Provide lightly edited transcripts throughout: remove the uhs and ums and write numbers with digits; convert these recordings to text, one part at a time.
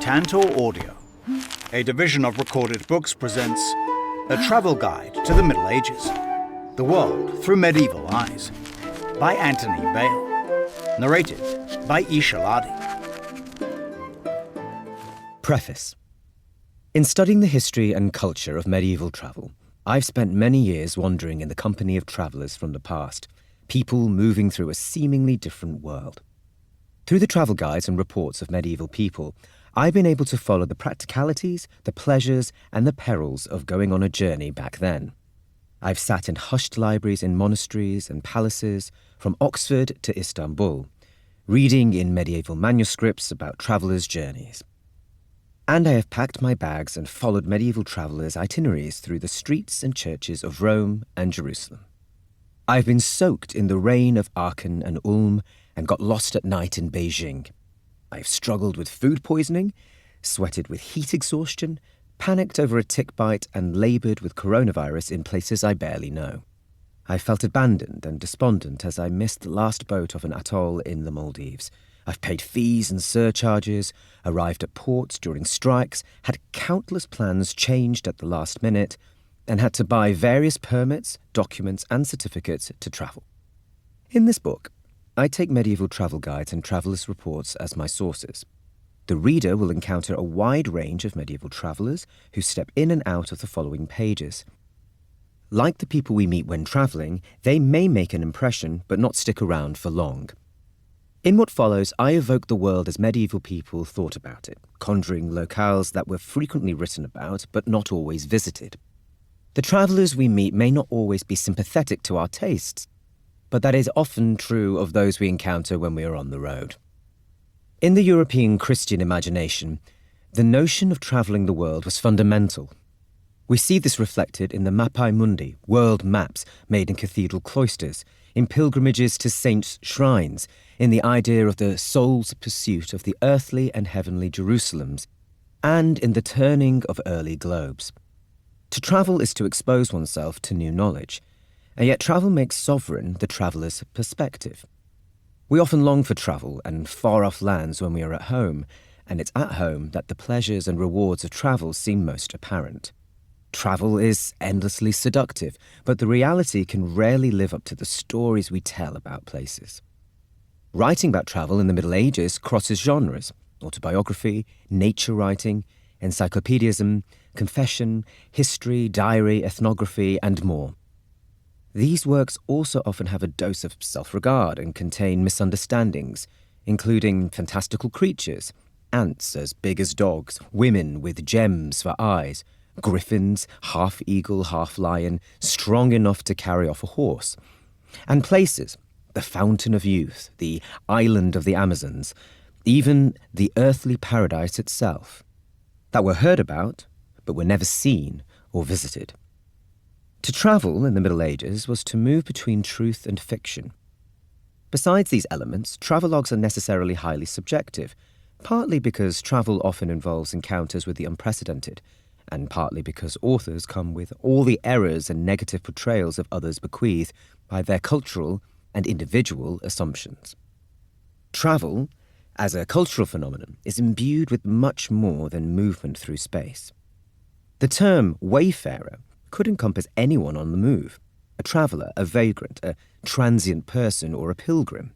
Tantor Audio, a division of Recorded Books, presents A Travel Guide to the Middle Ages, The World Through Medieval Eyes, by Anthony Bale, narrated by Isha Ladi. Preface. In studying the history and culture of medieval travel, I've spent many years wandering in the company of travellers from the past, people moving through a seemingly different world. Through the travel guides and reports of medieval people, I've been able to follow the practicalities, the pleasures, and the perils of going on a journey back then. I've sat in hushed libraries in monasteries and palaces, from Oxford to Istanbul, reading in medieval manuscripts about travellers' journeys. And I have packed my bags and followed medieval travellers' itineraries through the streets and churches of Rome and Jerusalem. I've been soaked in the rain of Aachen and Ulm and got lost at night in Beijing. I've struggled with food poisoning, sweated with heat exhaustion, panicked over a tick bite, and laboured with coronavirus in places I barely know. I felt abandoned and despondent as I missed the last boat off an atoll in the Maldives. I've paid fees and surcharges, arrived at ports during strikes, had countless plans changed at the last minute, and had to buy various permits, documents, and certificates to travel. In this book, I take medieval travel guides and travellers' reports as my sources. The reader will encounter a wide range of medieval travellers who step in and out of the following pages. Like the people we meet when travelling, they may make an impression but not stick around for long. In what follows, I evoke the world as medieval people thought about it, conjuring locales that were frequently written about but not always visited. The travellers we meet may not always be sympathetic to our tastes, but that is often true of those we encounter when we are on the road. In the European Christian imagination, the notion of travelling the world was fundamental. We see this reflected in the Mappae Mundi, world maps made in cathedral cloisters, in pilgrimages to saints' shrines, in the idea of the soul's pursuit of the earthly and heavenly Jerusalems, and in the turning of early globes. To travel is to expose oneself to new knowledge, and yet travel makes sovereign the traveller's perspective. We often long for travel and far-off lands when we are at home, and it's at home that the pleasures and rewards of travel seem most apparent. Travel is endlessly seductive, but the reality can rarely live up to the stories we tell about places. Writing about travel in the Middle Ages crosses genres: autobiography, nature writing, encyclopedism, confession, history, diary, ethnography, and more. These works also often have a dose of self-regard and contain misunderstandings, including fantastical creatures, ants as big as dogs, women with gems for eyes, griffins, half eagle, half lion, strong enough to carry off a horse, and places, the Fountain of Youth, the Island of the Amazons, even the earthly paradise itself, that were heard about, but were never seen or visited. To travel in the Middle Ages was to move between truth and fiction. Besides these elements, travelogues are necessarily highly subjective, partly because travel often involves encounters with the unprecedented, and partly because authors come with all the errors and negative portrayals of others bequeathed by their cultural and individual assumptions. Travel, as a cultural phenomenon, is imbued with much more than movement through space. The term wayfarer could encompass anyone on the move: a traveller, a vagrant, a transient person, or a pilgrim.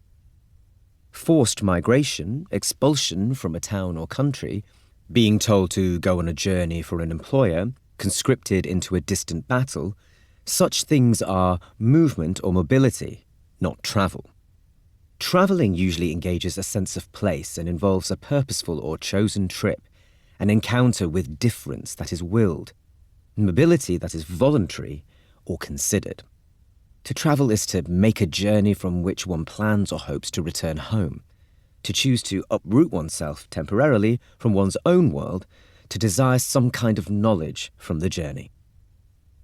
Forced migration, expulsion from a town or country, being told to go on a journey for an employer, conscripted into a distant battle, such things are movement or mobility, not travel. Travelling usually engages a sense of place and involves a purposeful or chosen trip, an encounter with difference that is willed, mobility that is voluntary or considered. To travel is to make a journey from which one plans or hopes to return home, to choose to uproot oneself temporarily from one's own world, to desire some kind of knowledge from the journey.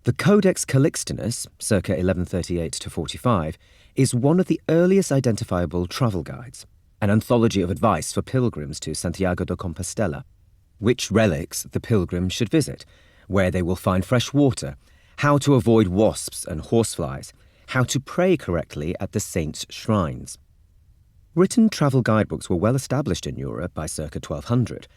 The Codex Calixtinus, circa 1138-45, is one of the earliest identifiable travel guides, an anthology of advice for pilgrims to Santiago de Compostela, which relics the pilgrim should visit, where they will find fresh water, how to avoid wasps and horseflies, how to pray correctly at the saints' shrines. Written travel guidebooks were well established in Europe by circa 1200,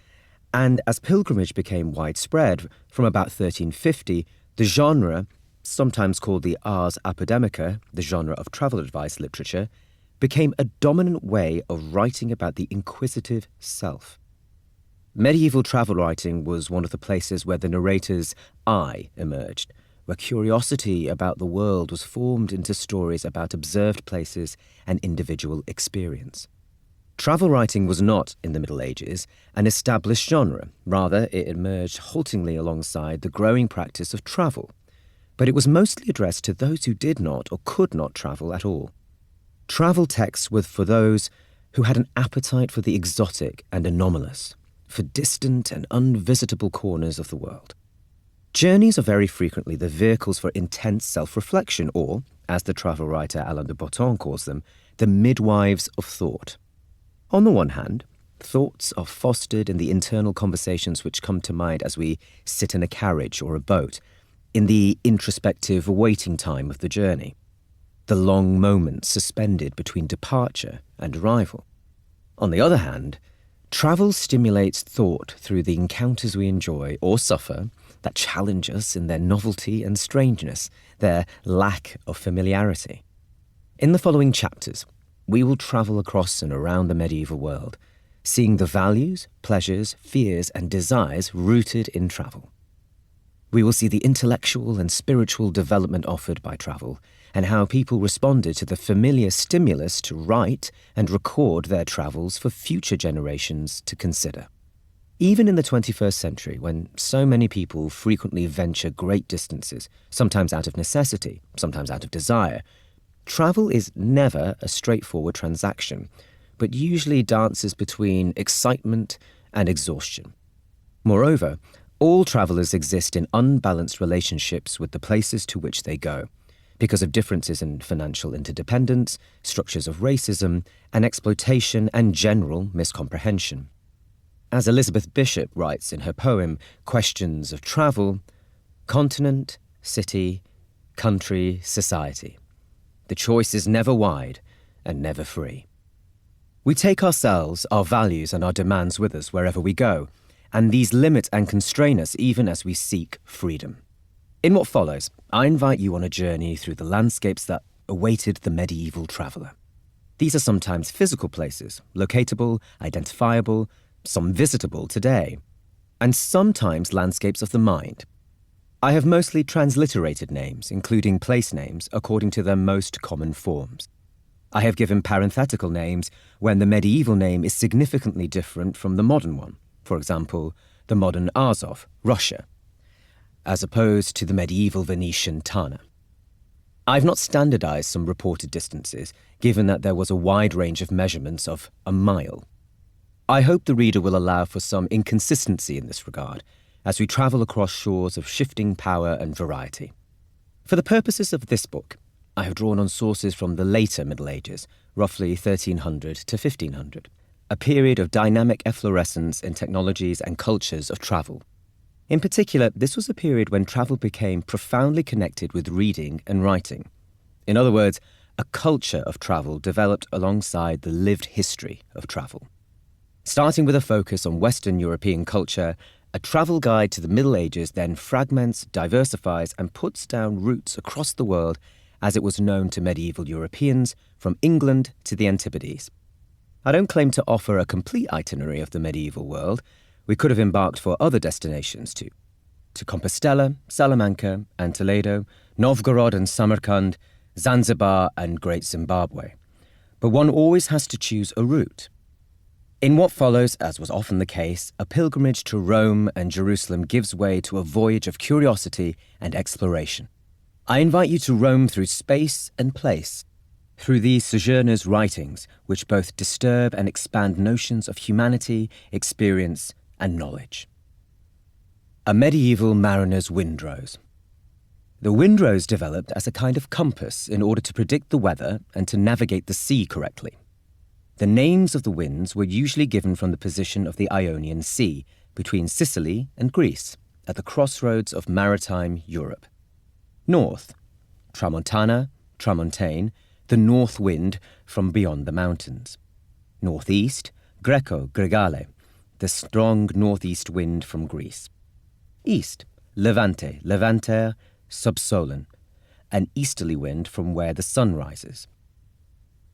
And as pilgrimage became widespread, from about 1350, the genre, sometimes called the ars academica, the genre of travel advice literature, became a dominant way of writing about the inquisitive self. Medieval travel writing was one of the places where the narrator's I emerged, where curiosity about the world was formed into stories about observed places and individual experience. Travel writing was not, in the Middle Ages, an established genre. Rather, it emerged haltingly alongside the growing practice of travel. But it was mostly addressed to those who did not or could not travel at all. Travel texts were for those who had an appetite for the exotic and anomalous, for distant and unvisitable corners of the world. Journeys are very frequently the vehicles for intense self-reflection, or, as the travel writer Alain de Botton calls them, the midwives of thought. On the one hand, thoughts are fostered in the internal conversations which come to mind as we sit in a carriage or a boat, in the introspective waiting time of the journey, the long moments suspended between departure and arrival. On the other hand, travel stimulates thought through the encounters we enjoy or suffer that challenge us in their novelty and strangeness, their lack of familiarity. In the following chapters, we will travel across and around the medieval world, seeing the values, pleasures, fears, and desires rooted in travel. We will see the intellectual and spiritual development offered by travel, and how people responded to the familiar stimulus to write and record their travels for future generations to consider. Even in the 21st century, when so many people frequently venture great distances, sometimes out of necessity, sometimes out of desire, travel is never a straightforward transaction, but usually dances between excitement and exhaustion. Moreover, all travellers exist in unbalanced relationships with the places to which they go, because of differences in financial interdependence, structures of racism, and exploitation and general miscomprehension. As Elizabeth Bishop writes in her poem Questions of Travel, continent, city, country, society. The choice is never wide and never free. We take ourselves, our values, and our demands with us wherever we go, and these limit and constrain us even as we seek freedom. In what follows, I invite you on a journey through the landscapes that awaited the medieval traveller. These are sometimes physical places, locatable, identifiable, some visitable today, and sometimes landscapes of the mind. I have mostly transliterated names, including place names, according to their most common forms. I have given parenthetical names when the medieval name is significantly different from the modern one, for example, the modern Azov, Russia, as opposed to the medieval Venetian Tana. I've not standardized some reported distances, given that there was a wide range of measurements of a mile. I hope the reader will allow for some inconsistency in this regard, as we travel across shores of shifting power and variety. For the purposes of this book, I have drawn on sources from the later Middle Ages, roughly 1300 to 1500, a period of dynamic efflorescence in technologies and cultures of travel. In particular, this was a period when travel became profoundly connected with reading and writing. In other words, a culture of travel developed alongside the lived history of travel. Starting with a focus on Western European culture, a travel guide to the Middle Ages then fragments, diversifies, and puts down roots across the world as it was known to medieval Europeans, from England to the Antipodes. I don't claim to offer a complete itinerary of the medieval world. We could have embarked for other destinations too, to Compostela, Salamanca and Toledo, Novgorod and Samarkand, Zanzibar and Great Zimbabwe. But one always has to choose a route. In what follows, as was often the case, a pilgrimage to Rome and Jerusalem gives way to a voyage of curiosity and exploration. I invite you to roam through space and place, through these sojourners' writings, which both disturb and expand notions of humanity, experience, and knowledge. A medieval mariner's windrose. The windrose developed as a kind of compass in order to predict the weather and to navigate the sea correctly. The names of the winds were usually given from the position of the Ionian Sea, between Sicily and Greece, at the crossroads of maritime Europe. North, Tramontana, Tramontane, the north wind from beyond the mountains. Northeast, Greco, Gregale, the strong northeast wind from Greece. East, Levante, levanter, subsolen, an easterly wind from where the sun rises.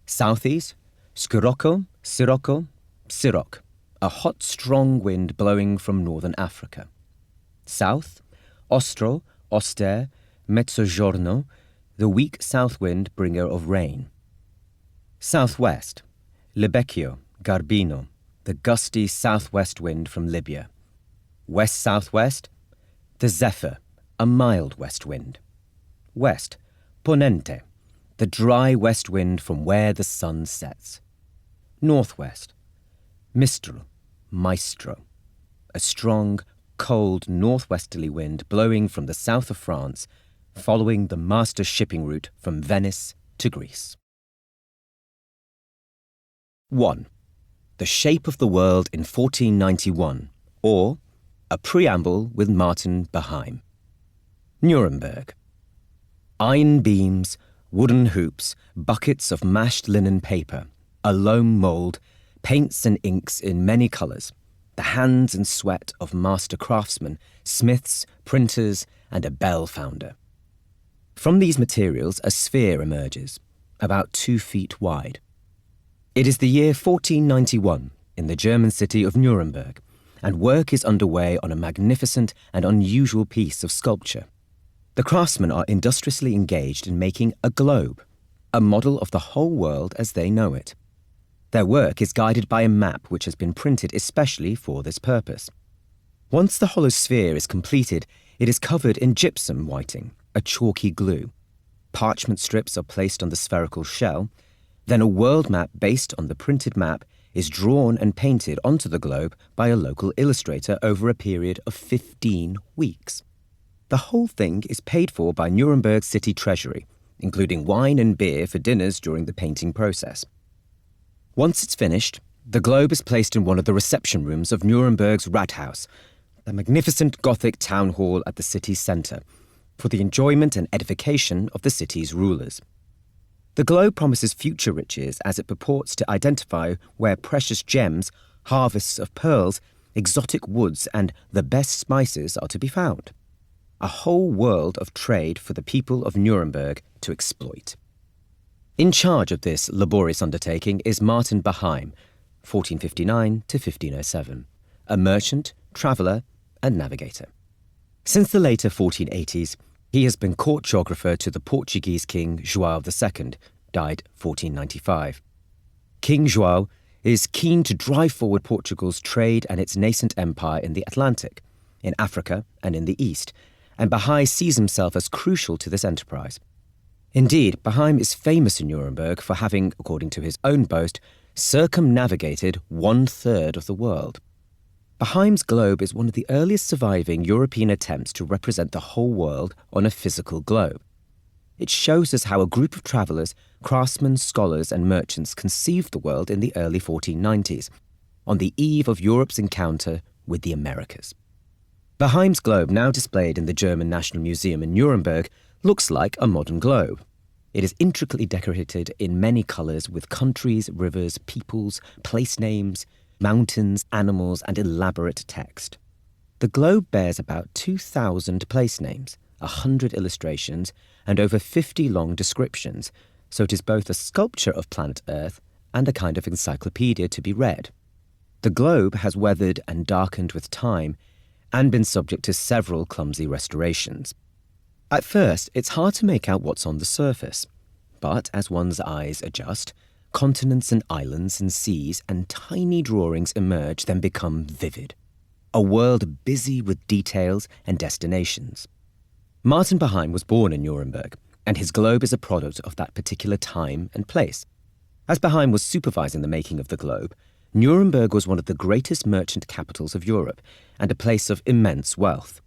Southeast, Scirocco, Siroc, a hot, strong wind blowing from northern Africa. South, Ostro, Oster, Mezzogiorno, the weak south wind bringer of rain. Southwest, Libecchio, Garbino, the gusty southwest wind from Libya. West-southwest, the Zephyr, a mild west wind. West, Ponente, the dry west wind from where the sun sets. Northwest, Mistral, Maestro, a strong, cold northwesterly wind blowing from the south of France, following the master shipping route from Venice to Greece. 1. The Shape of the World in 1491, or A Preamble with Martin Behaim. Nuremberg. Iron beams, wooden hoops, buckets of mashed linen paper, a loam mould, paints and inks in many colours, the hands and sweat of master craftsmen, smiths, printers, and a bell founder. From these materials, a sphere emerges, about 2 feet wide. It is the year 1491 in the German city of Nuremberg, and work is underway on a magnificent and unusual piece of sculpture. The craftsmen are industriously engaged in making a globe, a model of the whole world as they know it. Their work is guided by a map which has been printed especially for this purpose. Once the hollow sphere is completed, it is covered in gypsum whiting, a chalky glue. Parchment strips are placed on the spherical shell. Then a world map based on the printed map is drawn and painted onto the globe by a local illustrator over a period of 15 weeks. The whole thing is paid for by Nuremberg city treasury, including wine and beer for dinners during the painting process. Once it's finished, the globe is placed in one of the reception rooms of Nuremberg's Rathaus, the magnificent Gothic town hall at the city's centre, for the enjoyment and edification of the city's rulers. The globe promises future riches as it purports to identify where precious gems, harvests of pearls, exotic woods, and the best spices are to be found. A whole world of trade for the people of Nuremberg to exploit. In charge of this laborious undertaking is Martin Behaim, 1459 to 1507, a merchant, traveller, and navigator. Since the later 1480s, he has been court geographer to the Portuguese King João II, died 1495. King João is keen to drive forward Portugal's trade and its nascent empire in the Atlantic, in Africa and in the East, and Behaim sees himself as crucial to this enterprise. Indeed, Behaim is famous in Nuremberg for having, according to his own boast, circumnavigated 1/3 of the world. Behaim's globe is one of the earliest surviving European attempts to represent the whole world on a physical globe. It shows us how a group of travellers, craftsmen, scholars and merchants conceived the world in the early 1490s, on the eve of Europe's encounter with the Americas. Behaim's globe, now displayed in the German National Museum in Nuremberg, looks like a modern globe. It is intricately decorated in many colours with countries, rivers, peoples, place names, mountains, animals, and elaborate text. The globe bears about 2,000 place names, 100 illustrations, and over 50 long descriptions, so it is both a sculpture of planet Earth and a kind of encyclopedia to be read. The globe has weathered and darkened with time and been subject to several clumsy restorations. At first, it's hard to make out what's on the surface, but as one's eyes adjust, continents and islands and seas and tiny drawings emerge, then become vivid. A world busy with details and destinations. Martin Behaim was born in Nuremberg, and his globe is a product of that particular time and place. As Behaim was supervising the making of the globe, Nuremberg was one of the greatest merchant capitals of Europe and a place of immense wealth.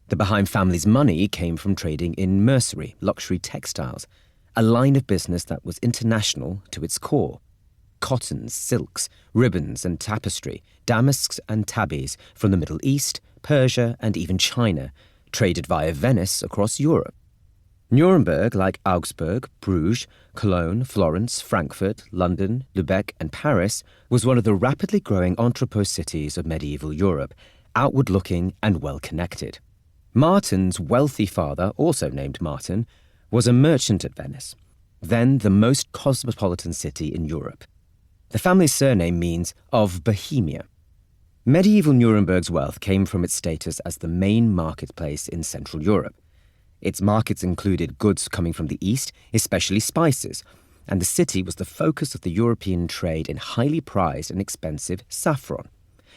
The Behaim family's money came from trading in mercery, luxury textiles, a line of business that was international to its core. Cottons, silks, ribbons and tapestry, damasks and tabbies from the Middle East, Persia and even China, traded via Venice across Europe. Nuremberg, like Augsburg, Bruges, Cologne, Florence, Frankfurt, London, Lubeck, and Paris, was one of the rapidly growing entrepot cities of medieval Europe, outward-looking and well-connected. Martin's wealthy father, also named Martin, was a merchant at Venice, then the most cosmopolitan city in Europe. The family's surname means of Bohemia. Medieval Nuremberg's wealth came from its status as the main marketplace in Central Europe. Its markets included goods coming from the east, especially spices, and the city was the focus of the European trade in highly prized and expensive saffron,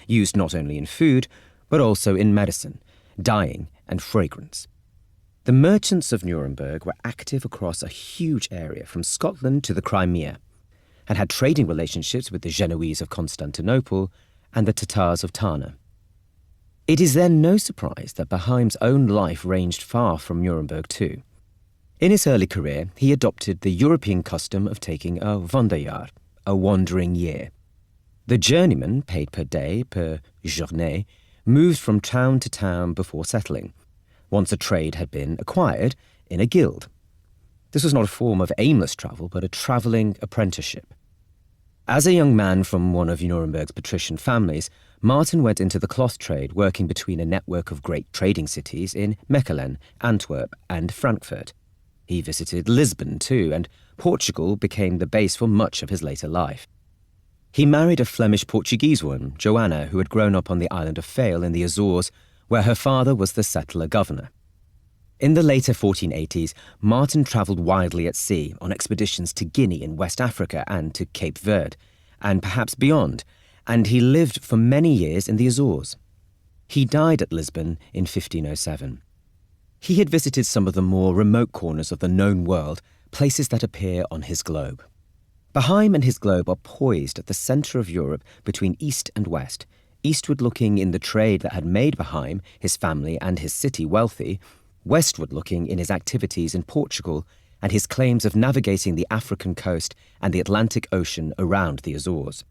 used not only in food, but also in medicine, dyeing, and fragrance. The merchants of Nuremberg were active across a huge area from Scotland to the Crimea, and had trading relationships with the Genoese of Constantinople and the Tatars of Tarna. It is then no surprise that Boheim's own life ranged far from Nuremberg too. In his early career, he adopted the European custom of taking a Wanderjahr, a wandering year. The journeyman, paid per day, per journée, moved from town to town before settling, once a trade had been acquired, in a guild. This was not a form of aimless travel, but a travelling apprenticeship. As a young man from one of Nuremberg's patrician families, Martin went into the cloth trade, working between a network of great trading cities in Mechelen, Antwerp, and Frankfurt. He visited Lisbon too, and Portugal became the base for much of his later life. He married a Flemish-Portuguese woman, Joanna, who had grown up on the island of Fale in the Azores, where her father was the settler governor. In the later 1480s, Martin travelled widely at sea on expeditions to Guinea in West Africa and to Cape Verde, and perhaps beyond, and he lived for many years in the Azores. He died at Lisbon in 1507. He had visited some of the more remote corners of the known world, places that appear on his globe. Boheim and his globe are poised at the centre of Europe between east and west, eastward looking in the trade that had made Boheim, his family and his city wealthy, westward looking in his activities in Portugal and his claims of navigating the African coast and the Atlantic Ocean around the Azores.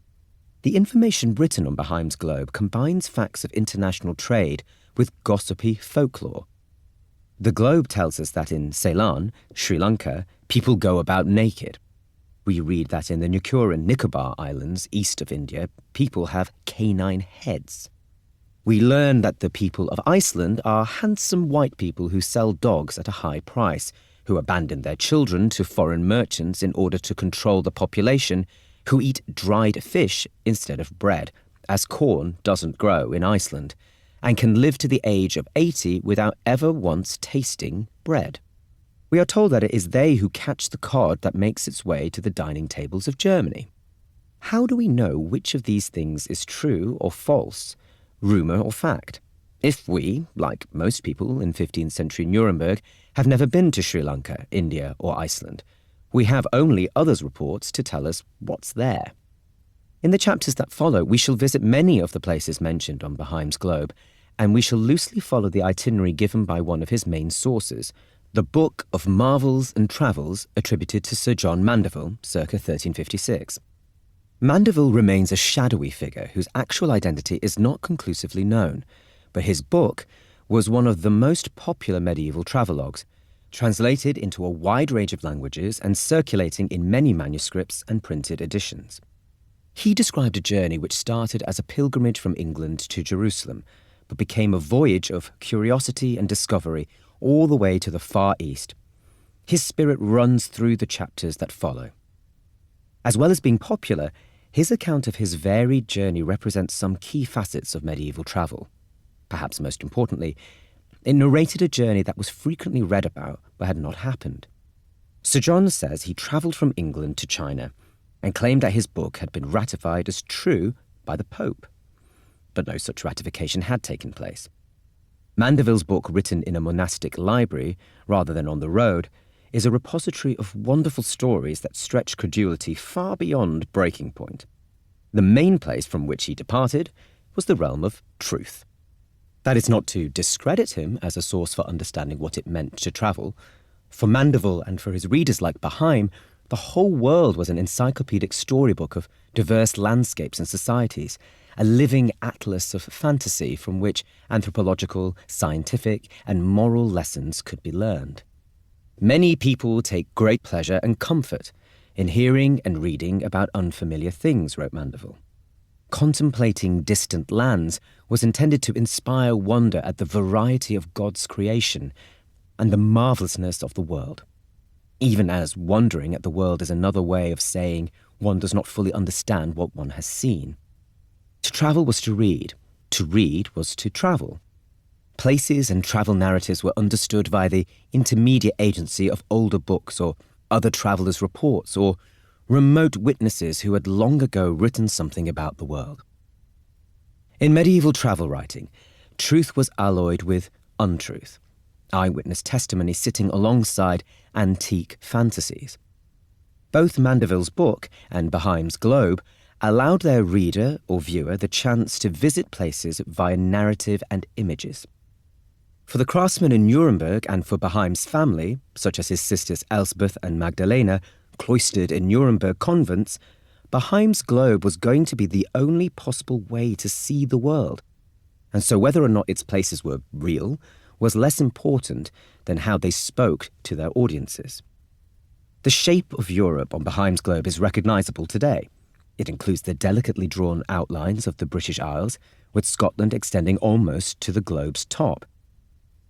The information written on Boheim's globe combines facts of international trade with gossipy folklore. The globe tells us that in Ceylon, Sri Lanka, people go about naked. We read that in the Nukur and Nicobar Islands, east of India, people have canine heads. We learn that the people of Iceland are handsome white people who sell dogs at a high price, who abandon their children to foreign merchants in order to control the population, who eat dried fish instead of bread, as corn doesn't grow in Iceland, and can live to the age of 80 without ever once tasting bread. We are told that it is they who catch the cod that makes its way to the dining tables of Germany. How do we know which of these things is true or false, rumour or fact, if we, like most people in 15th century Nuremberg, have never been to Sri Lanka, India or Iceland? We have only others' reports to tell us what's there. In the chapters that follow, we shall visit many of the places mentioned on Boheim's globe, and we shall loosely follow the itinerary given by one of his main sources, the Book of Marvels and Travels attributed to Sir John Mandeville, circa 1356. Mandeville remains a shadowy figure whose actual identity is not conclusively known, but his book was one of the most popular medieval travelogues, translated into a wide range of languages and circulating in many manuscripts and printed editions. He described a journey which started as a pilgrimage from England to Jerusalem, but became a voyage of curiosity and discovery all the way to the Far East. His spirit runs through the chapters that follow. As well as being popular, his account of his varied journey represents some key facets of medieval travel. Perhaps most importantly, it narrated a journey that was frequently read about but had not happened. Sir John says he travelled from England to China and claimed that his book had been ratified as true by the Pope. But no such ratification had taken place. Mandeville's book, written in a monastic library rather than on the road, is a repository of wonderful stories that stretch credulity far beyond breaking point. The main place from which he departed was the realm of truth. That is not to discredit him as a source for understanding what it meant to travel. For Mandeville and for his readers like Boheim, the whole world was an encyclopedic storybook of diverse landscapes and societies, a living atlas of fantasy from which anthropological, scientific, and moral lessons could be learned. Many people take great pleasure and comfort in hearing and reading about unfamiliar things, wrote Mandeville. Contemplating distant lands was intended to inspire wonder at the variety of God's creation and the marvellousness of the world. Even as wondering at the world is another way of saying one does not fully understand what one has seen. To travel was to read. To read was to travel. Places and travel narratives were understood via the intermediate agency of older books or other travellers' reports or remote witnesses who had long ago written something about the world. In medieval travel writing, truth was alloyed with untruth, eyewitness testimony sitting alongside antique fantasies. Both Mandeville's book and Beheim's Globe allowed their reader or viewer the chance to visit places via narrative and images. For the craftsman in Nuremberg and for Beheim's family, such as his sisters Elsbeth and Magdalena, cloistered in Nuremberg convents, Beheim's Globe was going to be the only possible way to see the world. And so whether or not its places were real was less important than how they spoke to their audiences. The shape of Europe on Beheim's Globe is recognisable today. It includes the delicately drawn outlines of the British Isles, with Scotland extending almost to the globe's top.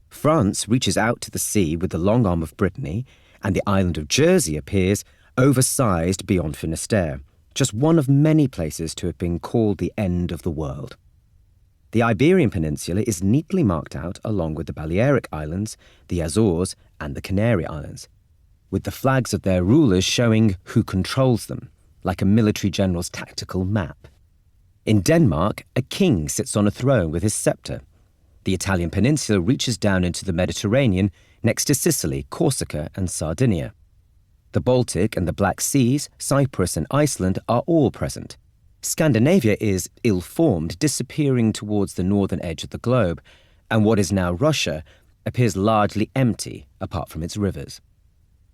France reaches out to the sea with the long arm of Brittany, and the island of Jersey appears oversized beyond Finisterre, just one of many places to have been called the end of the world. The Iberian Peninsula is neatly marked out along with the Balearic Islands, the Azores, and the Canary Islands, with the flags of their rulers showing who controls them, like a military general's tactical map. In Denmark, a king sits on a throne with his scepter. The Italian peninsula reaches down into the Mediterranean next to Sicily, Corsica, and Sardinia. The Baltic and the Black Seas, Cyprus and Iceland are all present. Scandinavia is ill-formed, disappearing towards the northern edge of the globe, and what is now Russia appears largely empty apart from its rivers.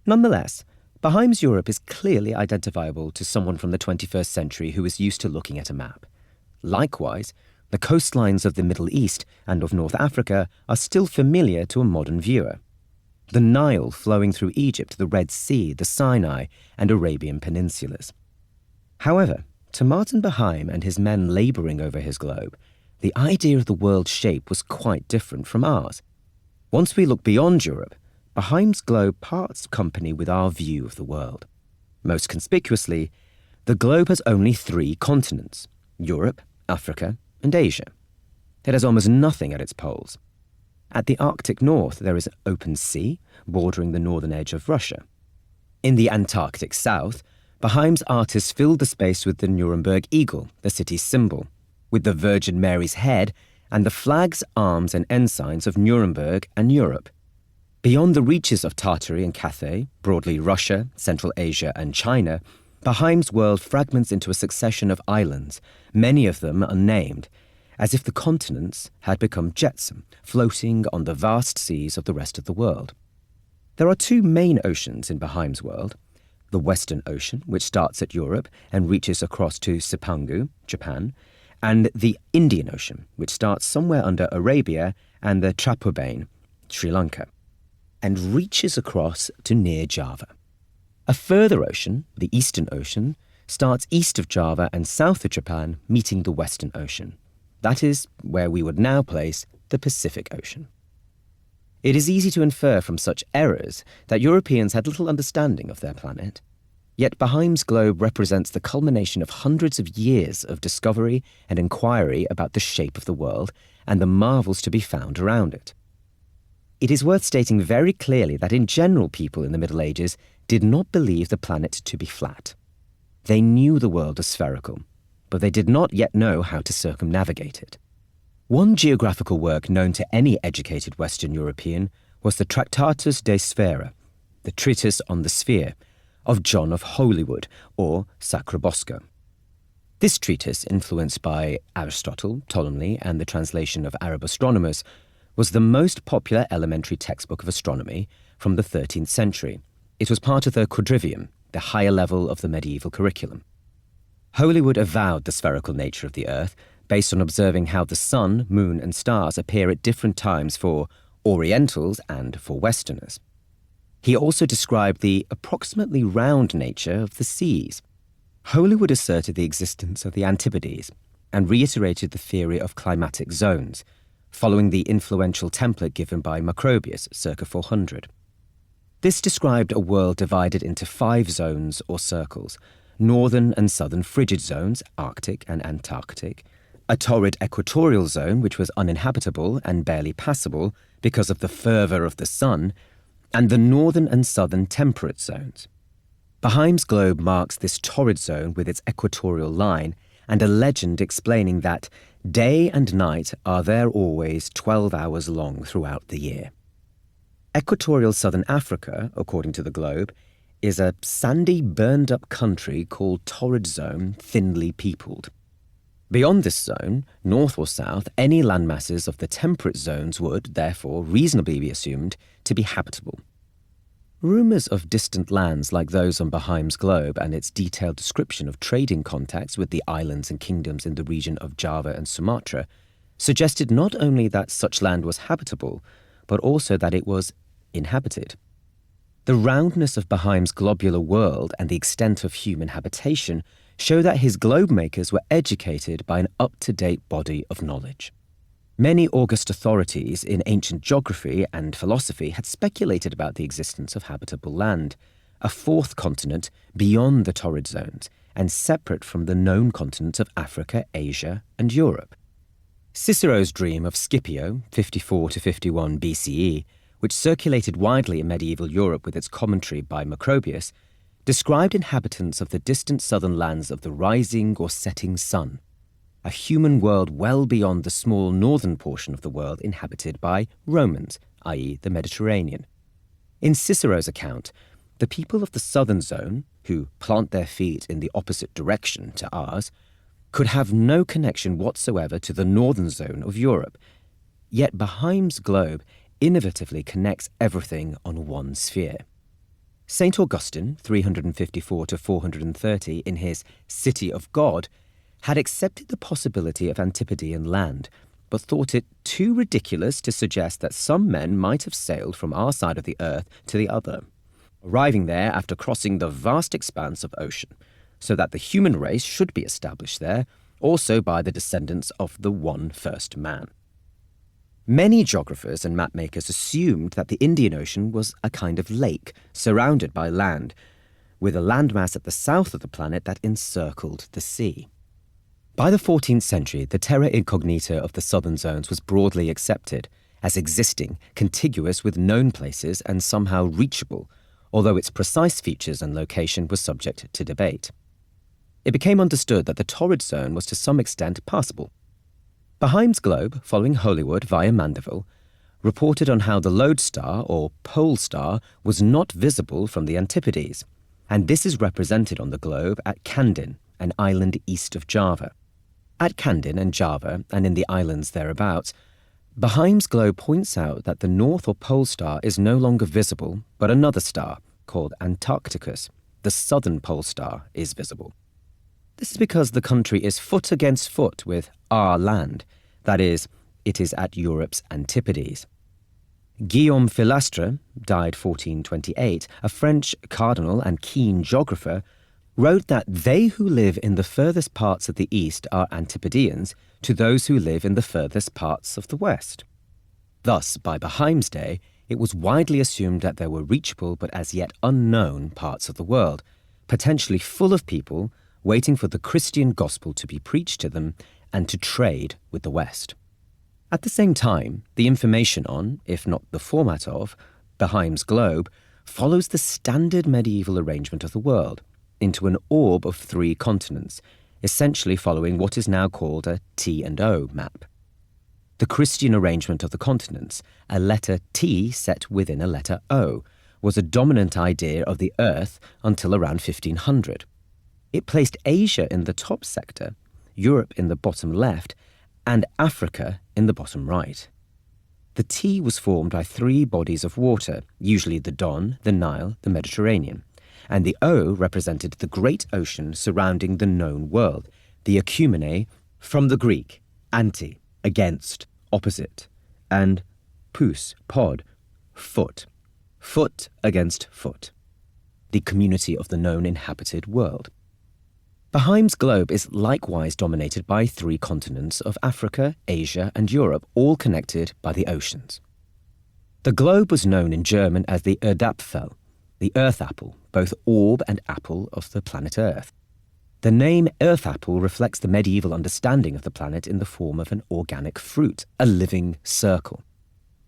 Nonetheless, Beheim's Europe is clearly identifiable to someone from the 21st century who is used to looking at a map. Likewise, the coastlines of the Middle East and of North Africa are still familiar to a modern viewer. The Nile flowing through Egypt, the Red Sea, the Sinai, and Arabian peninsulas. However, to Martin Beheim and his men labouring over his globe, the idea of the world's shape was quite different from ours. Once we look beyond Europe, Beheim's globe parts company with our view of the world. Most conspicuously, the globe has only 3 continents: Europe, Africa, and Asia. It has almost nothing at its poles. At the Arctic North, there is an open sea bordering the northern edge of Russia. In the Antarctic South, Beheim's artists filled the space with the Nuremberg eagle, the city's symbol, with the Virgin Mary's head and the flags, arms, and ensigns of Nuremberg and Europe. Beyond the reaches of Tartary and Cathay, broadly Russia, Central Asia, and China, Beheim's world fragments into a succession of islands, many of them unnamed, as if the continents had become jetsam, floating on the vast seas of the rest of the world. There are 2 main oceans in Beheim's world: the Western Ocean, which starts at Europe and reaches across to Sipangu, Japan, and the Indian Ocean, which starts somewhere under Arabia and the Trapobane, Sri Lanka, and reaches across to near Java. A further ocean, the Eastern Ocean, starts east of Java and south of Japan, meeting the Western Ocean. That is where we would now place the Pacific Ocean. It is easy to infer from such errors that Europeans had little understanding of their planet. Yet Beheim's globe represents the culmination of hundreds of years of discovery and inquiry about the shape of the world and the marvels to be found around it. It is worth stating very clearly that in general people in the Middle Ages did not believe the planet to be flat. They knew the world as spherical, but they did not yet know how to circumnavigate it. One geographical work known to any educated Western European was the Tractatus de Sphera, the Treatise on the Sphere, of John of Holywood, or Sacrobosco. This treatise, influenced by Aristotle, Ptolemy, and the translation of Arab astronomers, was the most popular elementary textbook of astronomy from the 13th century. It was part of the quadrivium, the higher level of the medieval curriculum. Holywood avowed the spherical nature of the Earth based on observing how the sun, moon, and stars appear at different times for Orientals and for Westerners. He also described the approximately round nature of the seas. Holywood asserted the existence of the Antipodes and reiterated the theory of climatic zones, following the influential template given by Macrobius circa 400. This described a world divided into 5 zones or circles: northern and southern frigid zones, Arctic and Antarctic, a torrid equatorial zone which was uninhabitable and barely passable because of the fervour of the sun, and the northern and southern temperate zones. Baheim's globe marks this torrid zone with its equatorial line and a legend explaining that day and night are there always 12 hours long throughout the year. Equatorial southern Africa, according to the globe, is a sandy, burned-up country called torrid zone, thinly peopled. Beyond this zone, north or south, any landmasses of the temperate zones would, therefore, reasonably be assumed to be habitable. Rumours of distant lands like those on Baheim's globe and its detailed description of trading contacts with the islands and kingdoms in the region of Java and Sumatra suggested not only that such land was habitable, but also that it was inhabited. The roundness of Baheim's globular world and the extent of human habitation show that his globe makers were educated by an up-to-date body of knowledge. Many august authorities in ancient geography and philosophy had speculated about the existence of habitable land, a 4th continent beyond the torrid zones and separate from the known continents of Africa, Asia, and Europe. Cicero's dream of Scipio, 54 to 51 BCE, which circulated widely in medieval Europe with its commentary by Macrobius, described inhabitants of the distant southern lands of the rising or setting sun, a human world well beyond the small northern portion of the world inhabited by Romans, i.e. the Mediterranean. In Cicero's account, the people of the southern zone, who plant their feet in the opposite direction to ours, could have no connection whatsoever to the northern zone of Europe. Yet Baheim's globe innovatively connects everything on one sphere. St. Augustine, 354 to 430, in his City of God, had accepted the possibility of Antipodean land, but thought it too ridiculous to suggest that some men might have sailed from our side of the earth to the other, arriving there after crossing the vast expanse of ocean, so that the human race should be established there, also by the descendants of the one first man. Many geographers and mapmakers assumed that the Indian Ocean was a kind of lake surrounded by land, with a landmass at the south of the planet that encircled the sea. By the 14th century, the terra incognita of the southern zones was broadly accepted as existing, contiguous with known places and somehow reachable, although its precise features and location were subject to debate. It became understood that the torrid zone was to some extent passable. Baheim's globe, following Holywood via Mandeville, reported on how the lodestar, or pole star, was not visible from the Antipodes, and this is represented on the globe at Kandin, an island east of Java. At Kandin and Java, and in the islands thereabouts, Baheim's globe points out that the north or pole star is no longer visible, but another star, called Antarcticus, the southern pole star, is visible. This is because the country is foot against foot with our land, that is, it is at Europe's antipodes. Guillaume Philastre, died 1428, a French cardinal and keen geographer, wrote that they who live in the furthest parts of the east are Antipodeans to those who live in the furthest parts of the west. Thus, by Baheim's day, it was widely assumed that there were reachable but as yet unknown parts of the world, potentially full of people waiting for the Christian gospel to be preached to them and to trade with the West. At the same time, the information on, if not the format of, Baheim's globe follows the standard medieval arrangement of the world into an orb of 3 continents, essentially following what is now called a T&O map. The Christian arrangement of the continents, a letter T set within a letter O, was a dominant idea of the Earth until around 1500. It placed Asia in the top sector, Europe in the bottom left, and Africa in the bottom right. The T was formed by 3 bodies of water, usually the Don, the Nile, the Mediterranean, and the O represented the great ocean surrounding the known world, the Ecumene, from the Greek, anti, against, opposite, and pous, pod, foot. foot against foot, the community of the known inhabited world. Baheim's globe is likewise dominated by 3 continents of Africa, Asia, and Europe, all connected by the oceans. The globe was known in German as the Erdapfel, the earth apple, both orb and apple of the planet Earth. The name earth apple reflects the medieval understanding of the planet in the form of an organic fruit, a living circle.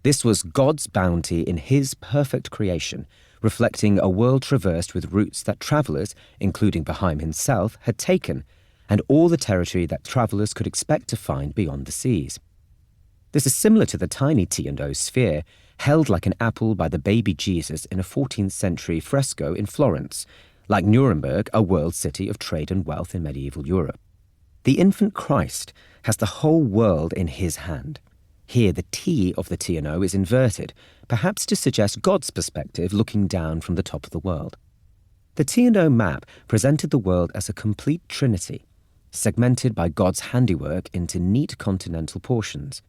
This was God's bounty in his perfect creation, reflecting a world traversed with routes that travellers, including Baheim himself, had taken, and all the territory that travellers could expect to find beyond the seas. This is similar to the tiny T&O sphere, held like an apple by the baby Jesus in a 14th century fresco in Florence, like Nuremberg, a world city of trade and wealth in medieval Europe. The infant Christ has the whole world in his hand. Here the T of the T&O is inverted, perhaps to suggest God's perspective looking down from the top of the world. The T&O map presented the world as a complete trinity, segmented by God's handiwork into neat continental portions.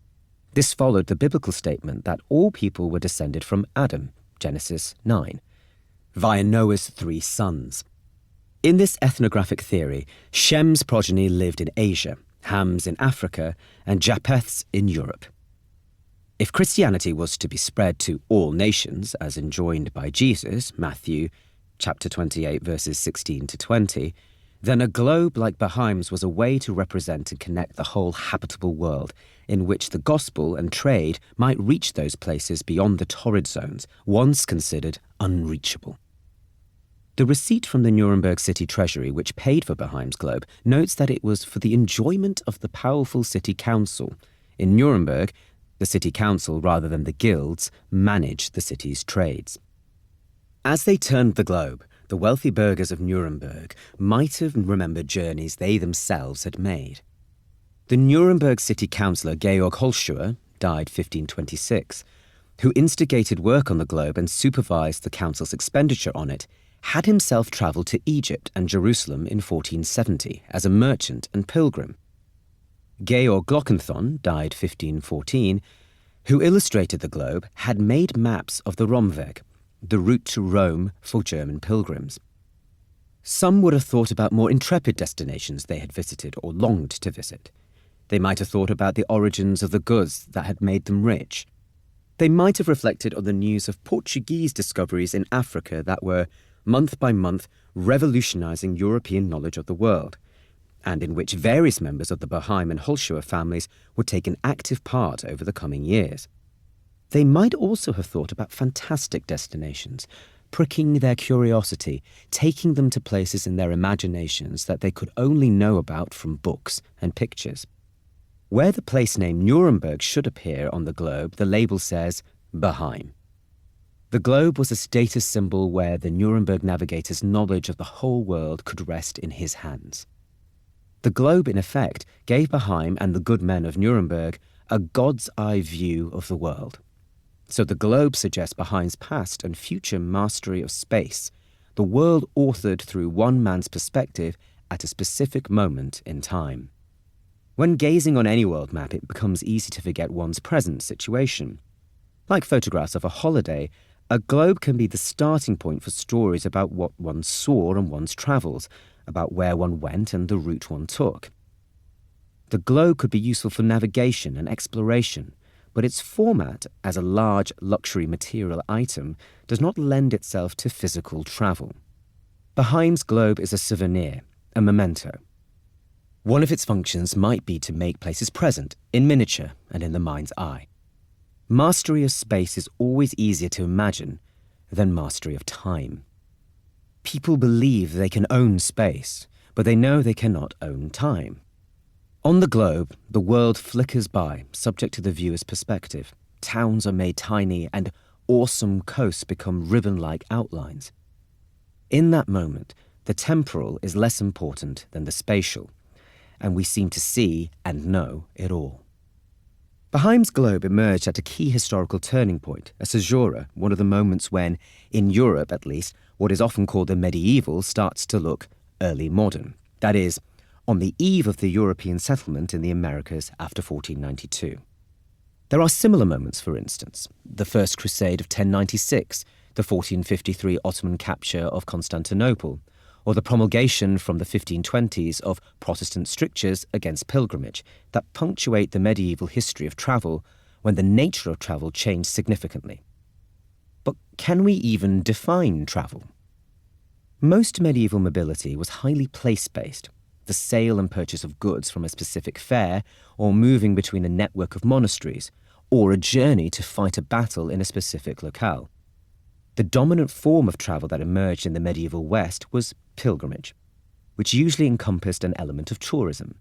This followed the biblical statement that all people were descended from Adam, Genesis 9. Via Noah's 3 sons. In this ethnographic theory, Shem's progeny lived in Asia, Ham's in Africa, and Japheth's in Europe. If Christianity was to be spread to all nations, as enjoined by Jesus, Matthew chapter 28, verses 16 to 20, then a globe like Baheim's was a way to represent and connect the whole habitable world, in which the gospel and trade might reach those places beyond the torrid zones, once considered unreachable. The receipt from the Nuremberg city treasury, which paid for Baheim's globe, notes that it was for the enjoyment of the powerful city council. In Nuremberg, the city council, rather than the guilds, managed the city's trades. As they turned the globe, the wealthy burghers of Nuremberg might have remembered journeys they themselves had made. The Nuremberg city councillor Georg Holschuer, died 1526, who instigated work on the globe and supervised the council's expenditure on it, had himself travelled to Egypt and Jerusalem in 1470 as a merchant and pilgrim. Georg Glockenthon, died 1514, who illustrated the globe, had made maps of the Romweg, the route to Rome for German pilgrims. Some would have thought about more intrepid destinations they had visited or longed to visit. They might have thought about the origins of the goods that had made them rich. They might have reflected on the news of Portuguese discoveries in Africa that were, month by month, revolutionizing European knowledge of the world, and in which various members of the Baheim and Holschuer families would take an active part over the coming years. They might also have thought about fantastic destinations, pricking their curiosity, taking them to places in their imaginations that they could only know about from books and pictures. Where the place name Nuremberg should appear on the globe, the label says Baheim. The globe was a status symbol where the Nuremberg navigator's knowledge of the whole world could rest in his hands. The globe, in effect, gave Baheim and the good men of Nuremberg a God's eye view of the world. So the globe suggests Baheim's past and future mastery of space, the world authored through one man's perspective at a specific moment in time. When gazing on any world map, it becomes easy to forget one's present situation. Like photographs of a holiday, a globe can be the starting point for stories about what one saw on one's travels, about where one went and the route one took. The globe could be useful for navigation and exploration, but its format as a large luxury material item does not lend itself to physical travel. Baheim's globe is a souvenir, a memento. One of its functions might be to make places present, in miniature and in the mind's eye. Mastery of space is always easier to imagine than mastery of time. People believe they can own space, but they know they cannot own time. On the globe, the world flickers by, subject to the viewer's perspective. Towns are made tiny and awesome coasts become ribbon-like outlines. In that moment, the temporal is less important than the spatial, and we seem to see and know it all. Baheim's globe emerged at a key historical turning point, a caesura, one of the moments when, in Europe at least, what is often called the medieval starts to look early modern. That is, on the eve of the European settlement in the Americas after 1492. There are similar moments, for instance, the First Crusade of 1096, the 1453 Ottoman capture of Constantinople, or the promulgation from the 1520s of Protestant strictures against pilgrimage that punctuate the medieval history of travel when the nature of travel changed significantly. But can we even define travel? Most medieval mobility was highly place-based, the sale and purchase of goods from a specific fair, or moving between a network of monasteries, or a journey to fight a battle in a specific locale. The dominant form of travel that emerged in the medieval West was pilgrimage, which usually encompassed an element of tourism.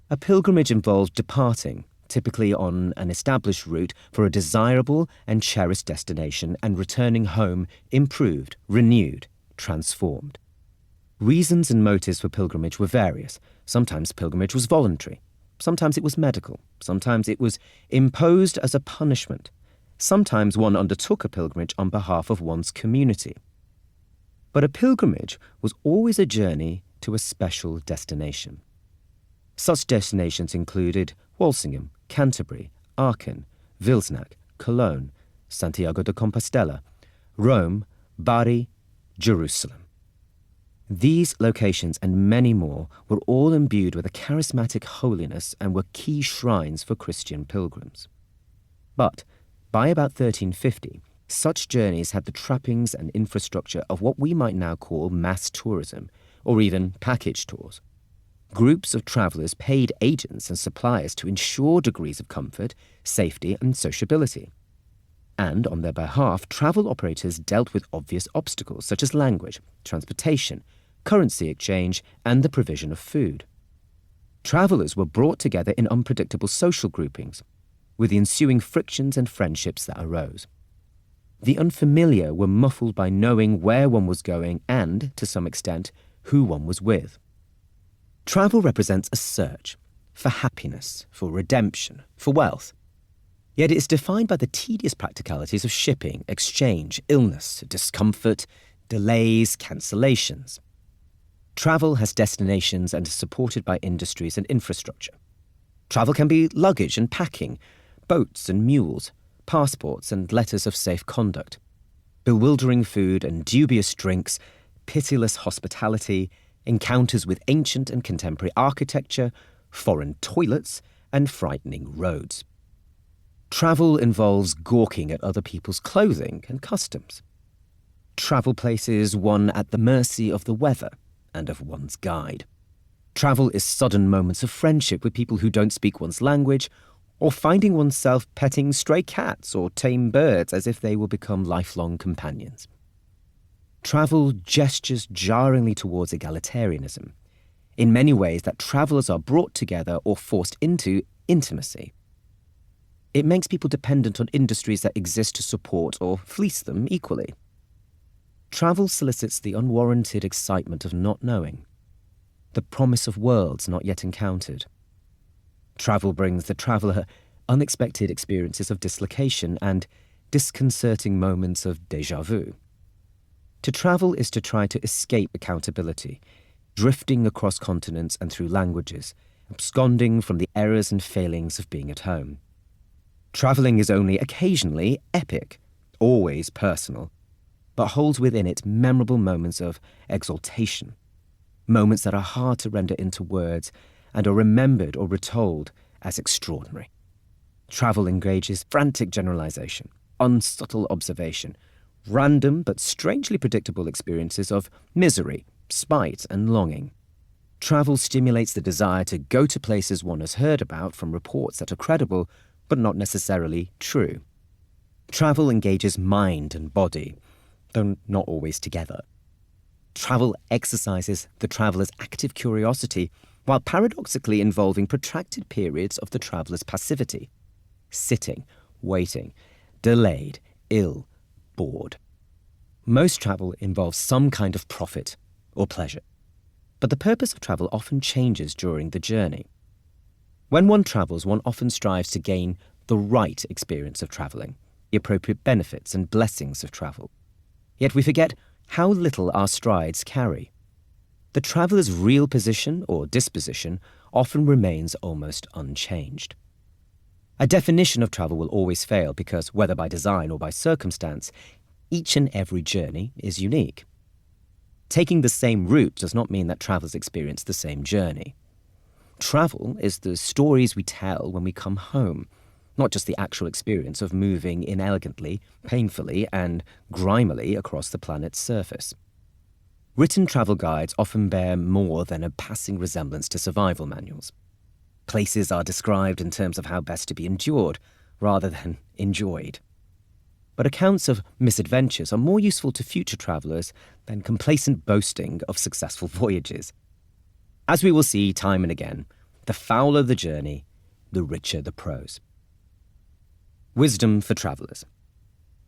A pilgrimage involved departing, typically on an established route, for a desirable and cherished destination and returning home improved, renewed, transformed. Reasons and motives for pilgrimage were various. Sometimes pilgrimage was voluntary. Sometimes it was medical. Sometimes it was imposed as a punishment. Sometimes one undertook a pilgrimage on behalf of one's community. But a pilgrimage was always a journey to a special destination. Such destinations included Walsingham, Canterbury, Aachen, Wilsnack, Cologne, Santiago de Compostela, Rome, Bari, Jerusalem. These locations and many more were all imbued with a charismatic holiness and were key shrines for Christian pilgrims. But by about 1350, such journeys had the trappings and infrastructure of what we might now call mass tourism, or even package tours. Groups of travellers paid agents and suppliers to ensure degrees of comfort, safety, and sociability. And on their behalf, travel operators dealt with obvious obstacles such as language, transportation, currency exchange, and the provision of food. Travellers were brought together in unpredictable social groupings, with the ensuing frictions and friendships that arose. The unfamiliar were muffled by knowing where one was going and, to some extent, who one was with. Travel represents a search for happiness, for redemption, for wealth. Yet it is defined by the tedious practicalities of shipping, exchange, illness, discomfort, delays, cancellations. Travel has destinations and is supported by industries and infrastructure. Travel can be luggage and packing, boats and mules, passports and letters of safe conduct, bewildering food and dubious drinks, pitiless hospitality, encounters with ancient and contemporary architecture, foreign toilets, and frightening roads. Travel involves gawking at other people's clothing and customs. Travel places one at the mercy of the weather and of one's guide. Travel is sudden moments of friendship with people who don't speak one's language, or finding oneself petting stray cats or tame birds as if they will become lifelong companions. Travel gestures jarringly towards egalitarianism, in many ways that travellers are brought together or forced into intimacy. It makes people dependent on industries that exist to support or fleece them equally. Travel solicits the unwarranted excitement of not knowing, the promise of worlds not yet encountered. Travel brings the traveller unexpected experiences of dislocation and disconcerting moments of déjà vu. To travel is to try to escape accountability, drifting across continents and through languages, absconding from the errors and failings of being at home. Travelling is only occasionally epic, always personal, but holds within it memorable moments of exaltation, moments that are hard to render into words and are remembered or retold as extraordinary. Travel engages frantic generalization, unsubtle observation, random but strangely predictable experiences of misery, spite, and longing. Travel stimulates the desire to go to places one has heard about from reports that are credible but not necessarily true. Travel engages mind and body, though not always together. Travel exercises the traveller's active curiosity while paradoxically involving protracted periods of the traveller's passivity, sitting, waiting, delayed, ill, bored. Most travel involves some kind of profit or pleasure, but the purpose of travel often changes during the journey. When one travels, one often strives to gain the right experience of travelling, the appropriate benefits and blessings of travel. Yet we forget how little our strides carry. The traveller's real position or disposition often remains almost unchanged. A definition of travel will always fail because, whether by design or by circumstance, each and every journey is unique. Taking the same route does not mean that travellers experience the same journey. Travel is the stories we tell when we come home, not just the actual experience of moving inelegantly, painfully, and grimily across the planet's surface. Written travel guides often bear more than a passing resemblance to survival manuals. Places are described in terms of how best to be endured, rather than enjoyed. But accounts of misadventures are more useful to future travellers than complacent boasting of successful voyages. As we will see time and again, the fouler the journey, the richer the prose. Wisdom for travellers.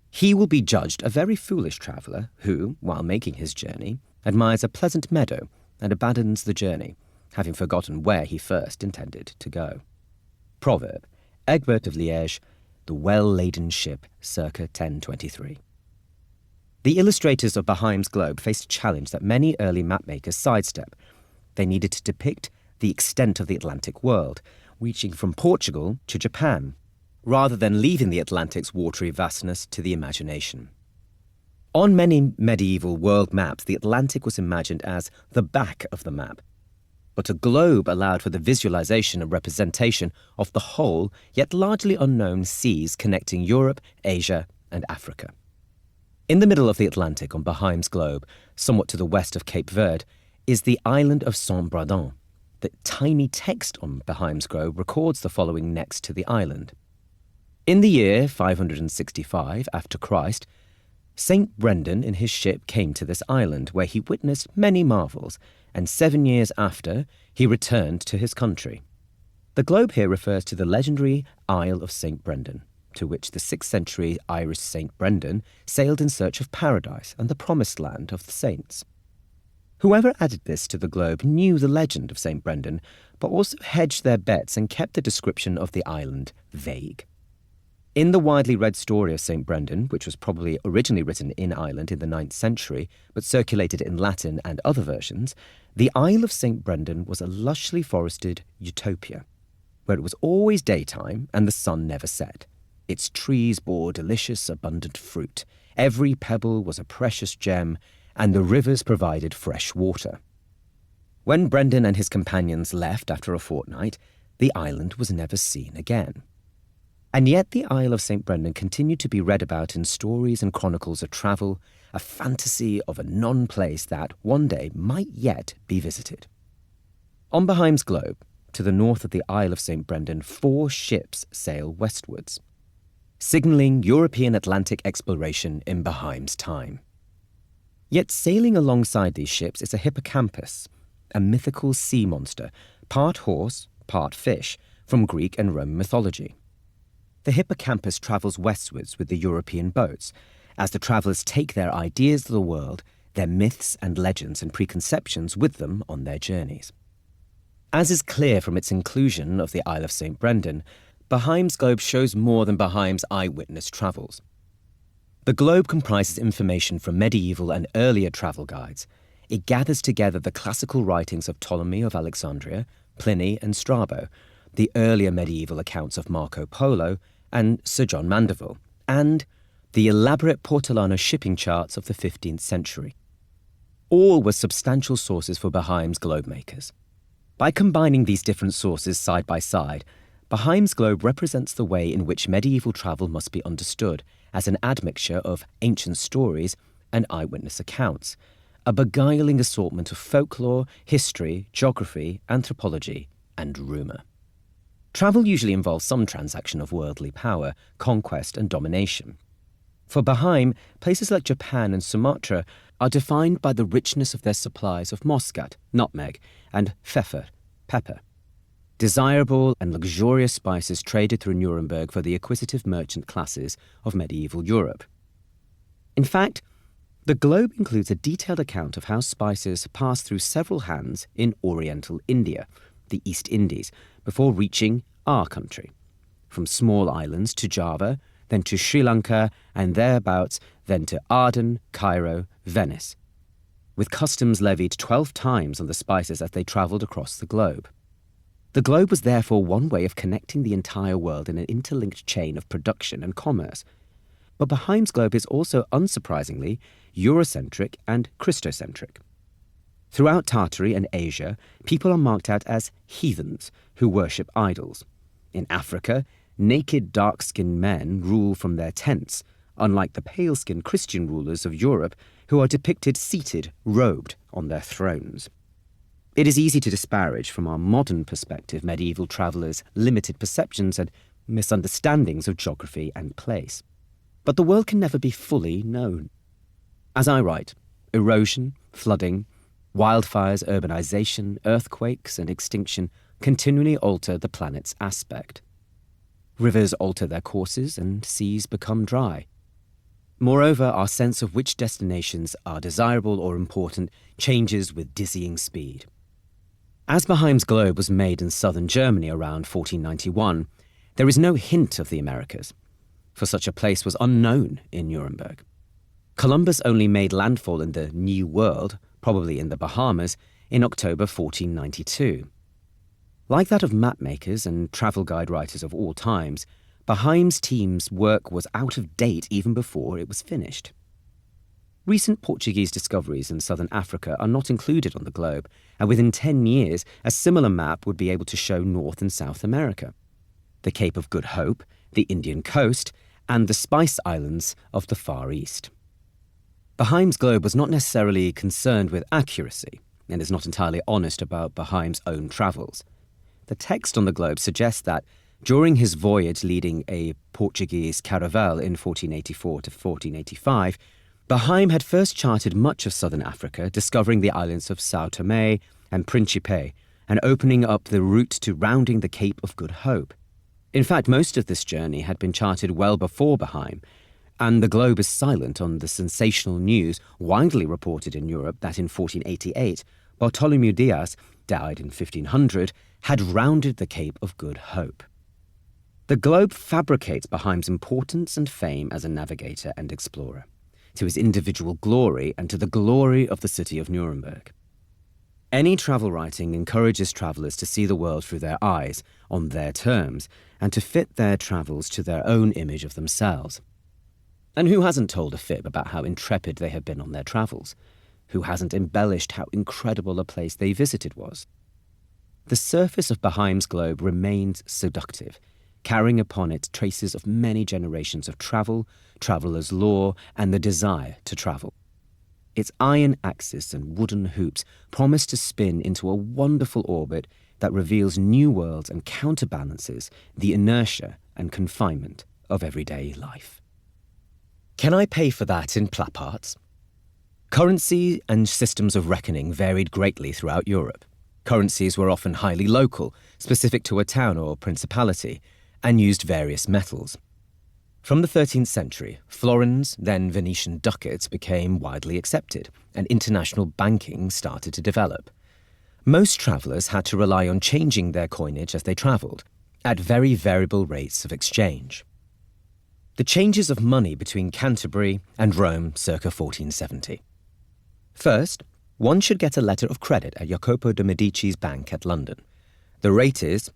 He will be judged a very foolish traveller who, while making his journey, admires a pleasant meadow and abandons the journey, having forgotten where he first intended to go. Proverb, Egbert of Liège, The Well-Laden Ship, circa 1023. The illustrators of Behaim's globe faced a challenge that many early mapmakers sidestep. They needed to depict the extent of the Atlantic world, reaching from Portugal to Japan, rather than leaving the Atlantic's watery vastness to the imagination. On many medieval world maps, the Atlantic was imagined as the back of the map, but a globe allowed for the visualization and representation of the whole, yet largely unknown seas connecting Europe, Asia, and Africa. In the middle of the Atlantic on Behaim's globe, somewhat to the west of Cape Verde, is the island of Saint-Brédon. The tiny text on Behaim's globe records the following next to the island. In the year 565 after Christ, Saint Brendan in his ship came to this island, where he witnessed many marvels, and 7 years after, he returned to his country. The globe here refers to the legendary Isle of Saint Brendan, to which the 6th century Irish Saint Brendan sailed in search of paradise and the promised land of the saints. Whoever added this to the globe knew the legend of Saint Brendan, but also hedged their bets and kept the description of the island vague. In the widely read story of St. Brendan, which was probably originally written in Ireland in the 9th century, but circulated in Latin and other versions, the Isle of St. Brendan was a lushly forested utopia, where it was always daytime and the sun never set. Its trees bore delicious, abundant fruit, every pebble was a precious gem, and the rivers provided fresh water. When Brendan and his companions left after a fortnight, the island was never seen again. And yet the Isle of St. Brendan continued to be read about in stories and chronicles of travel, a fantasy of a non-place that one day might yet be visited. On Behaim's globe, to the north of the Isle of St. Brendan, 4 ships sail westwards, signalling European Atlantic exploration in Behaim's time. Yet sailing alongside these ships is a hippocampus, a mythical sea monster, part horse, part fish, from Greek and Roman mythology. The hippocampus travels westwards with the European boats, as the travellers take their ideas of the world, their myths and legends and preconceptions with them on their journeys. As is clear from its inclusion of the Isle of St. Brendan, Behaim's globe shows more than Behaim's eyewitness travels. The globe comprises information from medieval and earlier travel guides. It gathers together the classical writings of Ptolemy of Alexandria, Pliny and Strabo, the earlier medieval accounts of Marco Polo and Sir John Mandeville, and the elaborate Portolano shipping charts of the 15th century. All were substantial sources for Behaim's globe makers. By combining these different sources side by side, Behaim's globe represents the way in which medieval travel must be understood as an admixture of ancient stories and eyewitness accounts, a beguiling assortment of folklore, history, geography, anthropology, and rumour. Travel usually involves some transaction of worldly power, conquest, and domination. For Behaim, places like Japan and Sumatra are defined by the richness of their supplies of muscat, nutmeg, and pfeffer, pepper, desirable and luxurious spices traded through Nuremberg for the acquisitive merchant classes of medieval Europe. In fact, the globe includes a detailed account of how spices pass through several hands in Oriental India, the East Indies, before reaching our country, from small islands to Java, then to Sri Lanka and thereabouts, then to Aden, Cairo, Venice, with customs levied 12 times on the spices as they travelled across the globe. The globe was therefore one way of connecting the entire world in an interlinked chain of production and commerce. But Baheim's globe is also, unsurprisingly, Eurocentric and Christocentric. Throughout Tartary and Asia, people are marked out as heathens who worship idols. In Africa, naked dark-skinned men rule from their tents, unlike the pale-skinned Christian rulers of Europe who are depicted seated, robed, on their thrones. It is easy to disparage from our modern perspective medieval travellers' limited perceptions and misunderstandings of geography and place. But the world can never be fully known. As I write, erosion, flooding, wildfires, urbanization, earthquakes, and extinction continually alter the planet's aspect. Rivers alter their courses and seas become dry. Moreover, our sense of which destinations are desirable or important changes with dizzying speed. As Baheim's globe was made in southern Germany around 1491, there is no hint of the Americas, for such a place was unknown in Nuremberg. Columbus only made landfall in the New World, probably in the Bahamas, in October 1492. Like that of mapmakers and travel guide writers of all times, Baheim's team's work was out of date even before it was finished. Recent Portuguese discoveries in southern Africa are not included on the globe, and within 10 years, a similar map would be able to show North and South America, the Cape of Good Hope, the Indian coast, and the Spice Islands of the Far East. Baheim's globe was not necessarily concerned with accuracy, and is not entirely honest about Baheim's own travels. The text on the globe suggests that, during his voyage leading a Portuguese caravel in 1484 to 1485, Baheim had first charted much of southern Africa, discovering the islands of São Tomé and Príncipe, and opening up the route to rounding the Cape of Good Hope. In fact, most of this journey had been charted well before Baheim, and the globe is silent on the sensational news widely reported in Europe that in 1488, Bartholomew Dias, died in 1500, had rounded the Cape of Good Hope. The globe fabricates Baheim's importance and fame as a navigator and explorer, to his individual glory and to the glory of the city of Nuremberg. Any travel writing encourages travellers to see the world through their eyes, on their terms, and to fit their travels to their own image of themselves. And who hasn't told a fib about how intrepid they have been on their travels? Who hasn't embellished how incredible a place they visited was? The surface of Baheim's globe remains seductive, carrying upon it traces of many generations of travel, travellers' lore, and the desire to travel. Its iron axis and wooden hoops promise to spin into a wonderful orbit that reveals new worlds and counterbalances the inertia and confinement of everyday life. Can I pay for that in plaparts? Currency and systems of reckoning varied greatly throughout Europe. Currencies were often highly local, specific to a town or principality, and used various metals. From the 13th century, florins, then Venetian ducats, became widely accepted, and international banking started to develop. Most travellers had to rely on changing their coinage as they travelled, at very variable rates of exchange. The changes of money between Canterbury and Rome circa 1470. First, one should get a letter of credit at Jacopo de' Medici's bank at London. The rate is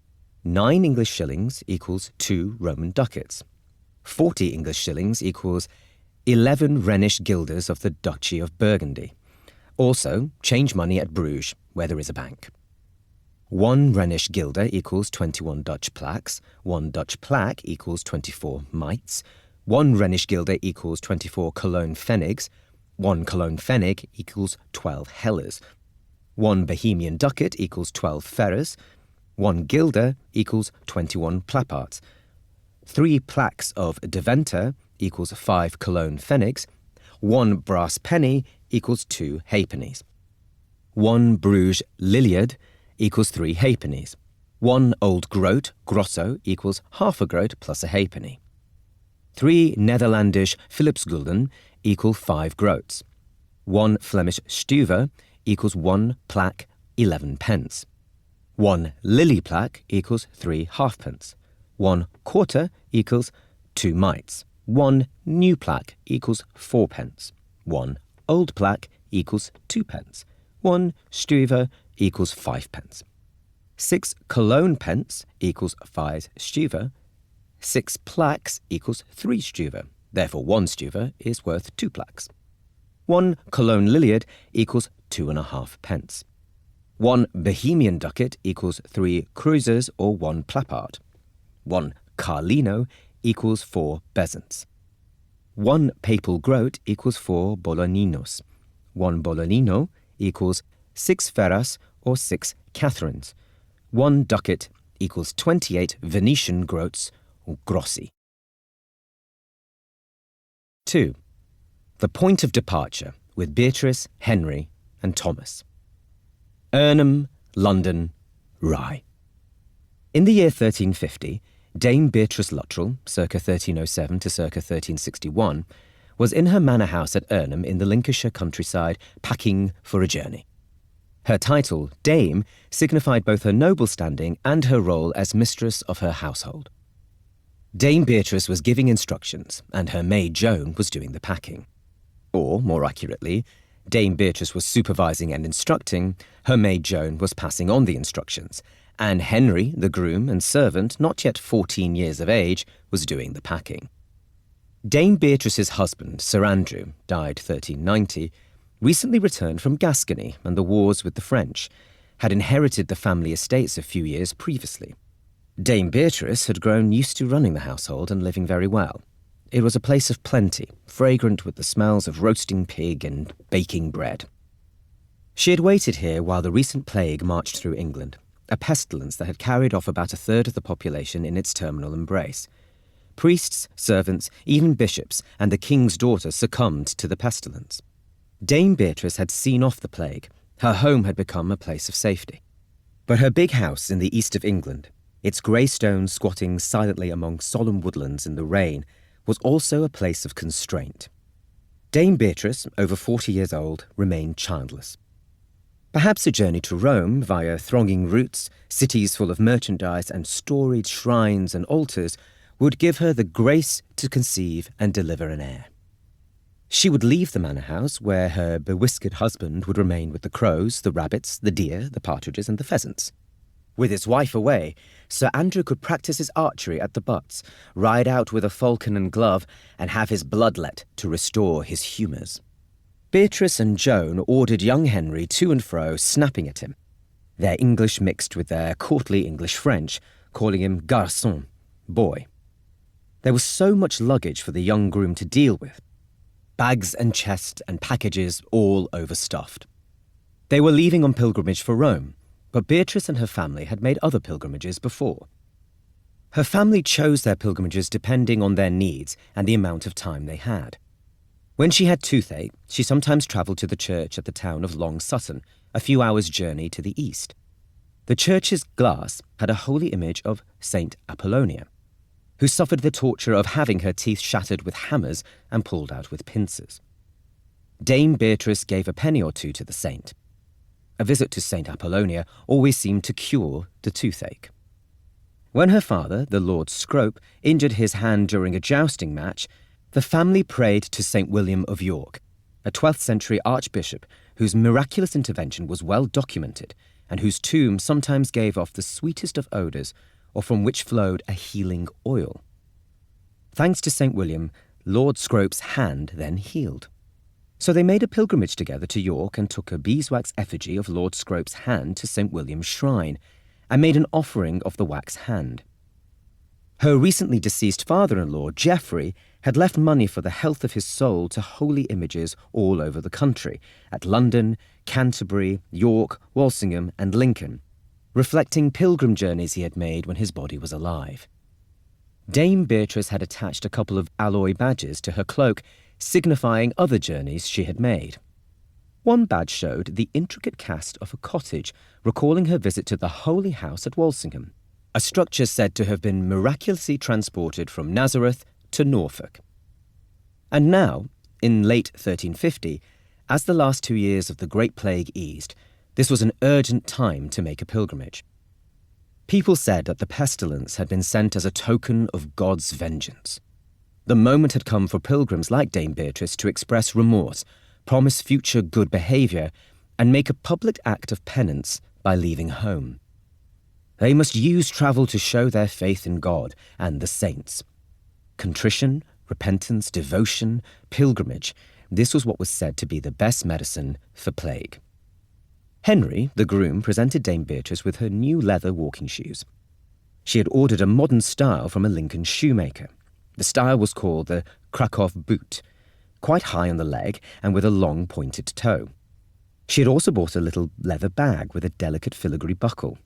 9 English shillings equals 2 Roman ducats. 40 English shillings equals 11 Rhenish guilders of the Duchy of Burgundy. Also, change money at Bruges, where there is a bank. 1 Rhenish guilder equals 21 Dutch plaques, 1 Dutch plaque equals 24 mites, 1 Rhenish guilder equals 24 Cologne pfennigs, 1 Cologne pfennig equals 12 hellers, 1 Bohemian ducat equals 12 ferrers, 1 guilder equals 21 plaparts, 3 plaques of Deventer equals 5 Cologne pfennigs, 1 brass penny equals 2 halfpennies, 1 Bruges liliard equals 3 halfpennies, 1 old groat, grosso, equals half a groat plus a halfpenny. 3 Netherlandish Philipsgulden equal 5 groats. 1 Flemish stuver equals 1 plaque, 11 pence. 1 lily plaque equals 3 halfpence. 1 quarter equals 2 mites. 1 new plaque equals 4 pence. 1 old plaque equals 2 pence. 1 stuver equals 5 pence. 6 Cologne pence equals 5 stuver. 6 plaques equals 3 stuver. Therefore, 1 stuver is worth 2 plaques. 1 Cologne liliard equals 2.5 pence. 1 Bohemian ducat equals 3 kreuzers or 1 plappart. 1 carlino equals 4 bezants. 1 papal groat equals 4 bologninos. 1 bolognino equals 6 ferras or 6 catherines. 1 ducat equals 28 Venetian groats or grossi. 2. The point of departure with Beatrice, Henry and Thomas. Irnham, London, Rye. In the year 1350, Dame Beatrice Luttrell, circa 1307 to circa 1361, was in her manor house at Irnham in the Lincolnshire countryside, packing for a journey. Her title, Dame, signified both her noble standing and her role as mistress of her household. Dame Beatrice was giving instructions, and her maid Joan was doing the packing. Or, more accurately, Dame Beatrice was supervising and instructing, her maid Joan was passing on the instructions, and Henry, the groom and servant, not yet 14 years of age, was doing the packing. Dame Beatrice's husband, Sir Andrew, died 1390, recently returned from Gascony and the wars with the French, had inherited the family estates a few years previously. Dame Beatrice had grown used to running the household and living very well. It was a place of plenty, fragrant with the smells of roasting pig and baking bread. She had waited here while the recent plague marched through England, a pestilence that had carried off about a third of the population in its terminal embrace. Priests, servants, even bishops, and the king's daughter succumbed to the pestilence. Dame Beatrice had seen off the plague. Her home had become a place of safety. But her big house in the east of England, its grey stones squatting silently among solemn woodlands in the rain, was also a place of constraint. Dame Beatrice, over 40 years old, remained childless. Perhaps a journey to Rome via thronging routes, cities full of merchandise and storied shrines and altars would give her the grace to conceive and deliver an heir. She would leave the manor house where her bewhiskered husband would remain with the crows, the rabbits, the deer, the partridges and the pheasants. With his wife away, Sir Andrew could practice his archery at the butts, ride out with a falcon and glove, and have his blood let to restore his humours. Beatrice and Joan ordered young Henry to and fro, snapping at him. Their English mixed with their courtly English French, calling him garçon, boy. There was so much luggage for the young groom to deal with. Bags and chests and packages all overstuffed. They were leaving on pilgrimage for Rome, but Beatrice and her family had made other pilgrimages before. Her family chose their pilgrimages depending on their needs and the amount of time they had. When she had toothache, she sometimes travelled to the church at the town of Long Sutton, a few hours' journey to the east. The church's glass had a holy image of Saint Apollonia, who suffered the torture of having her teeth shattered with hammers and pulled out with pincers. Dame Beatrice gave a penny or two to the saint. A visit to Saint Apollonia always seemed to cure the toothache. When her father, the Lord Scrope, injured his hand during a jousting match, the family prayed to St. William of York, a 12th century archbishop whose miraculous intervention was well documented and whose tomb sometimes gave off the sweetest of odours or from which flowed a healing oil. Thanks to St. William, Lord Scrope's hand then healed. So they made a pilgrimage together to York and took a beeswax effigy of Lord Scrope's hand to St. William's shrine and made an offering of the wax hand. Her recently deceased father-in-law, Geoffrey, had left money for the health of his soul to holy images all over the country, at London, Canterbury, York, Walsingham and Lincoln, reflecting pilgrim journeys he had made when his body was alive. Dame Beatrice had attached a couple of alloy badges to her cloak, signifying other journeys she had made. One badge showed the intricate cast of a cottage, recalling her visit to the Holy House at Walsingham, a structure said to have been miraculously transported from Nazareth to Norfolk. And now, in late 1350, as the last 2 years of the Great Plague eased, this was an urgent time to make a pilgrimage. People said that the pestilence had been sent as a token of God's vengeance. The moment had come for pilgrims like Dame Beatrice to express remorse, promise future good behaviour, and make a public act of penance by leaving home. They must use travel to show their faith in God and the saints. Contrition, repentance, devotion, pilgrimage, this was what was said to be the best medicine for plague. Henry, the groom, presented Dame Beatrice with her new leather walking shoes. She had ordered a modern style from a Lincoln shoemaker. The style was called the Krakow boot, quite high on the leg and with a long pointed toe. She had also bought a little leather bag with a delicate filigree buckle.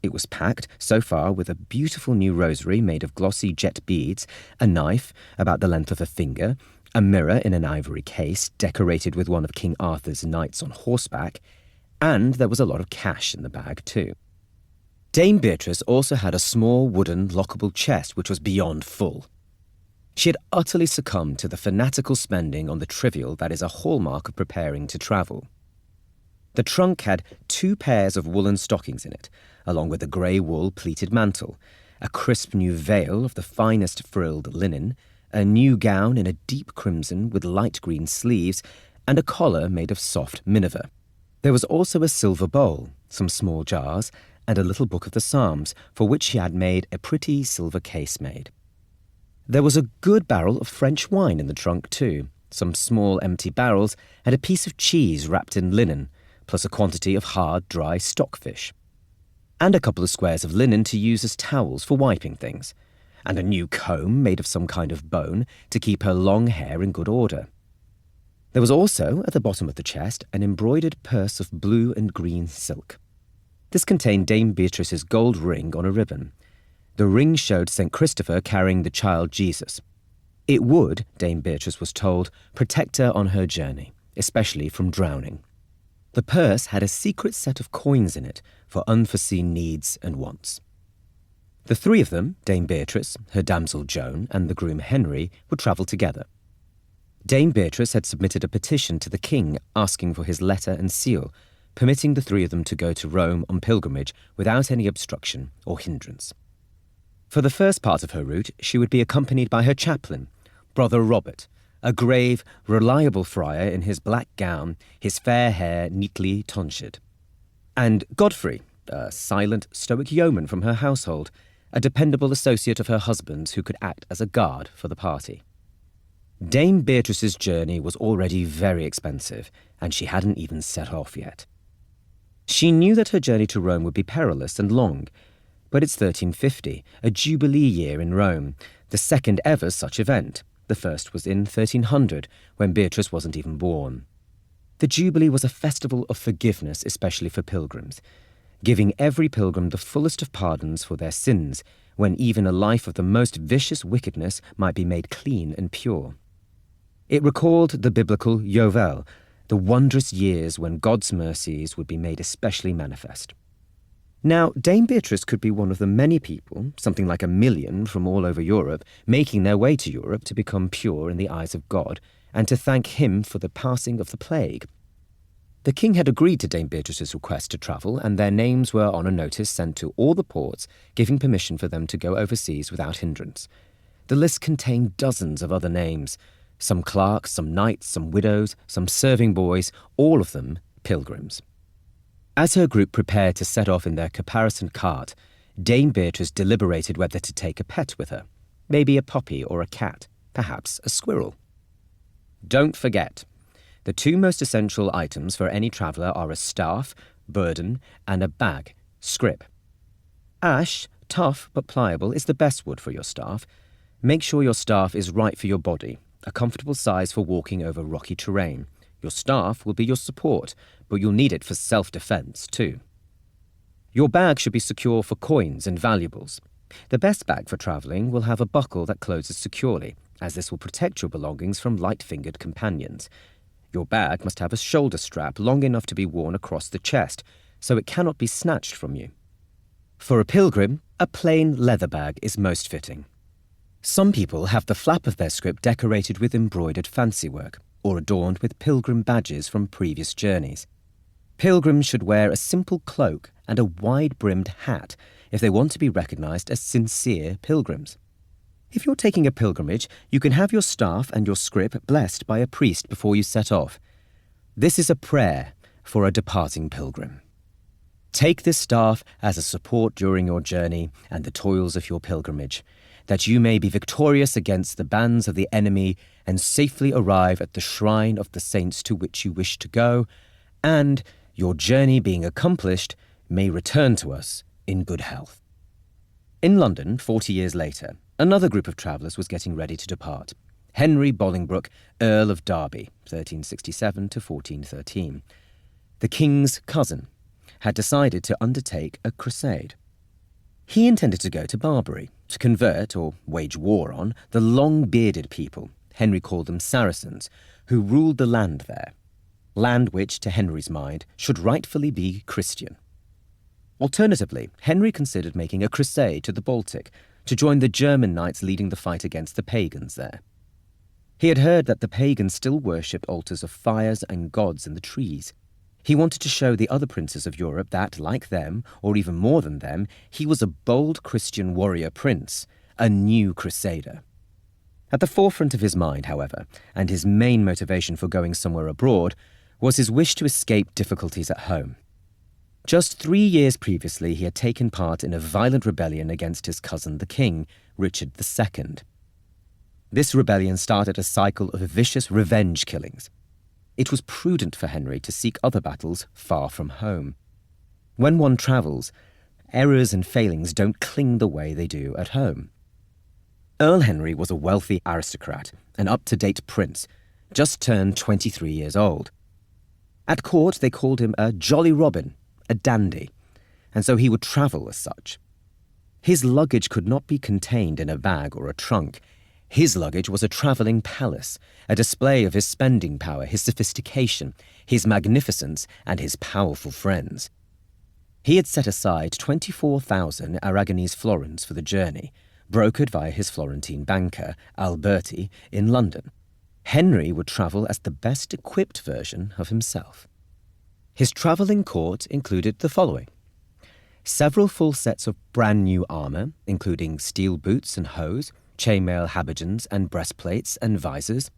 It was packed, so far, with a beautiful new rosary made of glossy jet beads, a knife about the length of a finger, a mirror in an ivory case decorated with one of King Arthur's knights on horseback, and there was a lot of cash in the bag too. Dame Beatrice also had a small wooden lockable chest which was beyond full. She had utterly succumbed to the fanatical spending on the trivial that is a hallmark of preparing to travel. The trunk had 2 pairs of woolen stockings in it, along with a grey wool pleated mantle, a crisp new veil of the finest frilled linen, a new gown in a deep crimson with light green sleeves, and a collar made of soft miniver. There was also a silver bowl, some small jars, and a little book of the Psalms, for which she had made a pretty silver case made. There was a good barrel of French wine in the trunk too, some small empty barrels, and a piece of cheese wrapped in linen, plus a quantity of hard, dry stockfish. And a couple of squares of linen to use as towels for wiping things, and a new comb made of some kind of bone to keep her long hair in good order. There was also, at the bottom of the chest, an embroidered purse of blue and green silk. This contained Dame Beatrice's gold ring on a ribbon. The ring showed St. Christopher carrying the child Jesus. It would, Dame Beatrice was told, protect her on her journey, especially from drowning. The purse had a secret set of coins in it for unforeseen needs and wants. The 3 of them, Dame Beatrice, her damsel Joan, and the groom Henry, would travel together. Dame Beatrice had submitted a petition to the king asking for his letter and seal, permitting the 3 of them to go to Rome on pilgrimage without any obstruction or hindrance. For the first part of her route, she would be accompanied by her chaplain, Brother Robert, a grave, reliable friar in his black gown, his fair hair neatly tonsured, and Godfrey, a silent, stoic yeoman from her household, a dependable associate of her husband's who could act as a guard for the party. Dame Beatrice's journey was already very expensive, and she hadn't even set off yet. She knew that her journey to Rome would be perilous and long, but it's 1350, a Jubilee year in Rome, the second ever such event. The first was in 1300, when Beatrice wasn't even born. The Jubilee was a festival of forgiveness, especially for pilgrims, giving every pilgrim the fullest of pardons for their sins, when even a life of the most vicious wickedness might be made clean and pure. It recalled the biblical Yovel, the wondrous years when God's mercies would be made especially manifest. Now, Dame Beatrice could be one of the many people, something like 1 million from all over Europe, making their way to Europe to become pure in the eyes of God and to thank him for the passing of the plague. The king had agreed to Dame Beatrice's request to travel, and their names were on a notice sent to all the ports, giving permission for them to go overseas without hindrance. The list contained dozens of other names, some clerks, some knights, some widows, some serving boys, all of them pilgrims. As her group prepared to set off in their caparisoned cart, Dame Beatrice deliberated whether to take a pet with her, maybe a puppy or a cat, perhaps a squirrel. Don't forget, the 2 most essential items for any traveller are a staff, burden, and a bag, scrip. Ash, tough but pliable, is the best wood for your staff. Make sure your staff is right for your body, a comfortable size for walking over rocky terrain. Your staff will be your support, but you'll need it for self-defense too. Your bag should be secure for coins and valuables. The best bag for travelling will have a buckle that closes securely, as this will protect your belongings from light-fingered companions. Your bag must have a shoulder strap long enough to be worn across the chest, so it cannot be snatched from you. For a pilgrim, a plain leather bag is most fitting. Some people have the flap of their scrip decorated with embroidered fancy work, or adorned with pilgrim badges from previous journeys. Pilgrims should wear a simple cloak and a wide-brimmed hat if they want to be recognised as sincere pilgrims. If you're taking a pilgrimage, you can have your staff and your scrip blessed by a priest before you set off. This is a prayer for a departing pilgrim. Take this staff as a support during your journey and the toils of your pilgrimage, that you may be victorious against the bands of the enemy and safely arrive at the shrine of the saints to which you wish to go, and, your journey being accomplished, may return to us in good health. In London, 40 years later, another group of travellers was getting ready to depart. Henry Bolingbroke, Earl of Derby, 1367 to 1413. The king's cousin had decided to undertake a crusade. He intended to go to Barbary to convert or wage war on the long-bearded people, Henry called them Saracens, who ruled the land there, land which, to Henry's mind, should rightfully be Christian. Alternatively, Henry considered making a crusade to the Baltic to join the German knights leading the fight against the pagans there. He had heard that the pagans still worshipped altars of fires and gods in the trees. He wanted to show the other princes of Europe that, like them, or even more than them, he was a bold Christian warrior prince, a new crusader. At the forefront of his mind, however, and his main motivation for going somewhere abroad, was his wish to escape difficulties at home. Just 3 years previously, he had taken part in a violent rebellion against his cousin the king, Richard II. This rebellion started a cycle of vicious revenge killings. It was prudent for Henry to seek other battles far from home. When one travels, errors and failings don't cling the way they do at home. Earl Henry was a wealthy aristocrat, an up-to-date prince, just turned 23 years old. At court, they called him a jolly Robin, a dandy, and so he would travel as such. His luggage could not be contained in a bag or a trunk. His luggage was a travelling palace, a display of his spending power, his sophistication, his magnificence, and his powerful friends. He had set aside 24,000 Aragonese florins for the journey, brokered via his Florentine banker, Alberti, in London. Henry would travel as the best-equipped version of himself. His travelling court included the following: several full sets of brand-new armour, including steel boots and hose, chainmail habergeons and breastplates and visors,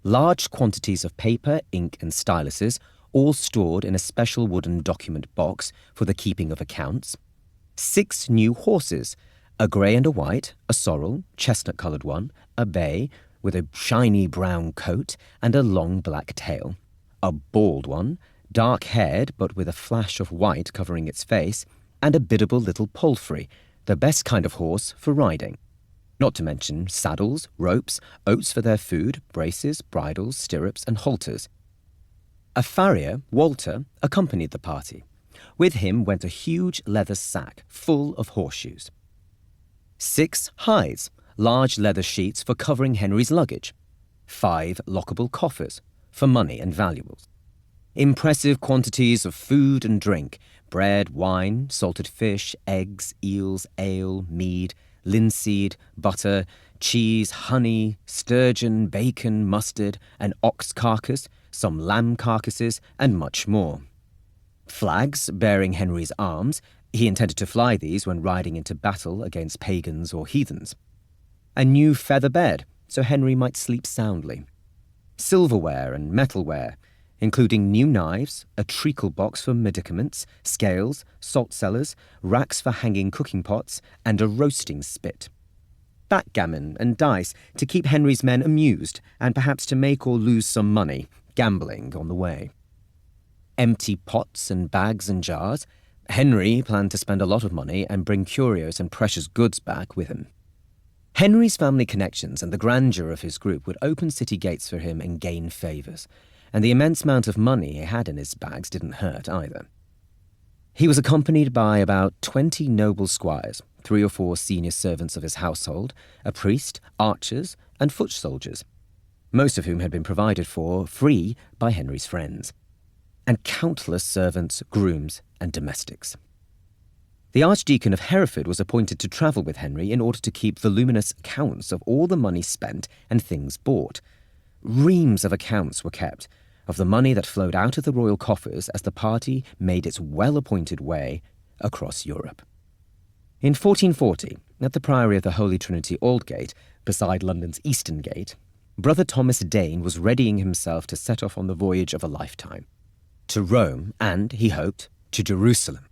large quantities of paper, ink and styluses, all stored in a special wooden document box for the keeping of accounts, 6 new horses, a grey and a white, a sorrel, chestnut-coloured one, a bay, with a shiny brown coat and a long black tail, a bald one, dark-haired but with a flash of white covering its face, and a biddable little palfrey, the best kind of horse for riding. Not to mention saddles, ropes, oats for their food, braces, bridles, stirrups, and halters. A farrier, Walter, accompanied the party. With him went a huge leather sack full of horseshoes. 6 hides, large leather sheets for covering Henry's luggage. 5 lockable coffers for money and valuables. Impressive quantities of food and drink, bread, wine, salted fish, eggs, eels, ale, mead, linseed, butter, cheese, honey, sturgeon, bacon, mustard, an ox carcass, some lamb carcasses, and much more. Flags bearing Henry's arms, he intended to fly these when riding into battle against pagans or heathens. A new feather bed, so Henry might sleep soundly. Silverware and metalware, including new knives, a treacle box for medicaments, scales, salt cellars, racks for hanging cooking pots, and a roasting spit. Backgammon and dice to keep Henry's men amused and perhaps to make or lose some money, gambling on the way. Empty pots and bags and jars. Henry planned to spend a lot of money and bring curios and precious goods back with him. Henry's family connections and the grandeur of his group would open city gates for him and gain favours, and the immense amount of money he had in his bags didn't hurt either. He was accompanied by about 20 noble squires, 3 or 4 senior servants of his household, a priest, archers, and foot soldiers, most of whom had been provided for free by Henry's friends, and countless servants, grooms, and domestics. The Archdeacon of Hereford was appointed to travel with Henry in order to keep voluminous accounts of all the money spent and things bought. Reams of accounts were kept of the money that flowed out of the royal coffers as the party made its well-appointed way across Europe. In 1440, at the Priory of the Holy Trinity Aldgate, beside London's Eastern Gate, Brother Thomas Dane was readying himself to set off on the voyage of a lifetime, to Rome and, he hoped, to Jerusalem.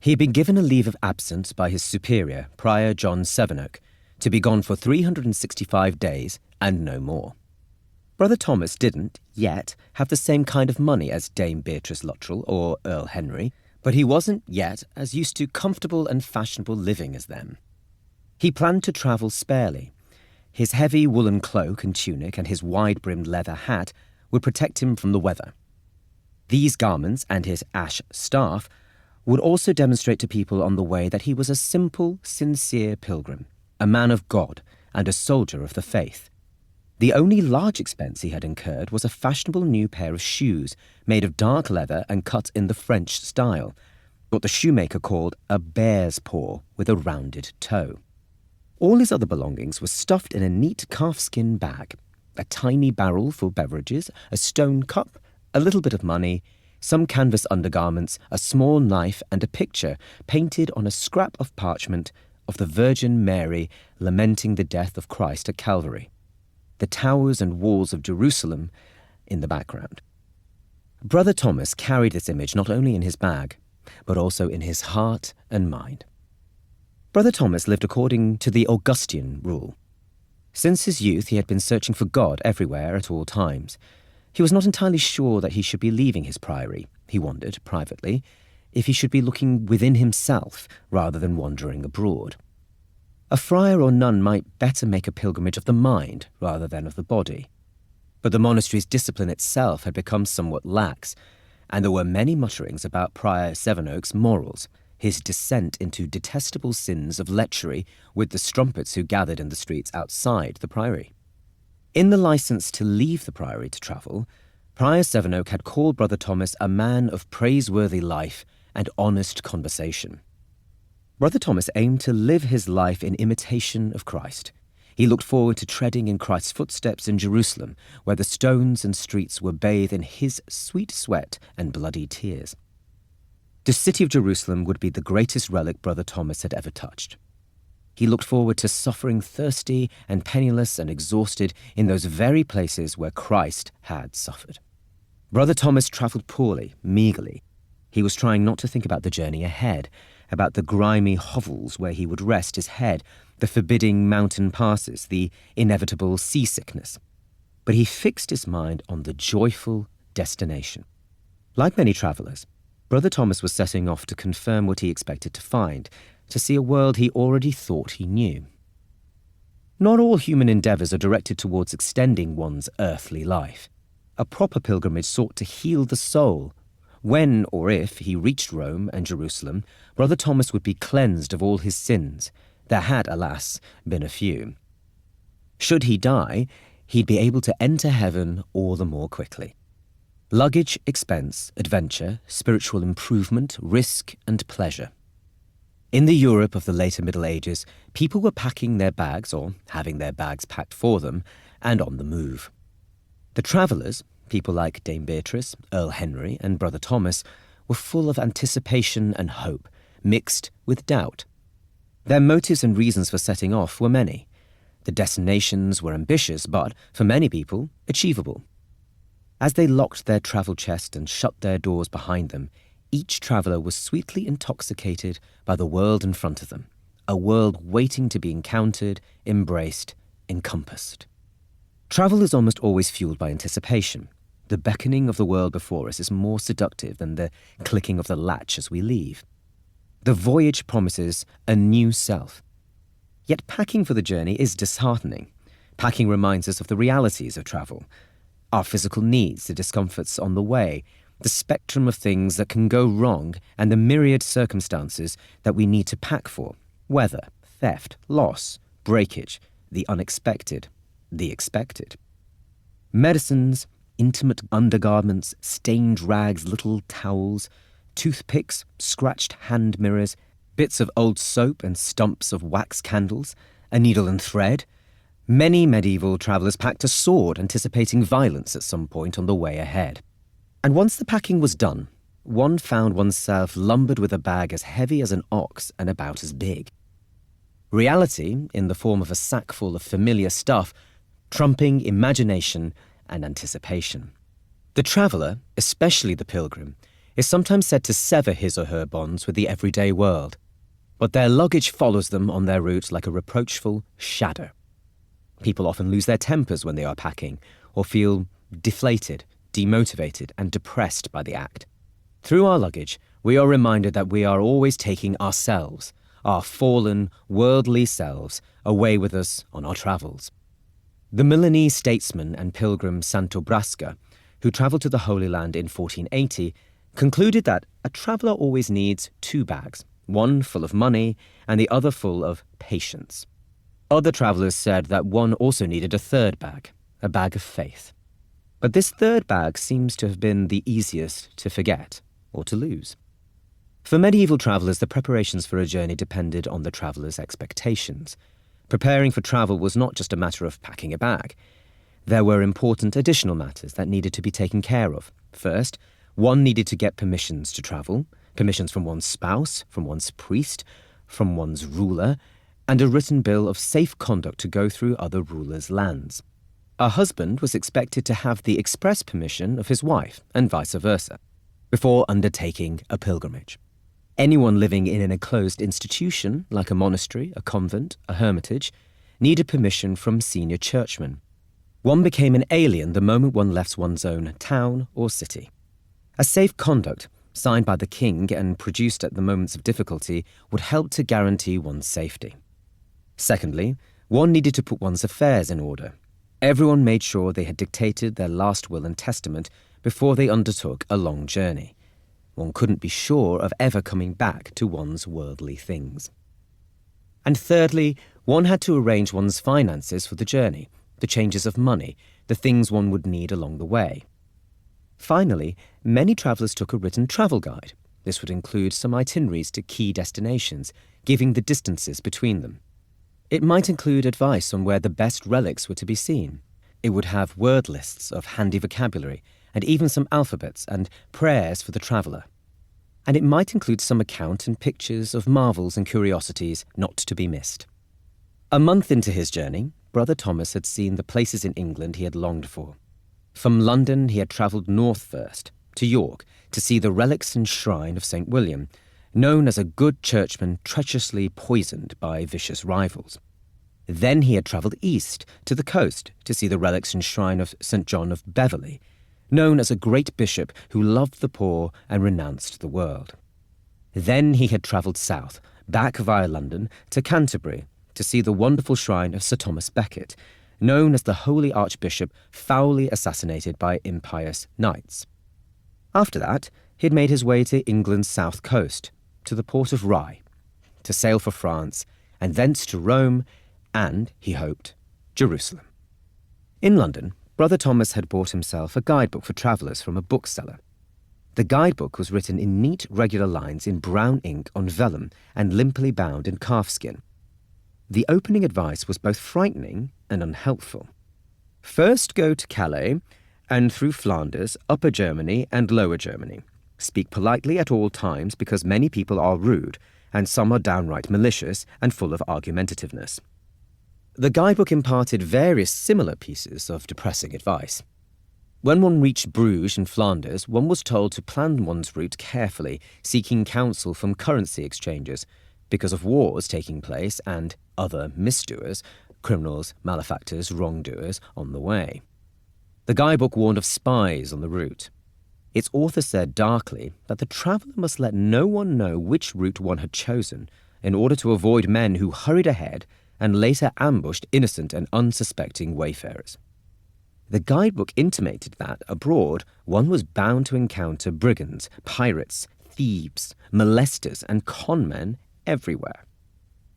He had been given a leave of absence by his superior, Prior John Sevenoke, to be gone for 365 days and no more. Brother Thomas didn't, yet, have the same kind of money as Dame Beatrice Luttrell or Earl Henry, but he wasn't yet as used to comfortable and fashionable living as them. He planned to travel sparely. His heavy woolen cloak and tunic and his wide-brimmed leather hat would protect him from the weather. These garments and his ash staff would also demonstrate to people on the way that he was a simple, sincere pilgrim, a man of God and a soldier of the faith. The only large expense he had incurred was a fashionable new pair of shoes made of dark leather and cut in the French style, what the shoemaker called a bear's paw with a rounded toe. All his other belongings were stuffed in a neat calfskin bag, a tiny barrel for beverages, a stone cup, a little bit of money, some canvas undergarments, a small knife, and a picture painted on a scrap of parchment of the Virgin Mary lamenting the death of Christ at Calvary, the towers and walls of Jerusalem in the background. Brother Thomas carried this image not only in his bag, but also in his heart and mind. Brother Thomas lived according to the Augustinian rule. Since his youth, he had been searching for God everywhere at all times. He was not entirely sure that he should be leaving his priory, he wondered privately, if he should be looking within himself rather than wandering abroad. A friar or nun might better make a pilgrimage of the mind rather than of the body. But the monastery's discipline itself had become somewhat lax, and there were many mutterings about Prior Sevenoke's morals, his descent into detestable sins of lechery with the strumpets who gathered in the streets outside the priory. In the license to leave the priory to travel, Prior Sevenoke had called Brother Thomas a man of praiseworthy life and honest conversation. Brother Thomas aimed to live his life in imitation of Christ. He looked forward to treading in Christ's footsteps in Jerusalem, where the stones and streets were bathed in his sweet sweat and bloody tears. The city of Jerusalem would be the greatest relic Brother Thomas had ever touched. He looked forward to suffering thirsty and penniless and exhausted in those very places where Christ had suffered. Brother Thomas travelled poorly, meagerly. He was trying not to think about the journey ahead, about the grimy hovels where he would rest his head, the forbidding mountain passes, the inevitable seasickness. But he fixed his mind on the joyful destination. Like many travellers, Brother Thomas was setting off to confirm what he expected to find, to see a world he already thought he knew. Not all human endeavours are directed towards extending one's earthly life. A proper pilgrimage sought to heal the soul. When or if he reached Rome and Jerusalem, Brother Thomas would be cleansed of all his sins. There had, alas, been a few. Should he die, he'd be able to enter heaven all the more quickly. Luggage, expense, adventure, spiritual improvement, risk, and pleasure. In the Europe of the later Middle Ages, people were packing their bags, or having their bags packed for them, and on the move. The travellers, people like Dame Beatrice, Earl Henry, and Brother Thomas, were full of anticipation and hope, mixed with doubt. Their motives and reasons for setting off were many. The destinations were ambitious, but, for many people, achievable. As they locked their travel chest and shut their doors behind them, each traveller was sweetly intoxicated by the world in front of them, a world waiting to be encountered, embraced, encompassed. Travel is almost always fueled by anticipation. The beckoning of the world before us is more seductive than the clicking of the latch as we leave. The voyage promises a new self. Yet packing for the journey is disheartening. Packing reminds us of the realities of travel, our physical needs, the discomforts on the way, the spectrum of things that can go wrong, and the myriad circumstances that we need to pack for: weather, theft, loss, breakage, the unexpected, the expected. Medicines, intimate undergarments, stained rags, little towels, toothpicks, scratched hand mirrors, bits of old soap and stumps of wax candles, a needle and thread. Many medieval travellers packed a sword, anticipating violence at some point on the way ahead. And once the packing was done, one found oneself lumbered with a bag as heavy as an ox and about as big. Reality, in the form of a sack full of familiar stuff, trumping imagination and anticipation. The traveller, especially the pilgrim, is sometimes said to sever his or her bonds with the everyday world, but their luggage follows them on their route like a reproachful shadow. People often lose their tempers when they are packing, or feel deflated, demotivated, and depressed by the act. Through our luggage, we are reminded that we are always taking ourselves, our fallen, worldly selves, away with us on our travels. The Milanese statesman and pilgrim Santo Brasca, who travelled to the Holy Land in 1480, concluded that a traveller always needs two bags, one full of money and the other full of patience. Other travellers said that one also needed a third bag, a bag of faith. But this third bag seems to have been the easiest to forget or to lose. For medieval travellers, the preparations for a journey depended on the traveller's expectations. Preparing for travel was not just a matter of packing a bag. There were important additional matters that needed to be taken care of. First, one needed to get permissions to travel, permissions from one's spouse, from one's priest, from one's ruler, and a written bill of safe conduct to go through other rulers' lands. A husband was expected to have the express permission of his wife, and vice versa, before undertaking a pilgrimage. Anyone living in an enclosed institution, like a monastery, a convent, a hermitage, needed permission from senior churchmen. One became an alien the moment one left one's own town or city. A safe conduct, signed by the king and produced at the moments of difficulty, would help to guarantee one's safety. Secondly, one needed to put one's affairs in order. Everyone made sure they had dictated their last will and testament before they undertook a long journey. One couldn't be sure of ever coming back to one's worldly things. And thirdly, one had to arrange one's finances for the journey, the changes of money, the things one would need along the way. Finally, many travellers took a written travel guide. This would include some itineraries to key destinations, giving the distances between them. It might include advice on where the best relics were to be seen. It would have word lists of handy vocabulary, and even some alphabets and prayers for the traveller. And it might include some account and pictures of marvels and curiosities not to be missed. A month into his journey, Brother Thomas had seen the places in England he had longed for. From London he had travelled north first, to York, to see the relics and shrine of St. William, known as a good churchman treacherously poisoned by vicious rivals. Then he had travelled east, to the coast, to see the relics and shrine of St. John of Beverley, known as a great bishop who loved the poor and renounced the world. Then he had travelled south, back via London, to Canterbury, to see the wonderful shrine of Sir Thomas Becket, known as the holy archbishop foully assassinated by impious knights. After that, he had made his way to England's south coast, to the port of Rye, to sail for France, and thence to Rome, and, he hoped, Jerusalem. In London, Brother Thomas had bought himself a guidebook for travellers from a bookseller. The guidebook was written in neat, regular lines in brown ink on vellum and limply bound in calfskin. The opening advice was both frightening and unhelpful. First go to Calais, and through Flanders, Upper Germany and Lower Germany. Speak politely at all times because many people are rude, and some are downright malicious and full of argumentativeness. The guidebook imparted various similar pieces of depressing advice. When one reached Bruges in Flanders, one was told to plan one's route carefully, seeking counsel from currency exchanges, because of wars taking place and other misdoers, criminals, malefactors, wrongdoers, on the way. The guidebook warned of spies on the route. Its author said darkly that the traveller must let no one know which route one had chosen in order to avoid men who hurried ahead and later ambushed innocent and unsuspecting wayfarers. The guidebook intimated that, abroad, one was bound to encounter brigands, pirates, thieves, molesters, and conmen everywhere.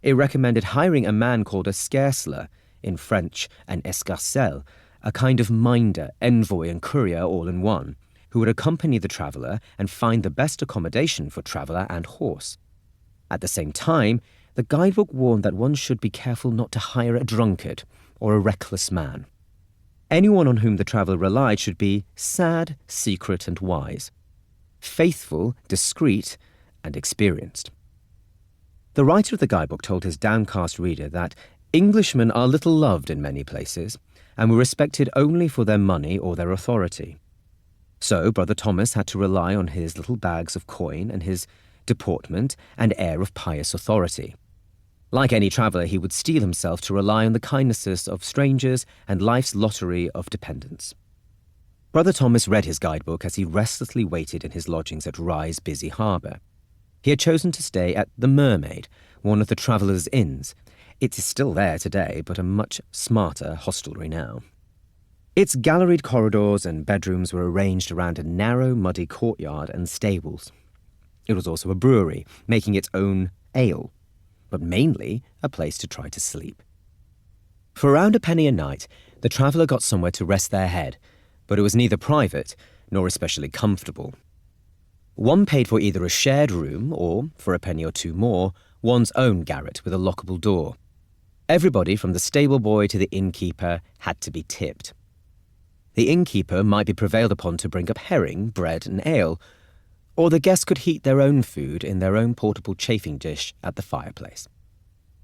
It recommended hiring a man called a scarceler, in French an escarcelle, a kind of minder, envoy, and courier all in one, who would accompany the traveller and find the best accommodation for traveller and horse. At the same time, the guidebook warned that one should be careful not to hire a drunkard or a reckless man. Anyone on whom the traveller relied should be sad, secret, and wise, faithful, discreet, and experienced. The writer of the guidebook told his downcast reader that Englishmen are little loved in many places and were respected only for their money or their authority. So Brother Thomas had to rely on his little bags of coin and his deportment and air of pious authority. Like any traveller, he would steel himself to rely on the kindnesses of strangers and life's lottery of dependents. Brother Thomas read his guidebook as he restlessly waited in his lodgings at Rye's busy harbour. He had chosen to stay at the Mermaid, one of the travellers' inns. It is still there today, but a much smarter hostelry now. Its galleried corridors and bedrooms were arranged around a narrow, muddy courtyard and stables. It was also a brewery, making its own ale, but mainly a place to try to sleep. For around a penny a night, the traveller got somewhere to rest their head, but it was neither private nor especially comfortable. One paid for either a shared room or, for a penny or two more, one's own garret with a lockable door. Everybody from the stable boy to the innkeeper had to be tipped. The innkeeper might be prevailed upon to bring up herring, bread and ale, or the guests could heat their own food in their own portable chafing dish at the fireplace.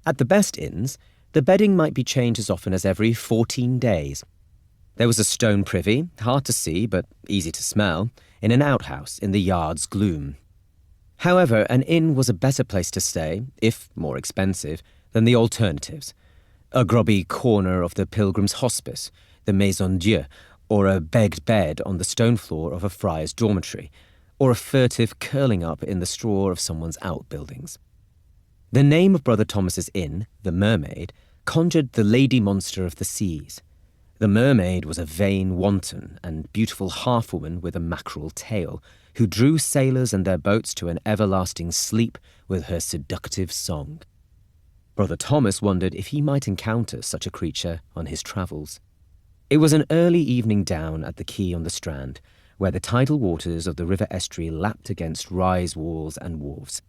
At the best inns, the bedding might be changed as often as every 14 days. There was a stone privy, hard to see but easy to smell, in an outhouse in the yard's gloom. However, an inn was a better place to stay, if more expensive, than the alternatives. A grubby corner of the Pilgrim's Hospice, the Maison Dieu, or a begged bed on the stone floor of a friar's dormitory, or a furtive curling up in the straw of someone's outbuildings. The name of Brother Thomas's inn, the Mermaid, conjured the lady monster of the seas. The mermaid was a vain wanton and beautiful half-woman with a mackerel tail, who drew sailors and their boats to an everlasting sleep with her seductive song. Brother Thomas wondered if he might encounter such a creature on his travels. It was an early evening down at the quay on the Strand, where the tidal waters of the river estuary lapped against Rye's walls and wharves.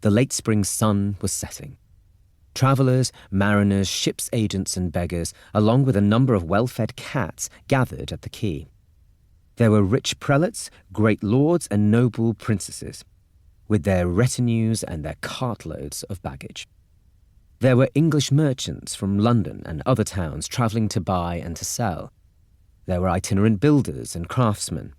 The late spring sun was setting. Travellers, mariners, ship's agents and beggars, along with a number of well-fed cats, gathered at the quay. There were rich prelates, great lords and noble princesses, with their retinues and their cartloads of baggage. There were English merchants from London and other towns travelling to buy and to sell. There were itinerant builders and craftsmen,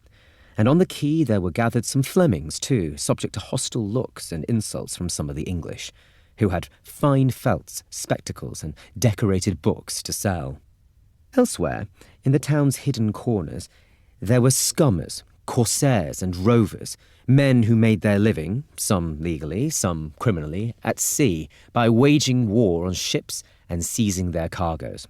and on the quay there were gathered some Flemings too, subject to hostile looks and insults from some of the English, who had fine felts, spectacles, and decorated books to sell. Elsewhere, in the town's hidden corners, there were scummers, corsairs, and rovers, men who made their living, some legally, some criminally, at sea by waging war on ships and seizing their cargoes.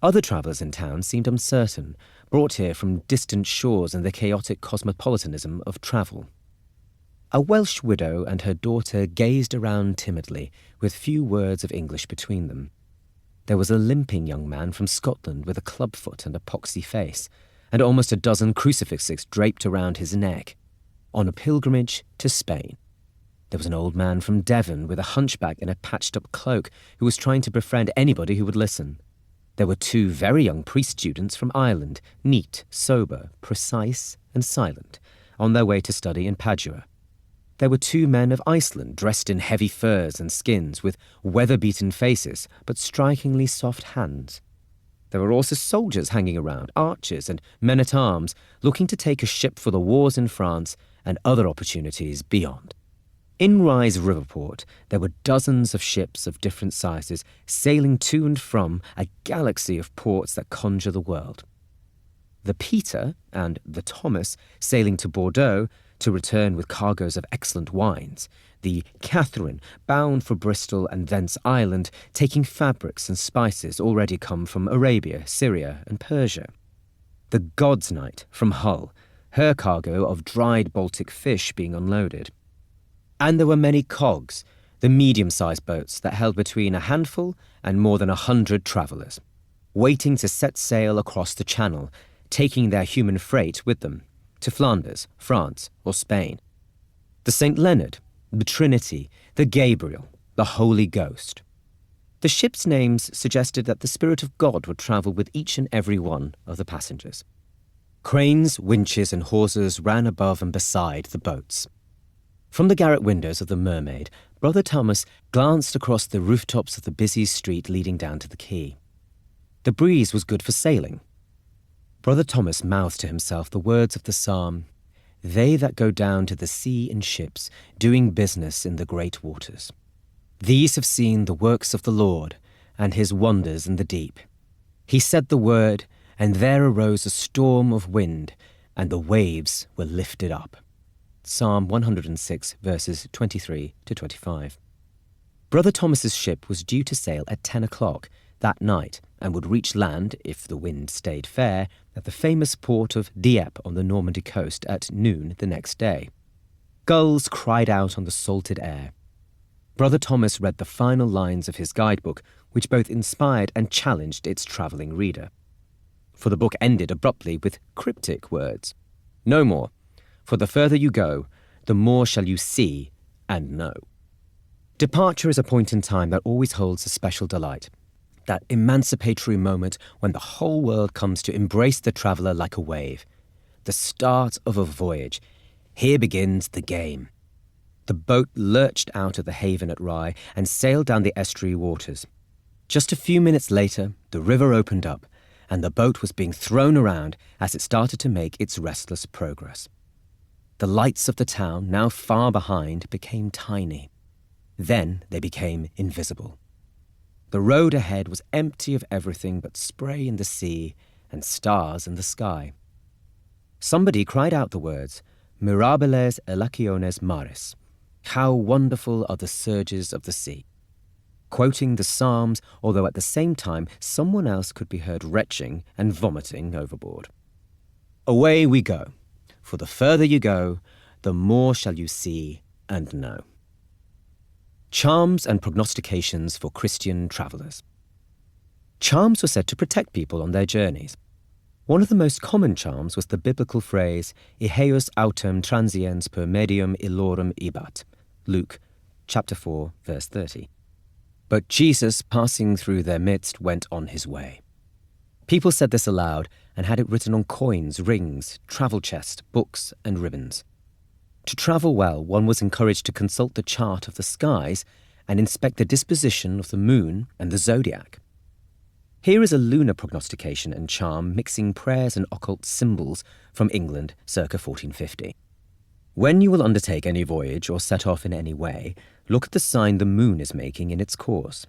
Other travellers in town seemed uncertain, brought here from distant shores and the chaotic cosmopolitanism of travel. A Welsh widow and her daughter gazed around timidly, with few words of English between them. There was a limping young man from Scotland with a clubfoot and a poxy face, and almost a dozen crucifixes draped around his neck, on a pilgrimage to Spain. There was an old man from Devon with a hunchback in a patched-up cloak who was trying to befriend anybody who would listen. There were two very young priest students from Ireland, neat, sober, precise, and silent, on their way to study in Padua. There were two men of Iceland dressed in heavy furs and skins, with weather-beaten faces but strikingly soft hands. There were also soldiers hanging around, archers and men-at-arms, looking to take a ship for the wars in France and other opportunities beyond. In Rye's riverport, there were dozens of ships of different sizes sailing to and from a galaxy of ports that conjure the world. The Peter and the Thomas sailing to Bordeaux to return with cargoes of excellent wines, the Catherine bound for Bristol and thence Ireland, taking fabrics and spices already come from Arabia, Syria and Persia. The God's Knight from Hull, her cargo of dried Baltic fish being unloaded. And there were many cogs, the medium-sized boats that held between a handful and more than 100 travellers, waiting to set sail across the Channel, taking their human freight with them, to Flanders, France, or Spain. The St. Leonard, the Trinity, the Gabriel, the Holy Ghost. The ships' names suggested that the Spirit of God would travel with each and every one of the passengers. Cranes, winches, and hawsers ran above and beside the boats. From the garret windows of the Mermaid, Brother Thomas glanced across the rooftops of the busy street leading down to the quay. The breeze was good for sailing. Brother Thomas mouthed to himself the words of the psalm, "They that go down to the sea in ships, doing business in the great waters. These have seen the works of the Lord, and his wonders in the deep. He said the word, and there arose a storm of wind, and the waves were lifted up." Psalm 106, verses 23 to 25. Brother Thomas's ship was due to sail at 10 o'clock that night and would reach land, if the wind stayed fair, at the famous port of Dieppe on the Normandy coast at noon the next day. Gulls cried out on the salted air. Brother Thomas read the final lines of his guidebook, which both inspired and challenged its travelling reader. For the book ended abruptly with cryptic words. "No more. For the further you go, the more shall you see and know." Departure is a point in time that always holds a special delight. That emancipatory moment when the whole world comes to embrace the traveller like a wave. The start of a voyage. Here begins the game. The boat lurched out of the haven at Rye and sailed down the estuary waters. Just a few minutes later, the river opened up, and the boat was being thrown around as it started to make its restless progress. The lights of the town, now far behind, became tiny. Then they became invisible. The road ahead was empty of everything but spray in the sea and stars in the sky. Somebody cried out the words, "Mirabiles elaciones maris." How wonderful are the surges of the sea. Quoting the Psalms, although at the same time someone else could be heard retching and vomiting overboard. Away we go. For the further you go, the more shall you see and know. Charms and prognostications for Christian travellers. Charms were said to protect people on their journeys. One of the most common charms was the biblical phrase, "Eheus autem transiens per medium illorum ibat," Luke chapter 4, verse 30. But Jesus, passing through their midst, went on his way. People said this aloud and had it written on coins, rings, travel chests, books, and ribbons. To travel well, one was encouraged to consult the chart of the skies and inspect the disposition of the moon and the zodiac. Here is a lunar prognostication and charm mixing prayers and occult symbols from England circa 1450. When you will undertake any voyage or set off in any way, look at the sign the moon is making in its course.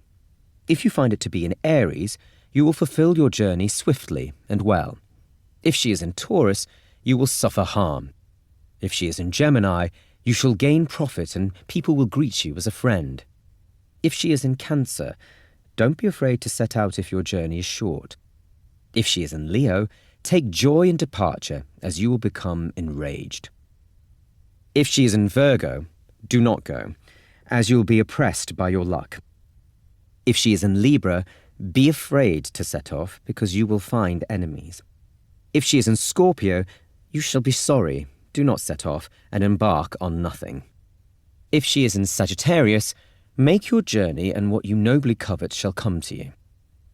If you find it to be in Aries, you will fulfill your journey swiftly and well. If she is in Taurus, you will suffer harm. If she is in Gemini, you shall gain profit and people will greet you as a friend. If she is in Cancer, don't be afraid to set out if your journey is short. If she is in Leo, take joy in departure as you will become enraged. If she is in Virgo, do not go, as you will be oppressed by your luck. If she is in Libra, be afraid to set off because you will find enemies. If she is in Scorpio, you shall be sorry. Do not set off and embark on nothing. If she is in Sagittarius, make your journey and what you nobly covet shall come to you.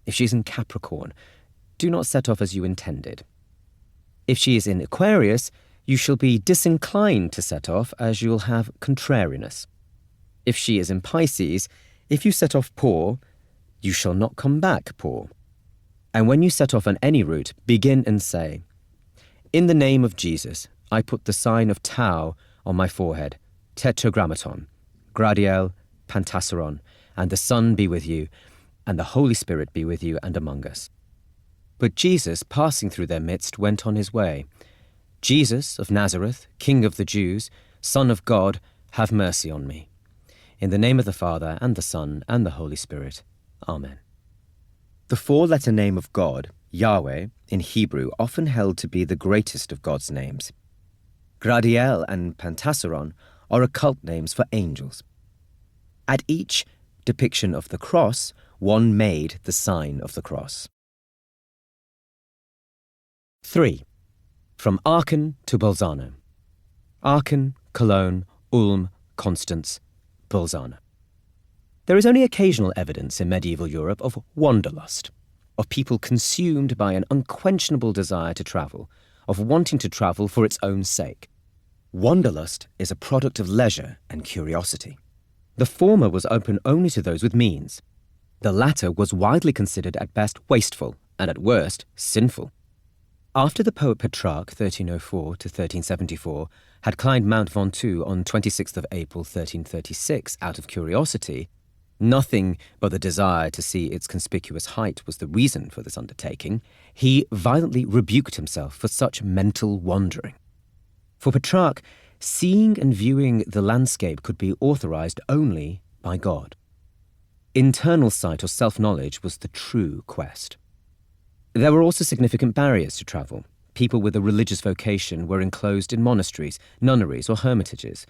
If she is in Capricorn, do not set off as you intended. If she is in Aquarius, you shall be disinclined to set off as you will have contrariness. If she is in Pisces, if you set off poor, you shall not come back poor. And when you set off on any route, begin and say, "In the name of Jesus, I put the sign of Tau on my forehead, Tetragrammaton, Gradiel, Pantasseron, and the Son be with you, and the Holy Spirit be with you and among us." But Jesus, passing through their midst, went on his way. Jesus of Nazareth, King of the Jews, Son of God, have mercy on me. In the name of the Father, and the Son, and the Holy Spirit. Amen. The four-letter name of God, Yahweh, in Hebrew, often held to be the greatest of God's names. Gradiel and Pantasseron are occult names for angels. At each depiction of the cross, one made the sign of the cross. 3. From Aachen to Bolzano. Aachen, Cologne, Ulm, Constance, Bolzano. There is only occasional evidence in medieval Europe of wanderlust, of people consumed by an unquenchable desire to travel, of wanting to travel for its own sake. Wanderlust is a product of leisure and curiosity. The former was open only to those with means. The latter was widely considered at best wasteful and at worst sinful. After the poet Petrarch, 1304 to 1374, had climbed Mount Ventoux on 26th of April 1336 out of curiosity, nothing but the desire to see its conspicuous height was the reason for this undertaking, he violently rebuked himself for such mental wandering. For Petrarch, seeing and viewing the landscape could be authorized only by God. Internal sight or self-knowledge was the true quest. There were also significant barriers to travel. People with a religious vocation were enclosed in monasteries, nunneries, or hermitages.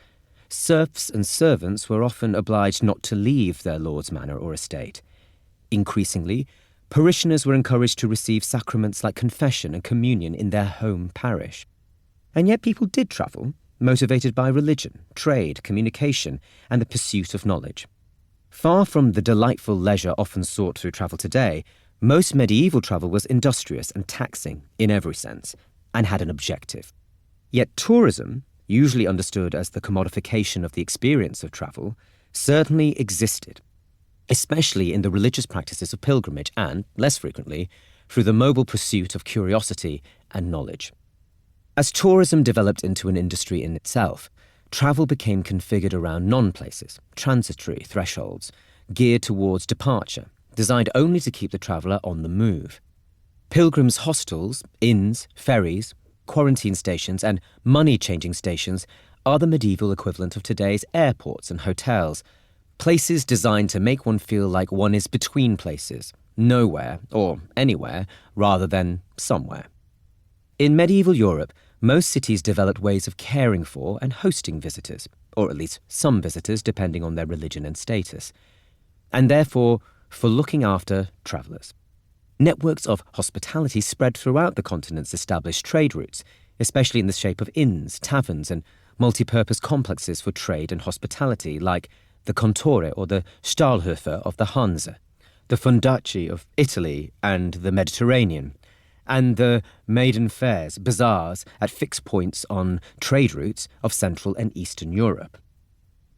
Serfs and servants were often obliged not to leave their lord's manor or estate. Increasingly, parishioners were encouraged to receive sacraments like confession and communion in their home parish. And yet people did travel, motivated by religion, trade, communication, and the pursuit of knowledge. Far from the delightful leisure often sought through travel today, most medieval travel was industrious and taxing in every sense, and had an objective. Yet tourism, usually understood as the commodification of the experience of travel, certainly existed, especially in the religious practices of pilgrimage and, less frequently, through the mobile pursuit of curiosity and knowledge. As tourism developed into an industry in itself, travel became configured around non-places, transitory thresholds, geared towards departure, designed only to keep the traveller on the move. Pilgrims' hostels, inns, ferries, quarantine stations, and money-changing stations are the medieval equivalent of today's airports and hotels, places designed to make one feel like one is between places, nowhere or anywhere, rather than somewhere. In medieval Europe, most cities developed ways of caring for and hosting visitors, or at least some visitors depending on their religion and status, and therefore for looking after travellers. Networks of hospitality spread throughout the continent's established trade routes, especially in the shape of inns, taverns, and multi-purpose complexes for trade and hospitality like the Contore or the Stahlhofer of the Hanse, the Fondacci of Italy and the Mediterranean, and the maiden fairs, bazaars at fixed points on trade routes of Central and Eastern Europe.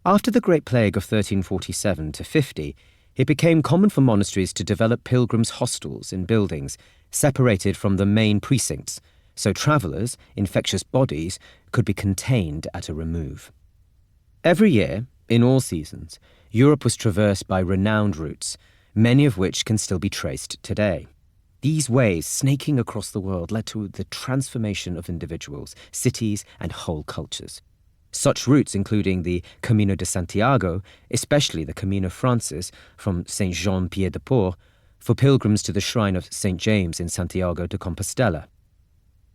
After the Great Plague of 1347 to 50, it became common for monasteries to develop pilgrims' hostels in buildings separated from the main precincts, so travellers, infectious bodies, could be contained at a remove. Every year, in all seasons, Europe was traversed by renowned routes, many of which can still be traced today. These ways, snaking across the world, led to the transformation of individuals, cities, and whole cultures. Such routes including the Camino de Santiago, especially the Camino Francis from Saint Jean-Pied-de-Port, for pilgrims to the shrine of St. James in Santiago de Compostela.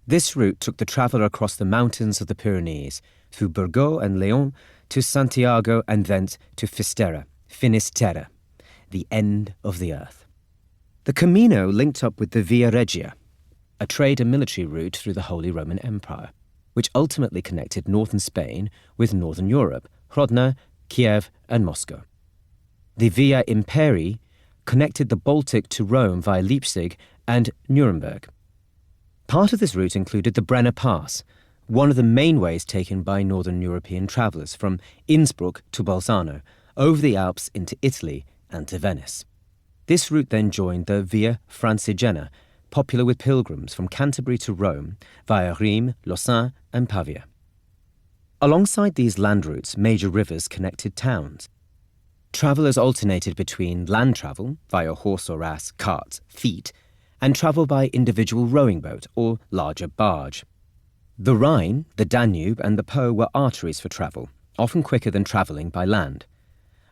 This route took the traveller across the mountains of the Pyrenees, through Burgos and Leon, to Santiago and thence to Finisterre, the end of the earth. The Camino linked up with the Via Regia, a trade and military route through the Holy Roman Empire, which ultimately connected northern Spain with northern Europe, Hrodna, Kiev, and Moscow. The Via Imperii connected the Baltic to Rome via Leipzig and Nuremberg. Part of this route included the Brenner Pass, one of the main ways taken by northern European travellers from Innsbruck to Bolzano, over the Alps into Italy and to Venice. This route then joined the Via Francigena, popular with pilgrims from Canterbury to Rome via Rheims, Lausanne, and Pavia. Alongside these land routes, major rivers connected towns. Travellers alternated between land travel via horse or ass, carts, feet, and travel by individual rowing boat or larger barge. The Rhine, the Danube, and the Po were arteries for travel, often quicker than travelling by land.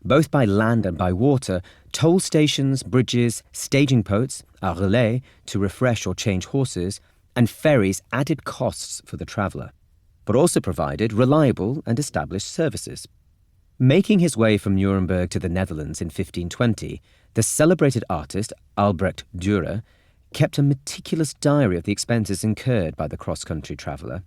Both by land and by water, toll stations, bridges, staging boats, a relais to refresh or change horses, and ferries added costs for the traveller, but also provided reliable and established services. Making his way from Nuremberg to the Netherlands in 1520, the celebrated artist Albrecht Dürer kept a meticulous diary of the expenses incurred by the cross-country traveller,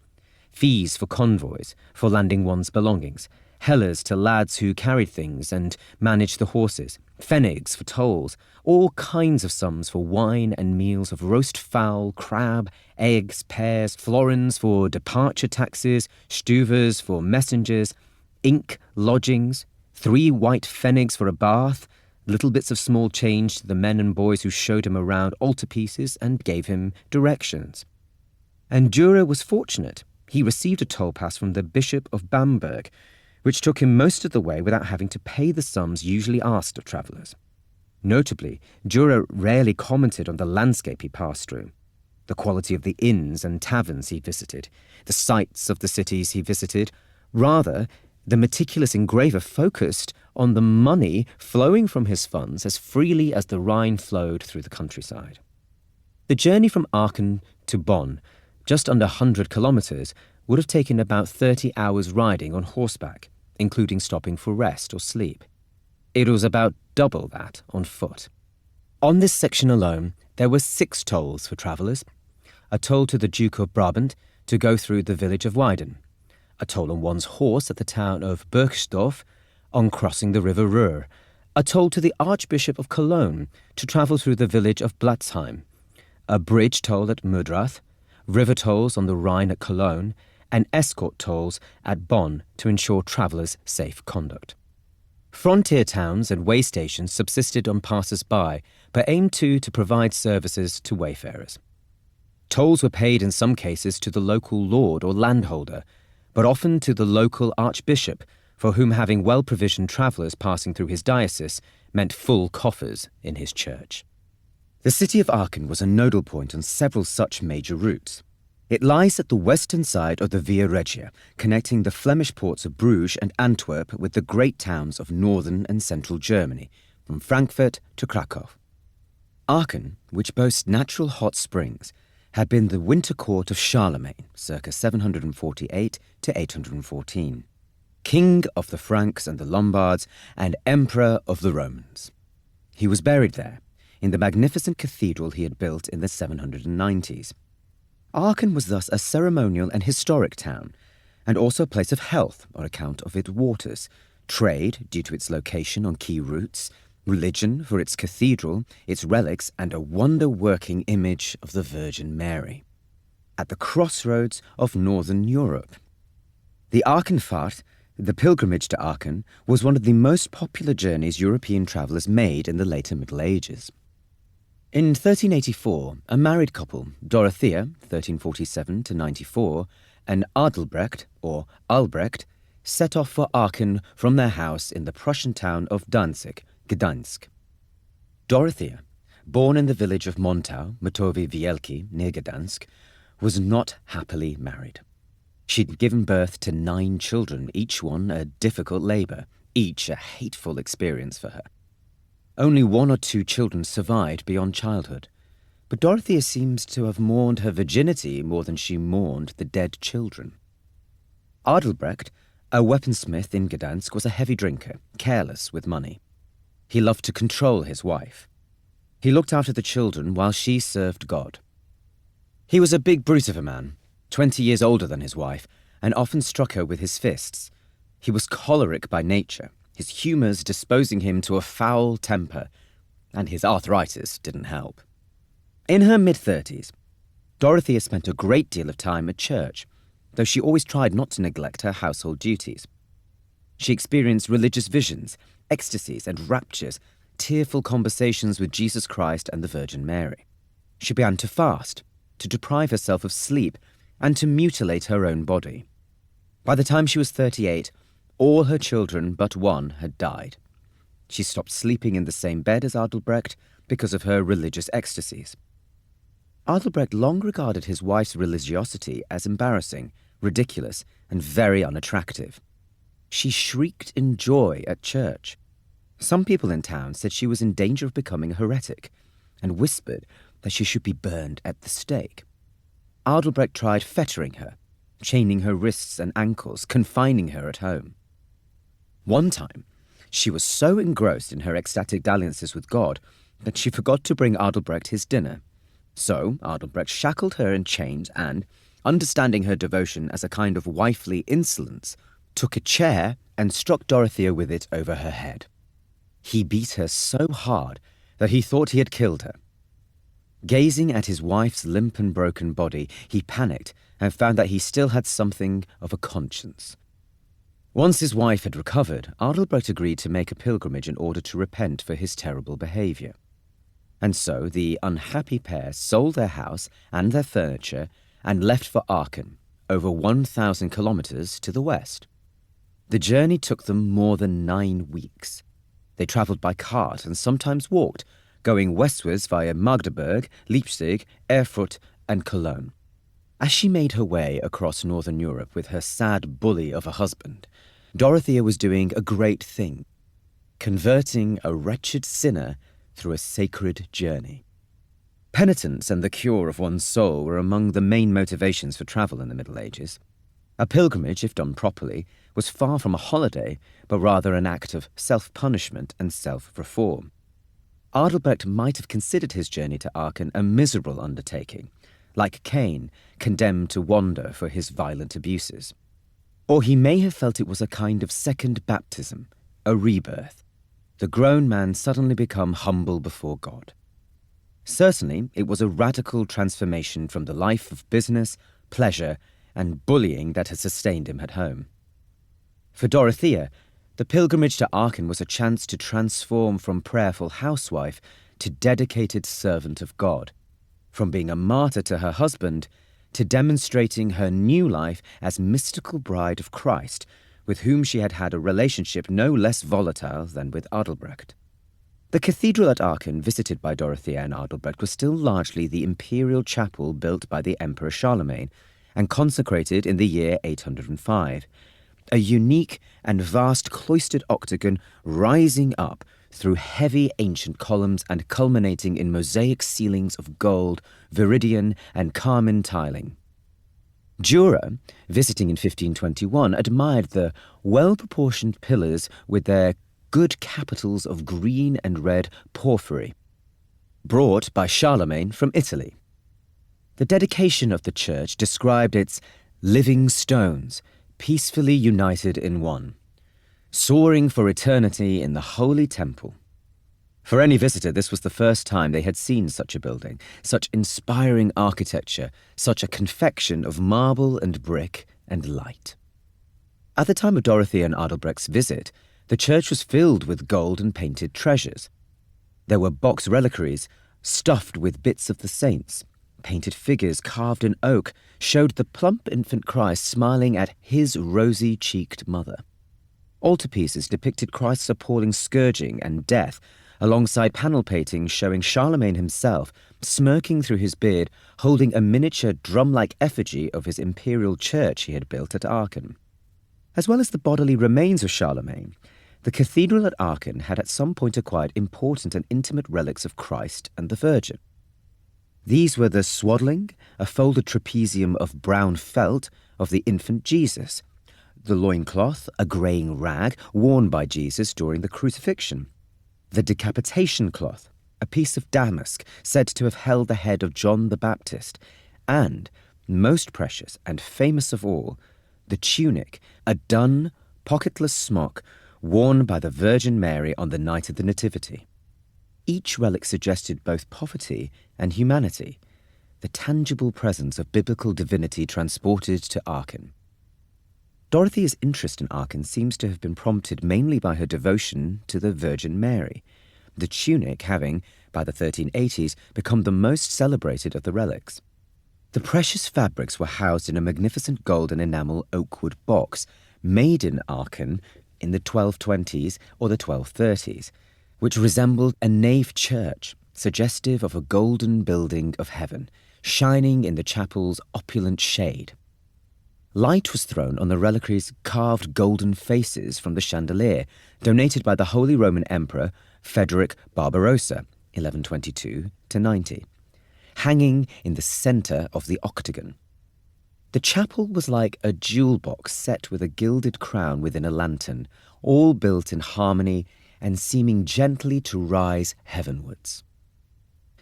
fees for convoys, for landing one's belongings, hellers to lads who carried things and managed the horses, pfennigs for tolls, all kinds of sums for wine and meals of roast fowl, crab, eggs, pears, florins for departure taxes, stuvers for messengers, ink, lodgings, 3 white pfennigs for a bath, little bits of small change to the men and boys who showed him around altarpieces and gave him directions. And Dürer was fortunate. He received a toll pass from the Bishop of Bamberg, which took him most of the way without having to pay the sums usually asked of travellers. Notably, Dürer rarely commented on the landscape he passed through, the quality of the inns and taverns he visited, the sights of the cities he visited. Rather, the meticulous engraver focused on the money flowing from his funds as freely as the Rhine flowed through the countryside. The journey from Aachen to Bonn, just under 100 kilometres, would have taken about 30 hours riding on horseback, including stopping for rest or sleep. It was about double that on foot. On this section alone, there were 6 tolls for travellers: a toll to the Duke of Brabant to go through the village of Weiden, a toll on one's horse at the town of Berchtesgaden on crossing the river Ruhr, a toll to the Archbishop of Cologne to travel through the village of Blatzheim, a bridge toll at Mudrath, river tolls on the Rhine at Cologne, and escort tolls at Bonn to ensure travellers' safe conduct. Frontier towns and way stations subsisted on passers-by, but aimed to provide services to wayfarers. Tolls were paid in some cases to the local lord or landholder, but often to the local archbishop, for whom having well-provisioned travellers passing through his diocese meant full coffers in his church. The city of Aachen was a nodal point on several such major routes. It lies at the western side of the Via Regia, connecting the Flemish ports of Bruges and Antwerp with the great towns of northern and central Germany, from Frankfurt to Krakow. Aachen, which boasts natural hot springs, had been the winter court of Charlemagne, circa 748 to 814, king of the Franks and the Lombards, and emperor of the Romans. He was buried there, in the magnificent cathedral he had built in the 790s. Aachen was thus a ceremonial and historic town, and also a place of health on account of its waters, trade due to its location on key routes, religion for its cathedral, its relics, and a wonder-working image of the Virgin Mary. At the crossroads of northern Europe. The Aachenfahrt, the pilgrimage to Aachen, was one of the most popular journeys European travellers made in the later Middle Ages. In 1384, a married couple, Dorothea, 1347 to 94, and Adelbrecht, or Albrecht, set off for Aachen from their house in the Prussian town of Danzig, Gdańsk. Dorothea, born in the village of Montau, Matowi Wielki, near Gdańsk, was not happily married. She'd given birth to 9 children, each one a difficult labour, each a hateful experience for her. Only 1 or 2 children survived beyond childhood, but Dorothea seems to have mourned her virginity more than she mourned the dead children. Adelbrecht, a weaponsmith in Gdańsk, was a heavy drinker, careless with money. He loved to control his wife. He looked after the children while she served God. He was a big brute of a man, 20 years older than his wife, and often struck her with his fists. He was choleric by nature, his humours disposing him to a foul temper, and his arthritis didn't help. In her mid-30s, Dorothea spent a great deal of time at church, though she always tried not to neglect her household duties. She experienced religious visions, ecstasies and raptures, tearful conversations with Jesus Christ and the Virgin Mary. She began to fast, to deprive herself of sleep, and to mutilate her own body. By the time she was 38, all her children but 1 had died. She stopped sleeping in the same bed as Adelbrecht because of her religious ecstasies. Adelbrecht long regarded his wife's religiosity as embarrassing, ridiculous, and very unattractive. She shrieked in joy at church. Some people in town said she was in danger of becoming a heretic, and whispered that she should be burned at the stake. Adelbrecht tried fettering her, chaining her wrists and ankles, confining her at home. One time, she was so engrossed in her ecstatic dalliances with God that she forgot to bring Adelbrecht his dinner. So Adelbrecht shackled her in chains and, understanding her devotion as a kind of wifely insolence, took a chair and struck Dorothea with it over her head. He beat her so hard that he thought he had killed her. Gazing at his wife's limp and broken body, he panicked and found that he still had something of a conscience. Once his wife had recovered, Adelbrecht agreed to make a pilgrimage in order to repent for his terrible behaviour. And so the unhappy pair sold their house and their furniture and left for Aachen, over 1,000 kilometers to the west. The journey took them more than 9 weeks. They travelled by cart and sometimes walked, going westwards via Magdeburg, Leipzig, Erfurt, and Cologne. As she made her way across northern Europe with her sad bully of a husband, Dorothea was doing a great thing, converting a wretched sinner through a sacred journey. Penitence and the cure of one's soul were among the main motivations for travel in the Middle Ages. A pilgrimage, if done properly, was far from a holiday, but rather an act of self-punishment and self-reform. Adalbrecht might have considered his journey to Aachen a miserable undertaking, like Cain, condemned to wander for his violent abuses. Or he may have felt it was a kind of second baptism, a rebirth, the grown man suddenly become humble before God. Certainly, it was a radical transformation from the life of business, pleasure, and bullying that had sustained him at home. For Dorothea, the pilgrimage to Aachen was a chance to transform from prayerful housewife to dedicated servant of God, from being a martyr to her husband to demonstrating her new life as mystical bride of Christ, with whom she had had a relationship no less volatile than with Adalbrecht. The cathedral at Aachen, visited by Dorothea and Adalbrecht, was still largely the imperial chapel built by the Emperor Charlemagne and consecrated in the year 805, a unique and vast cloistered octagon rising up through heavy ancient columns and culminating in mosaic ceilings of gold, viridian, and carmine tiling. Dürer, visiting in 1521, admired the well-proportioned pillars with their good capitals of green and red porphyry, brought by Charlemagne from Italy. The dedication of the church described its living stones, peacefully united in one, soaring for eternity in the holy temple. For any visitor, this was the first time they had seen such a building, such inspiring architecture, such a confection of marble and brick and light. At the time of Dorothea and Adalbrecht's visit, the church was filled with gold and painted treasures. There were box reliquaries stuffed with bits of the saints. Painted figures carved in oak showed the plump infant Christ smiling at his rosy-cheeked mother. Altarpieces depicted Christ's appalling scourging and death, alongside panel paintings showing Charlemagne himself smirking through his beard, holding a miniature drum-like effigy of his imperial church he had built at Aachen. As well as the bodily remains of Charlemagne, the cathedral at Aachen had at some point acquired important and intimate relics of Christ and the Virgin. These were the swaddling, a folded trapezium of brown felt of the infant Jesus, the loincloth, a greying rag worn by Jesus during the crucifixion, the decapitation cloth, a piece of damask said to have held the head of John the Baptist, and, most precious and famous of all, the tunic, a dun, pocketless smock worn by the Virgin Mary on the night of the Nativity. Each relic suggested both poverty and humanity, the tangible presence of biblical divinity transported to Aachen. Dorothea's interest in Aachen seems to have been prompted mainly by her devotion to the Virgin Mary, the tunic having, by the 1380s, become the most celebrated of the relics. The precious fabrics were housed in a magnificent gold and enamel oakwood box, made in Aachen in the 1220s or the 1230s, which resembled a nave church, suggestive of a golden building of heaven, shining in the chapel's opulent shade. Light was thrown on the reliquary's carved golden faces from the chandelier, donated by the Holy Roman Emperor Frederick Barbarossa, 1122-90, hanging in the centre of the octagon. The chapel was like a jewel box set with a gilded crown within a lantern, all built in harmony and seeming gently to rise heavenwards.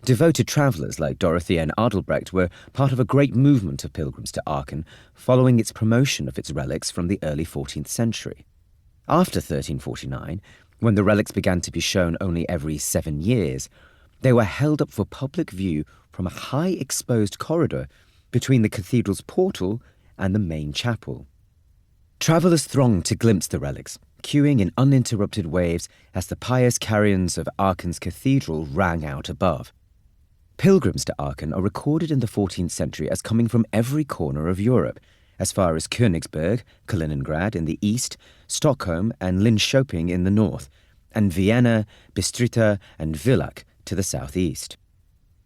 Devoted travellers like Dorothea and Adalbrecht were part of a great movement of pilgrims to Aachen following its promotion of its relics from the early 14th century. After 1349, when the relics began to be shown only every 7 years, they were held up for public view from a high exposed corridor between the cathedral's portal and the main chapel. Travellers thronged to glimpse the relics, queuing in uninterrupted waves as the pious carillons of Aachen's cathedral rang out above. Pilgrims to Aachen are recorded in the 14th century as coming from every corner of Europe, as far as Königsberg, Kaliningrad in the east, Stockholm and Linköping in the north, and Vienna, Bistrița and Villach to the southeast.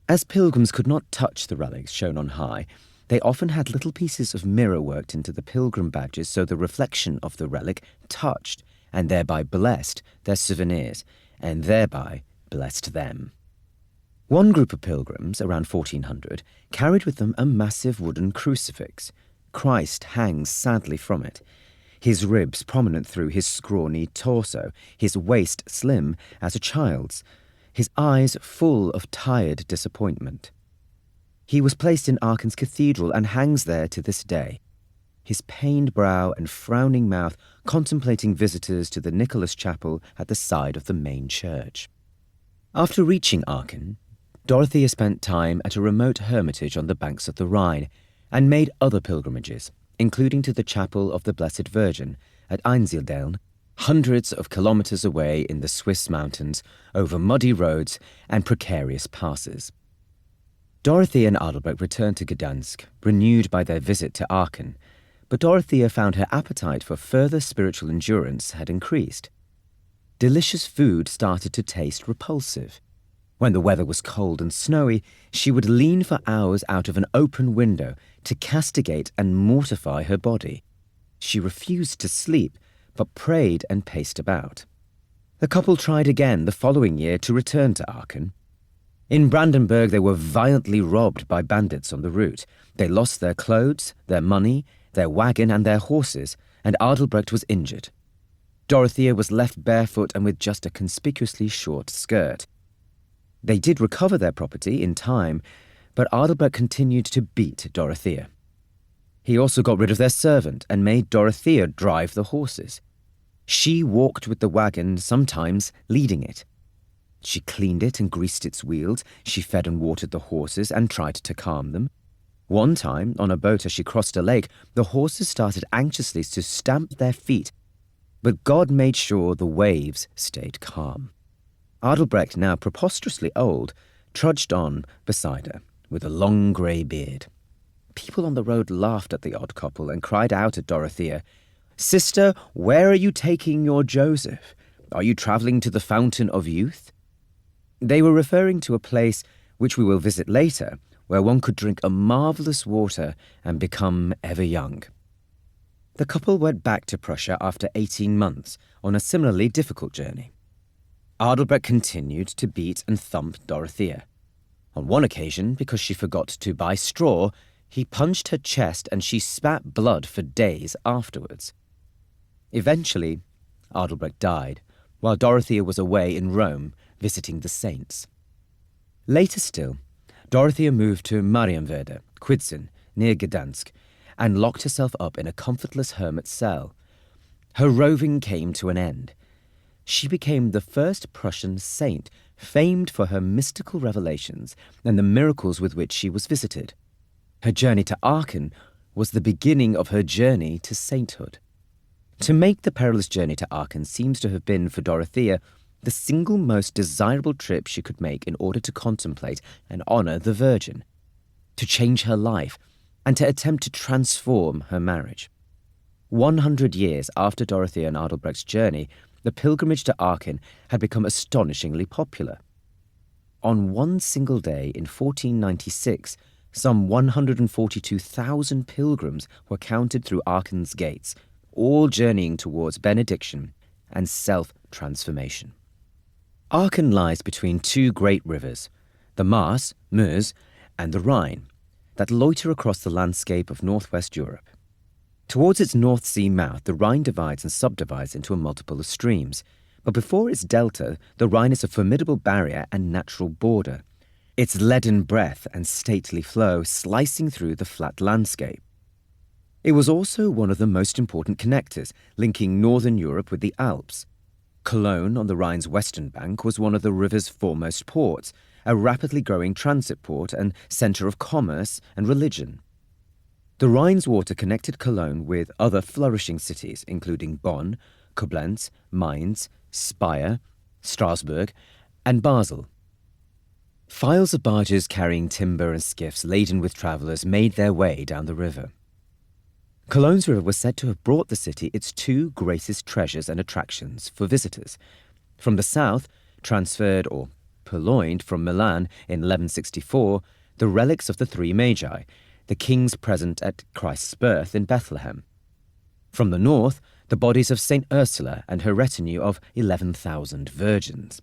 As pilgrims could not touch the relics shown on high, they often had little pieces of mirror worked into the pilgrim badges so the reflection of the relic touched and thereby blessed their souvenirs, and thereby blessed them. One group of pilgrims, around 1400, carried with them a massive wooden crucifix. Christ hangs sadly from it, his ribs prominent through his scrawny torso, his waist slim as a child's, his eyes full of tired disappointment. He was placed in Aachen's cathedral and hangs there to this day, his pained brow and frowning mouth contemplating visitors to the Nicholas Chapel at the side of the main church. After reaching Aachen, Dorothea spent time at a remote hermitage on the banks of the Rhine and made other pilgrimages, including to the Chapel of the Blessed Virgin at Einsiedeln, hundreds of kilometers away in the Swiss mountains, over muddy roads and precarious passes. Dorothea and Adalbrecht returned to Gdansk, renewed by their visit to Aachen, but Dorothea found her appetite for further spiritual endurance had increased. Delicious food started to taste repulsive. When the weather was cold and snowy, she would lean for hours out of an open window to castigate and mortify her body. She refused to sleep, but prayed and paced about. The couple tried again the following year to return to Aachen. In Brandenburg, they were violently robbed by bandits on the route. They lost their clothes, their money, their wagon and their horses, and Adalbrecht was injured. Dorothea was left barefoot and with just a conspicuously short skirt. They did recover their property in time, but Adalbrecht continued to beat Dorothea. He also got rid of their servant and made Dorothea drive the horses. She walked with the wagon, sometimes leading it. She cleaned it and greased its wheels, she fed and watered the horses and tried to calm them. One time, on a boat as she crossed a lake, the horses started anxiously to stamp their feet, but God made sure the waves stayed calm. Adalbrecht, now preposterously old, trudged on beside her, with a long grey beard. People on the road laughed at the odd couple and cried out at Dorothea, "Sister, where are you taking your Joseph? Are you travelling to the Fountain of Youth?" They were referring to a place which we will visit later, where one could drink a marvellous water and become ever young. The couple went back to Prussia after 18 months on a similarly difficult journey. Adalbrecht continued to beat and thump Dorothea. On one occasion, because she forgot to buy straw, he punched her chest and she spat blood for days afterwards. Eventually, Adalbrecht died, while Dorothea was away in Rome visiting the saints. Later still, Dorothea moved to Marienwerder, Kwidzyn, near Gdansk, and locked herself up in a comfortless hermit cell. Her roving came to an end. She became the first Prussian saint, famed for her mystical revelations and the miracles with which she was visited. Her journey to Aachen was the beginning of her journey to sainthood. To make the perilous journey to Aachen seems to have been, for Dorothea, the single most desirable trip she could make in order to contemplate and honour the Virgin, to change her life, and to attempt to transform her marriage. 100 years after Dorothea and Adalbrecht's journey, the pilgrimage to Aachen had become astonishingly popular. On one single day in 1496, some 142,000 pilgrims were counted through Aachen's gates, all journeying towards benediction and self-transformation. Aachen lies between two great rivers, the Maas, Meuse, and the Rhine, that loiter across the landscape of northwest Europe. Towards its North Sea mouth, the Rhine divides and subdivides into a multiple of streams, but before its delta, the Rhine is a formidable barrier and natural border, its leaden breath and stately flow slicing through the flat landscape. It was also one of the most important connectors, linking northern Europe with the Alps. Cologne, on the Rhine's western bank, was one of the river's foremost ports, a rapidly growing transit port and centre of commerce and religion. The Rhine's water connected Cologne with other flourishing cities, including Bonn, Koblenz, Mainz, Speyer, Strasbourg, and Basel. Files of barges carrying timber and skiffs laden with travellers made their way down the river. Cologne's River was said to have brought the city its two greatest treasures and attractions for visitors. From the south, transferred or purloined from Milan in 1164, the relics of the three Magi, the kings present at Christ's birth in Bethlehem. From the north, the bodies of St. Ursula and her retinue of 11,000 virgins.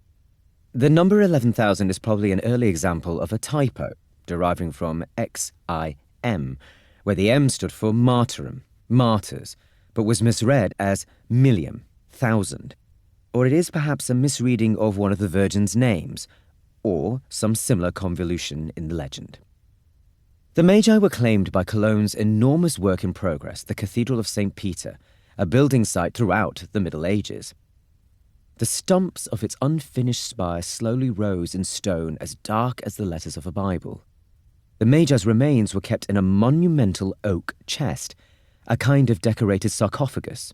The number 11,000 is probably an early example of a typo, deriving from XIM, where the M stood for martyrum, martyrs, but was misread as millium, thousand. Or it is perhaps a misreading of one of the virgins' names, or some similar convolution in the legend. The Magi were claimed by Cologne's enormous work in progress, the Cathedral of St. Peter, a building site throughout the Middle Ages. The stumps of its unfinished spire slowly rose in stone as dark as the letters of a Bible. The Magi's remains were kept in a monumental oak chest, a kind of decorated sarcophagus.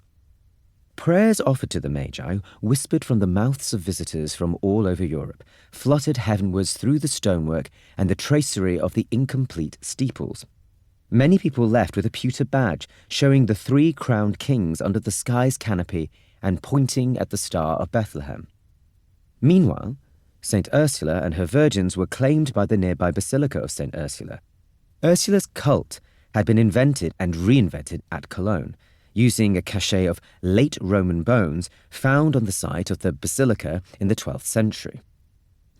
Prayers offered to the Magi, whispered from the mouths of visitors from all over Europe, fluttered heavenwards through the stonework and the tracery of the incomplete steeples. Many people left with a pewter badge showing the three crowned kings under the sky's canopy and pointing at the Star of Bethlehem. Meanwhile, St. Ursula and her virgins were claimed by the nearby Basilica of St. Ursula. Ursula's cult had been invented and reinvented at Cologne, using a cachet of late Roman bones found on the site of the basilica in the 12th century.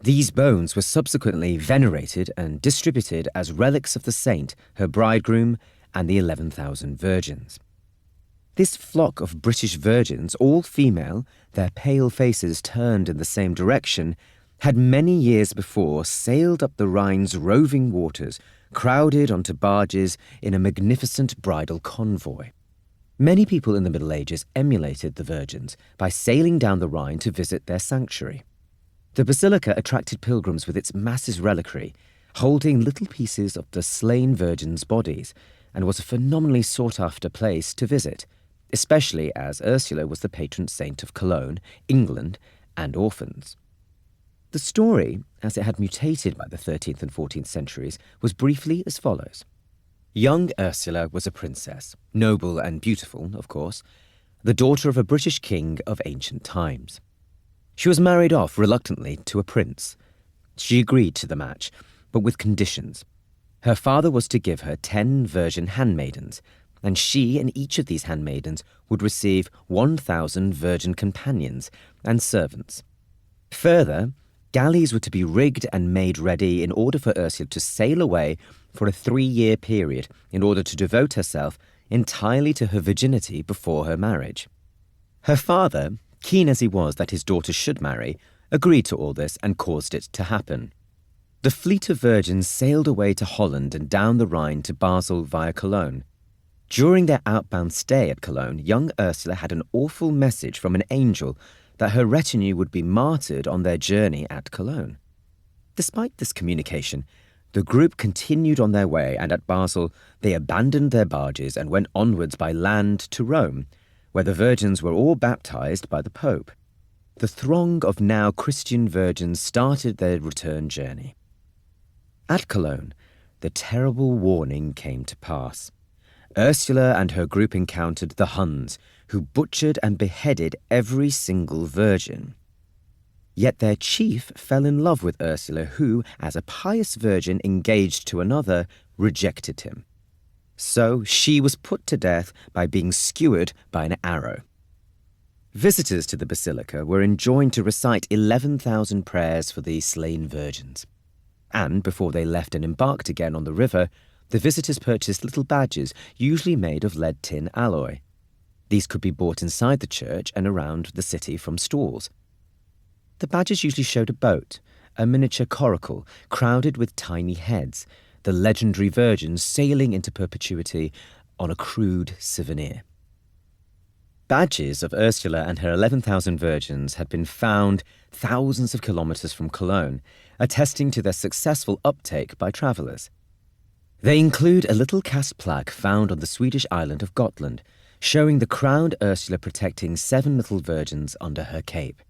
These bones were subsequently venerated and distributed as relics of the saint, her bridegroom, and the 11,000 virgins. This flock of British virgins, all female, their pale faces turned in the same direction, had many years before sailed up the Rhine's roving waters, crowded onto barges in a magnificent bridal convoy. Many people in the Middle Ages emulated the virgins by sailing down the Rhine to visit their sanctuary. The basilica attracted pilgrims with its massive reliquary, holding little pieces of the slain virgins' bodies, and was a phenomenally sought-after place to visit, especially as Ursula was the patron saint of Cologne, England, and orphans. The story, as it had mutated by the 13th and 14th centuries, was briefly as follows. Young Ursula was a princess, noble and beautiful, of course, the daughter of a British king of ancient times. She was married off reluctantly to a prince. She agreed to the match, but with conditions. Her father was to give her 10 virgin handmaidens, and she and each of these handmaidens would receive 1,000 virgin companions and servants. Further, galleys were to be rigged and made ready in order for Ursula to sail away for a 3-year period in order to devote herself entirely to her virginity before her marriage. Her father, keen as he was that his daughter should marry, agreed to all this and caused it to happen. The fleet of virgins sailed away to Holland and down the Rhine to Basel via Cologne. During their outbound stay at Cologne, young Ursula had an awful message from an angel that her retinue would be martyred on their journey at Cologne. Despite this communication, the group continued on their way, and at Basel they abandoned their barges and went onwards by land to Rome, where the virgins were all baptized by the Pope. The throng of now Christian virgins started their return journey. At Cologne, the terrible warning came to pass. Ursula and her group encountered the Huns, who butchered and beheaded every single virgin. Yet their chief fell in love with Ursula, who, as a pious virgin engaged to another, rejected him. So she was put to death by being skewered by an arrow. Visitors to the basilica were enjoined to recite 11,000 prayers for the slain virgins. And before they left and embarked again on the river, the visitors purchased little badges, usually made of lead-tin alloy. These could be bought inside the church and around the city from stalls. The badges usually showed a boat, a miniature coracle crowded with tiny heads, the legendary virgins sailing into perpetuity on a crude souvenir. Badges of Ursula and her 11,000 virgins had been found thousands of kilometers from Cologne, attesting to their successful uptake by travellers. They include a little cast plaque found on the Swedish island of Gotland, showing the crowned Ursula protecting 7 little virgins under her cape.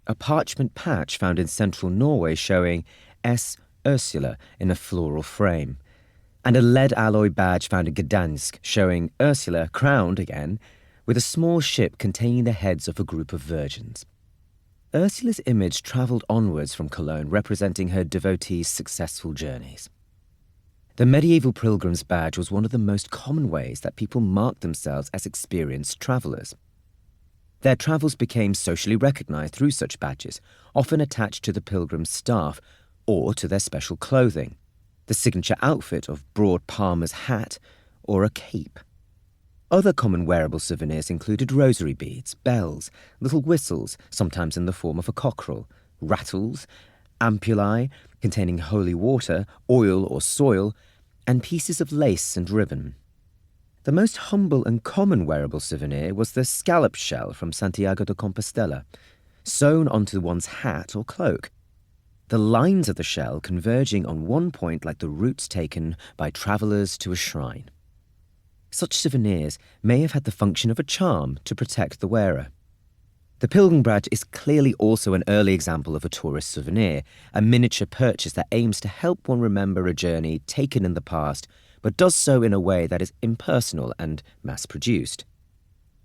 A parchment patch found in central Norway showing S. Ursula in a floral frame, and a lead alloy badge found in Gdansk showing Ursula crowned again with a small ship containing the heads of a group of virgins. Ursula's image travelled onwards from Cologne, representing her devotees' successful journeys. The medieval pilgrim's badge was one of the most common ways that people marked themselves as experienced travellers. Their travels became socially recognised through such badges, often attached to the pilgrim's staff or to their special clothing, the signature outfit of broad palmer's hat or a cape. Other common wearable souvenirs included rosary beads, bells, little whistles, sometimes in the form of a cockerel, rattles, ampullae containing holy water, oil or soil, and pieces of lace and ribbon. The most humble and common wearable souvenir was the scallop shell from Santiago de Compostela, sewn onto one's hat or cloak, the lines of the shell converging on one point like the routes taken by travellers to a shrine. Such souvenirs may have had the function of a charm to protect the wearer. The pilgrim badge is clearly also an early example of a tourist souvenir, a miniature purchase that aims to help one remember a journey taken in the past, but does so in a way that is impersonal and mass-produced.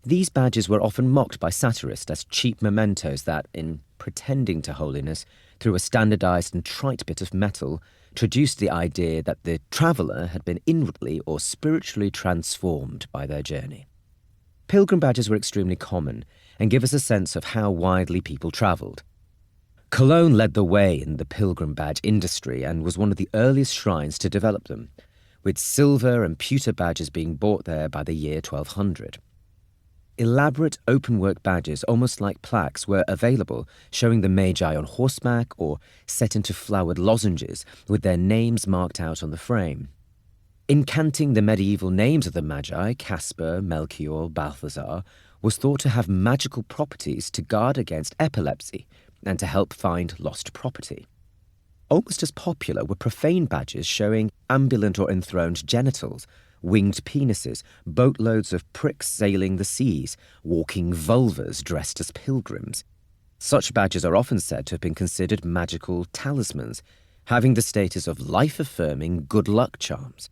These badges were often mocked by satirists as cheap mementos that, in pretending to holiness through a standardised and trite bit of metal, traduced the idea that the traveller had been inwardly or spiritually transformed by their journey. Pilgrim badges were extremely common and give us a sense of how widely people travelled. Cologne led the way in the pilgrim badge industry and was one of the earliest shrines to develop them, with silver and pewter badges being bought there by the year 1200. Elaborate open-work badges, almost like plaques, were available, showing the Magi on horseback or set into flowered lozenges with their names marked out on the frame. Incanting the medieval names of the Magi, Caspar, Melchior, Balthazar, was thought to have magical properties to guard against epilepsy and to help find lost property. Almost as popular were profane badges showing ambulant or enthroned genitals, winged penises, boatloads of pricks sailing the seas, walking vulvas dressed as pilgrims. Such badges are often said to have been considered magical talismans, having the status of life-affirming good luck charms.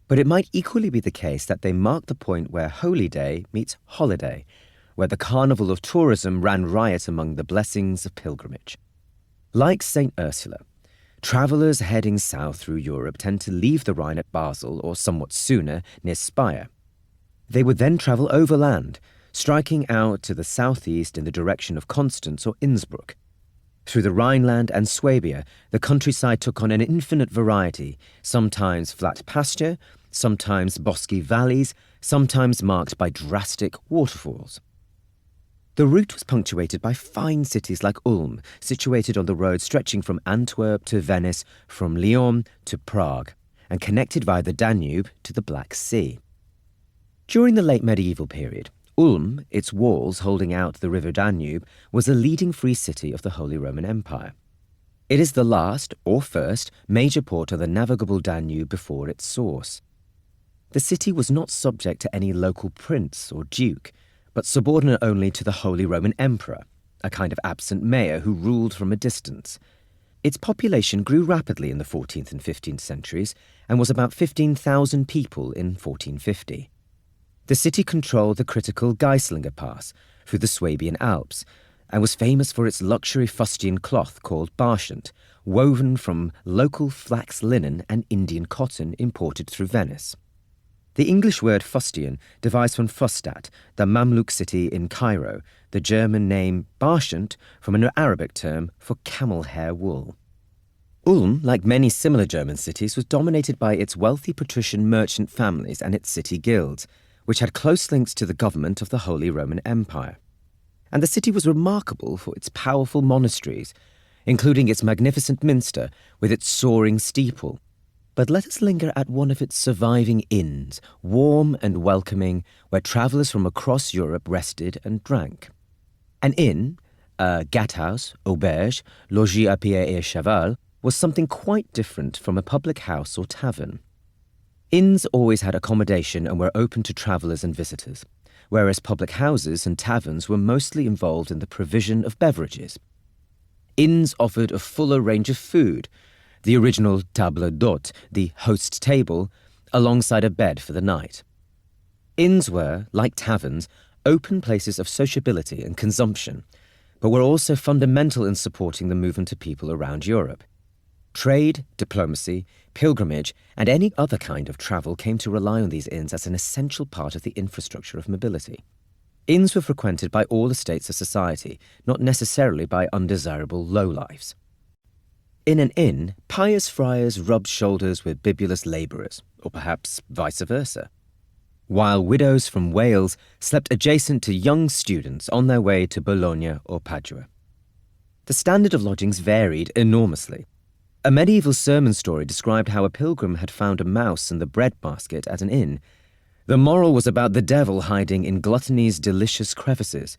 But it might equally be the case that they mark the point where holy day meets holiday, where the carnival of tourism ran riot among the blessings of pilgrimage. Like St. Ursula, travellers heading south through Europe tend to leave the Rhine at Basel or somewhat sooner near Speyer. They would then travel overland, striking out to the southeast in the direction of Constance or Innsbruck. Through the Rhineland and Swabia, the countryside took on an infinite variety, sometimes flat pasture, sometimes bosky valleys, sometimes marked by drastic waterfalls. The route was punctuated by fine cities like Ulm, situated on the road stretching from Antwerp to Venice, from Lyon to Prague, and connected via the Danube to the Black Sea. During the late medieval period, Ulm, its walls holding out the river Danube, was a leading free city of the Holy Roman Empire. It is the last, or first, major port on the navigable Danube before its source. The city was not subject to any local prince or duke, but subordinate only to the Holy Roman Emperor, a kind of absent mayor who ruled from a distance. Its population grew rapidly in the 14th and 15th centuries and was about 15,000 people in 1450. The city controlled the critical Geislinger Pass through the Swabian Alps and was famous for its luxury fustian cloth called Barschent, woven from local flax linen and Indian cotton imported through Venice. The English word fustian derives from Fustat, the Mamluk city in Cairo, the German name Barschent from an Arabic term for camel hair wool. Ulm, like many similar German cities, was dominated by its wealthy patrician merchant families and its city guilds, which had close links to the government of the Holy Roman Empire. And the city was remarkable for its powerful monasteries, including its magnificent minster with its soaring steeple. But let us linger at one of its surviving inns, warm and welcoming, where travellers from across Europe rested and drank. An inn, a Gasthaus, auberge, logis à pied et à cheval, was something quite different from a public house or tavern. Inns always had accommodation and were open to travellers and visitors, whereas public houses and taverns were mostly involved in the provision of beverages. Inns offered a fuller range of food, the original table d'hôte, the host table, alongside a bed for the night. Inns were, like taverns, open places of sociability and consumption, but were also fundamental in supporting the movement of people around Europe. Trade, diplomacy, pilgrimage, and any other kind of travel came to rely on these inns as an essential part of the infrastructure of mobility. Inns were frequented by all the states of society, not necessarily by undesirable lowlifes. In an inn, pious friars rubbed shoulders with bibulous labourers, or perhaps vice versa, while widows from Wales slept adjacent to young students on their way to Bologna or Padua. The standard of lodgings varied enormously. A medieval sermon story described how a pilgrim had found a mouse in the bread basket at an inn. The moral was about the devil hiding in gluttony's delicious crevices,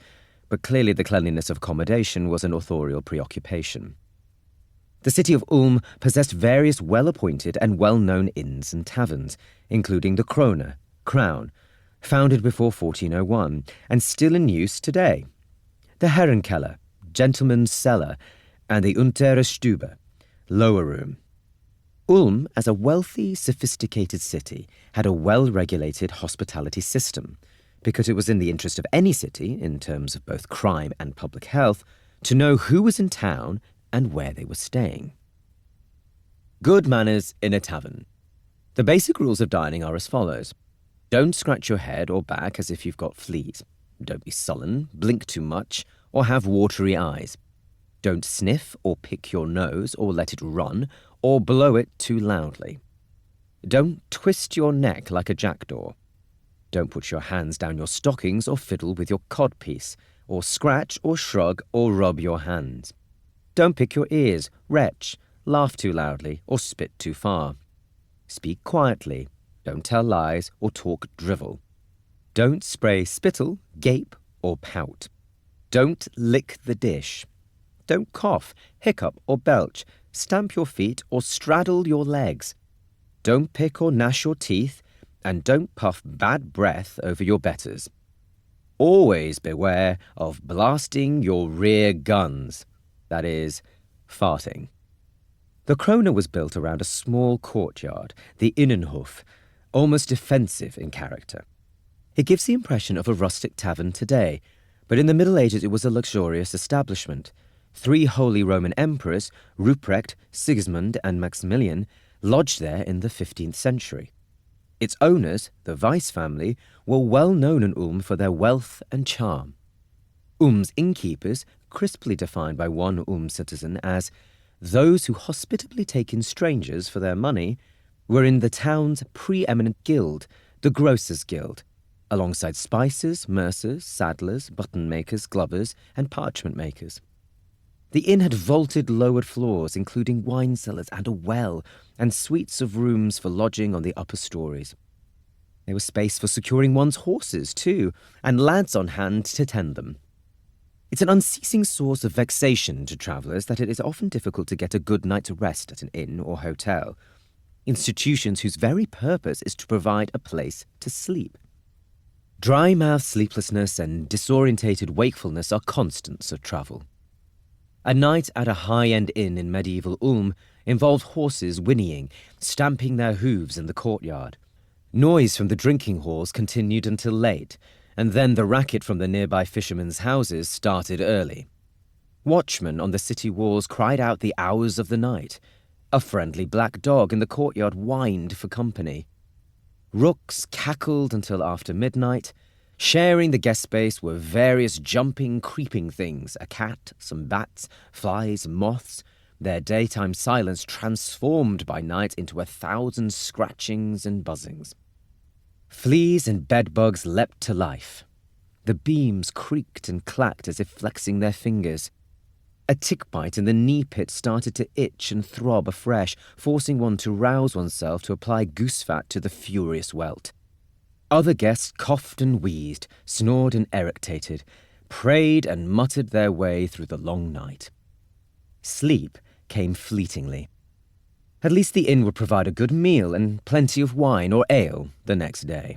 but clearly the cleanliness of accommodation was an authorial preoccupation. The city of Ulm possessed various well-appointed and well-known inns and taverns, including the Krone, Crown, founded before 1401 and still in use today, the Herrenkeller, Gentleman's Cellar, and the Untere Stube, Lower Room. Ulm, as a wealthy, sophisticated city, had a well-regulated hospitality system, because it was in the interest of any city, in terms of both crime and public health, to know who was in town and where they were staying. Good manners in a tavern. The basic rules of dining are as follows. Don't scratch your head or back as if you've got fleas. Don't be sullen, blink too much, or have watery eyes. Don't sniff or pick your nose or let it run or blow it too loudly. Don't twist your neck like a jackdaw. Don't put your hands down your stockings or fiddle with your codpiece, or scratch or shrug or rub your hands. Don't pick your ears, retch, laugh too loudly, or spit too far. Speak quietly. Don't tell lies or talk drivel. Don't spray spittle, gape, or pout. Don't lick the dish. Don't cough, hiccup, or belch, stamp your feet, or straddle your legs. Don't pick or gnash your teeth, and don't puff bad breath over your betters. Always beware of blasting your rear guns, that is, farting. The Krone was built around a small courtyard, the Innenhof, almost defensive in character. It gives the impression of a rustic tavern today, but in the Middle Ages it was a luxurious establishment. 3 Holy Roman emperors, Ruprecht, Sigismund, and Maximilian, lodged there in the 15th century. Its owners, the Weiss family, were well known in Ulm for their wealth and charm. Ulm's innkeepers, crisply defined by one Ulm citizen as those who hospitably take in strangers for their money, were in the town's preeminent guild, the Grocers' Guild, alongside spicers, mercers, saddlers, button-makers, glovers, and parchment-makers. The inn had vaulted lowered floors, including wine cellars and a well, and suites of rooms for lodging on the upper stories. There was space for securing one's horses, too, and lads on hand to tend them. It's an unceasing source of vexation to travellers that it is often difficult to get a good night's rest at an inn or hotel, institutions whose very purpose is to provide a place to sleep. Dry-mouth sleeplessness and disorientated wakefulness are constants of travel. A night at a high-end inn in medieval Ulm involved horses whinnying, stamping their hooves in the courtyard. Noise from the drinking halls continued until late, and then the racket from the nearby fishermen's houses started early. Watchmen on the city walls cried out the hours of the night. A friendly black dog in the courtyard whined for company. Rooks cackled until after midnight. Sharing the guest space were various jumping, creeping things, a cat, some bats, flies, moths, their daytime silence transformed by night into 1,000 scratchings and buzzings. Fleas and bedbugs leapt to life. The beams creaked and clacked as if flexing their fingers. A tick bite in the knee pit started to itch and throb afresh, forcing one to rouse oneself to apply goose fat to the furious welt. Other guests coughed and wheezed, snored and eructated, prayed and muttered their way through the long night. Sleep came fleetingly. At least the inn would provide a good meal and plenty of wine or ale the next day.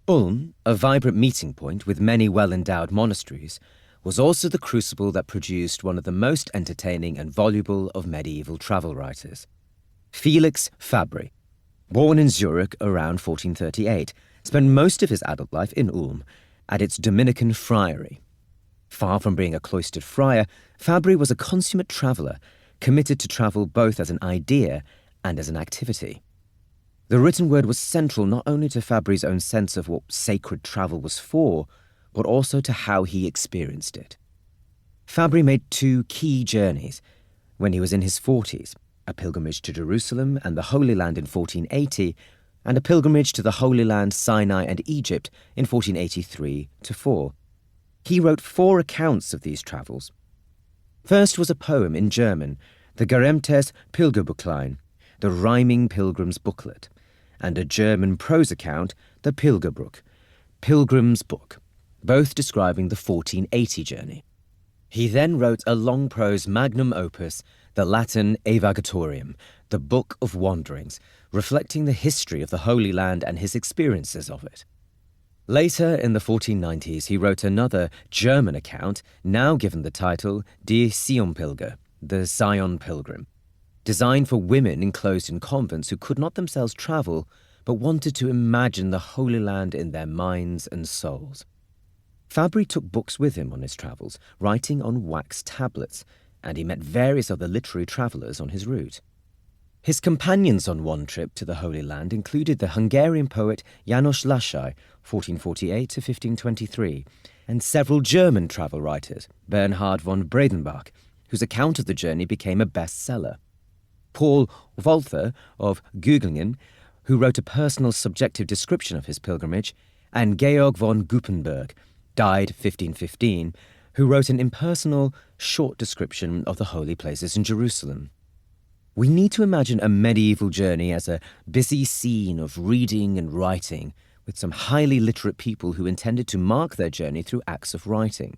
Ulm, a vibrant meeting point with many well-endowed monasteries, was also the crucible that produced one of the most entertaining and voluble of medieval travel writers. Felix Fabry, born in Zurich around 1438, spent most of his adult life in Ulm, at its Dominican friary. Far from being a cloistered friar, Fabry was a consummate traveller, committed to travel both as an idea and as an activity. The written word was central not only to Fabry's own sense of what sacred travel was for, but also to how he experienced it. Fabry made 2 key journeys when he was in his 40s, a pilgrimage to Jerusalem and the Holy Land in 1480, and a pilgrimage to the Holy Land, Sinai and Egypt in 1483-4. He wrote 4 accounts of these travels. First was a poem in German, the Geremtes Pilgerbüchlein, the Rhyming Pilgrim's Booklet, and a German prose account, the Pilgerbuch, Pilgrim's Book, both describing the 1480 journey. He then wrote a long prose magnum opus, the Latin Evagatorium, the Book of Wanderings, reflecting the history of the Holy Land and his experiences of it. Later, in the 1490s, he wrote another German account, now given the title Die Sionpilger, the Zion Pilgrim, designed for women enclosed in convents who could not themselves travel, but wanted to imagine the Holy Land in their minds and souls. Fabry took books with him on his travels, writing on wax tablets, and he met various other literary travellers on his route. His companions on one trip to the Holy Land included the Hungarian poet János Lassai, 1448-1523, and several German travel writers, Bernhard von Bredenbach, whose account of the journey became a bestseller, Paul Walther of Göglingen, who wrote a personal subjective description of his pilgrimage, and Georg von Gupenberg, died 1515, who wrote an impersonal, short description of the holy places in Jerusalem. We need to imagine a medieval journey as a busy scene of reading and writing, with some highly literate people who intended to mark their journey through acts of writing.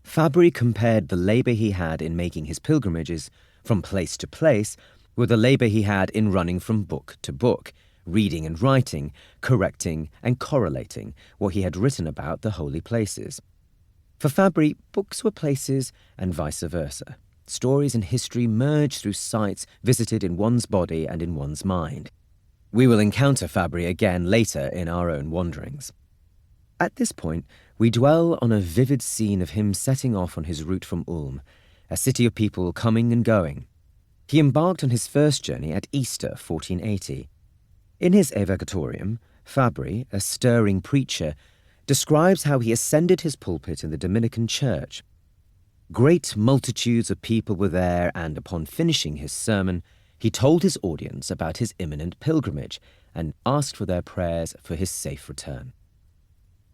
Fabry compared the labour he had in making his pilgrimages from place to place with the labour he had in running from book to book, reading and writing, correcting and correlating what he had written about the holy places. For Fabry, books were places and vice versa. Stories and history merge through sites visited in one's body and in one's mind. We will encounter Fabry again later in our own wanderings. At this point, we dwell on a vivid scene of him setting off on his route from Ulm, a city of people coming and going. He embarked on his first journey at Easter 1480. In his Evagatorium, Fabry, a stirring preacher, describes how he ascended his pulpit in the Dominican church. Great multitudes of people were there, and upon finishing his sermon, he told his audience about his imminent pilgrimage and asked for their prayers for his safe return.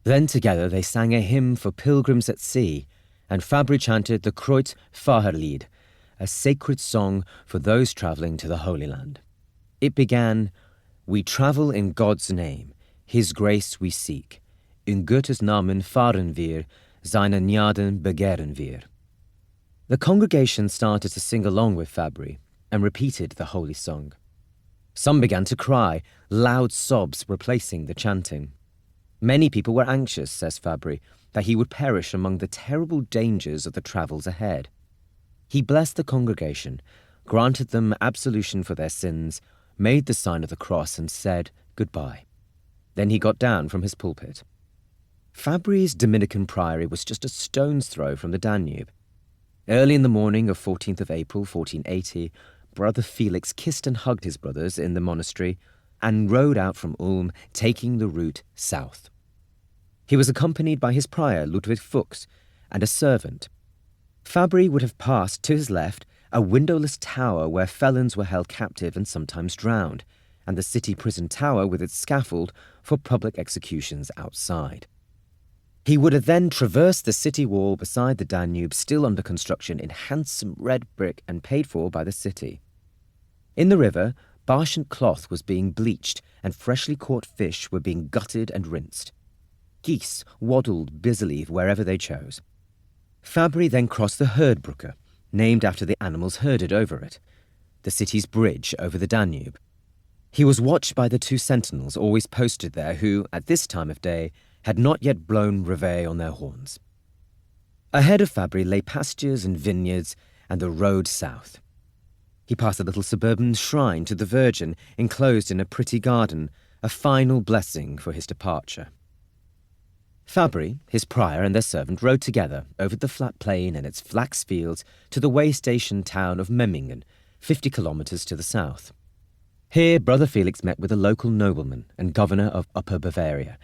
Then together they sang a hymn for pilgrims at sea, and Fabry chanted the Kreuzfahrerlied, a sacred song for those travelling to the Holy Land. It began, "We travel in God's name, His grace we seek. In Gottes Namen fahren wir, seine Gnaden begehren wir." The congregation started to sing along with Fabry and repeated the holy song. Some began to cry, loud sobs replacing the chanting. Many people were anxious, says Fabry, that he would perish among the terrible dangers of the travels ahead. He blessed the congregation, granted them absolution for their sins, made the sign of the cross, and said goodbye. Then he got down from his pulpit. Fabry's Dominican priory was just a stone's throw from the Danube. Early in the morning of 14th of April 1480, Brother Felix kissed and hugged his brothers in the monastery and rode out from Ulm, taking the route south. He was accompanied by his prior, Ludwig Fuchs, and a servant. Fabry would have passed, to his left, a windowless tower where felons were held captive and sometimes drowned, and the city prison tower with its scaffold for public executions outside. He would have then traversed the city wall beside the Danube, still under construction in handsome red brick and paid for by the city. In the river, Barschent cloth was being bleached and freshly caught fish were being gutted and rinsed. Geese waddled busily wherever they chose. Fabry then crossed the Herdbrücke, named after the animals herded over it, the city's bridge over the Danube. He was watched by the 2 sentinels always posted there who, at this time of day, had not yet blown reveille on their horns. Ahead of Fabry lay pastures and vineyards and the road south. He passed a little suburban shrine to the Virgin, enclosed in a pretty garden, a final blessing for his departure. Fabry, his prior and their servant rode together over the flat plain and its flax fields to the way-station town of Memmingen, 50 kilometres to the south. Here Brother Felix met with a local nobleman and governor of Upper Bavaria,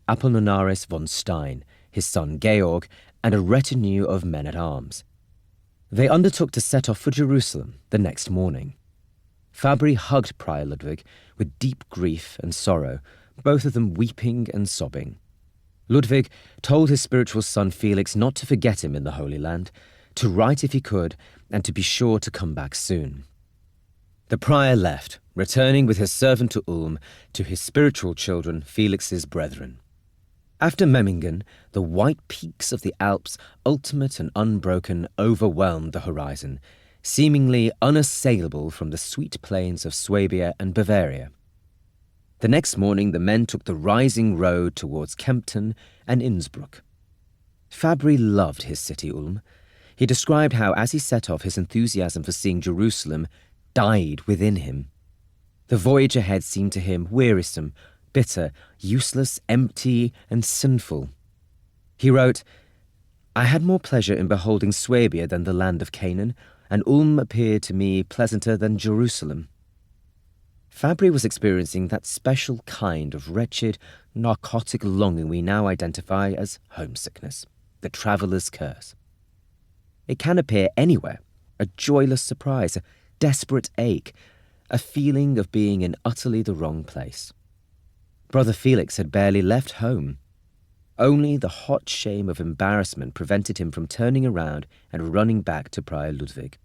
Apollinaris von Stein, his son Georg, and a retinue of men-at-arms. They undertook to set off for Jerusalem the next morning. Fabry hugged Prior Ludwig with deep grief and sorrow, both of them weeping and sobbing. Ludwig told his spiritual son Felix not to forget him in the Holy Land, to write if he could, and to be sure to come back soon. The prior left, returning with his servant to Ulm, to his spiritual children, Felix's brethren. After Memmingen, the white peaks of the Alps, ultimate and unbroken, overwhelmed the horizon, seemingly unassailable from the sweet plains of Swabia and Bavaria. The next morning the men took the rising road towards Kempten and Innsbruck. Fabry loved his city Ulm. He described how, as he set off, his enthusiasm for seeing Jerusalem died within him. The voyage ahead seemed to him wearisome, bitter, useless, empty, and sinful. He wrote, "I had more pleasure in beholding Swabia than the land of Canaan, and Ulm appeared to me pleasanter than Jerusalem." Fabry was experiencing that special kind of wretched, narcotic longing we now identify as homesickness, the traveller's curse. It can appear anywhere, a joyless surprise, a desperate ache, a feeling of being in utterly the wrong place. Brother Felix had barely left home. Only the hot shame of embarrassment prevented him from turning around and running back to Prior Ludwig.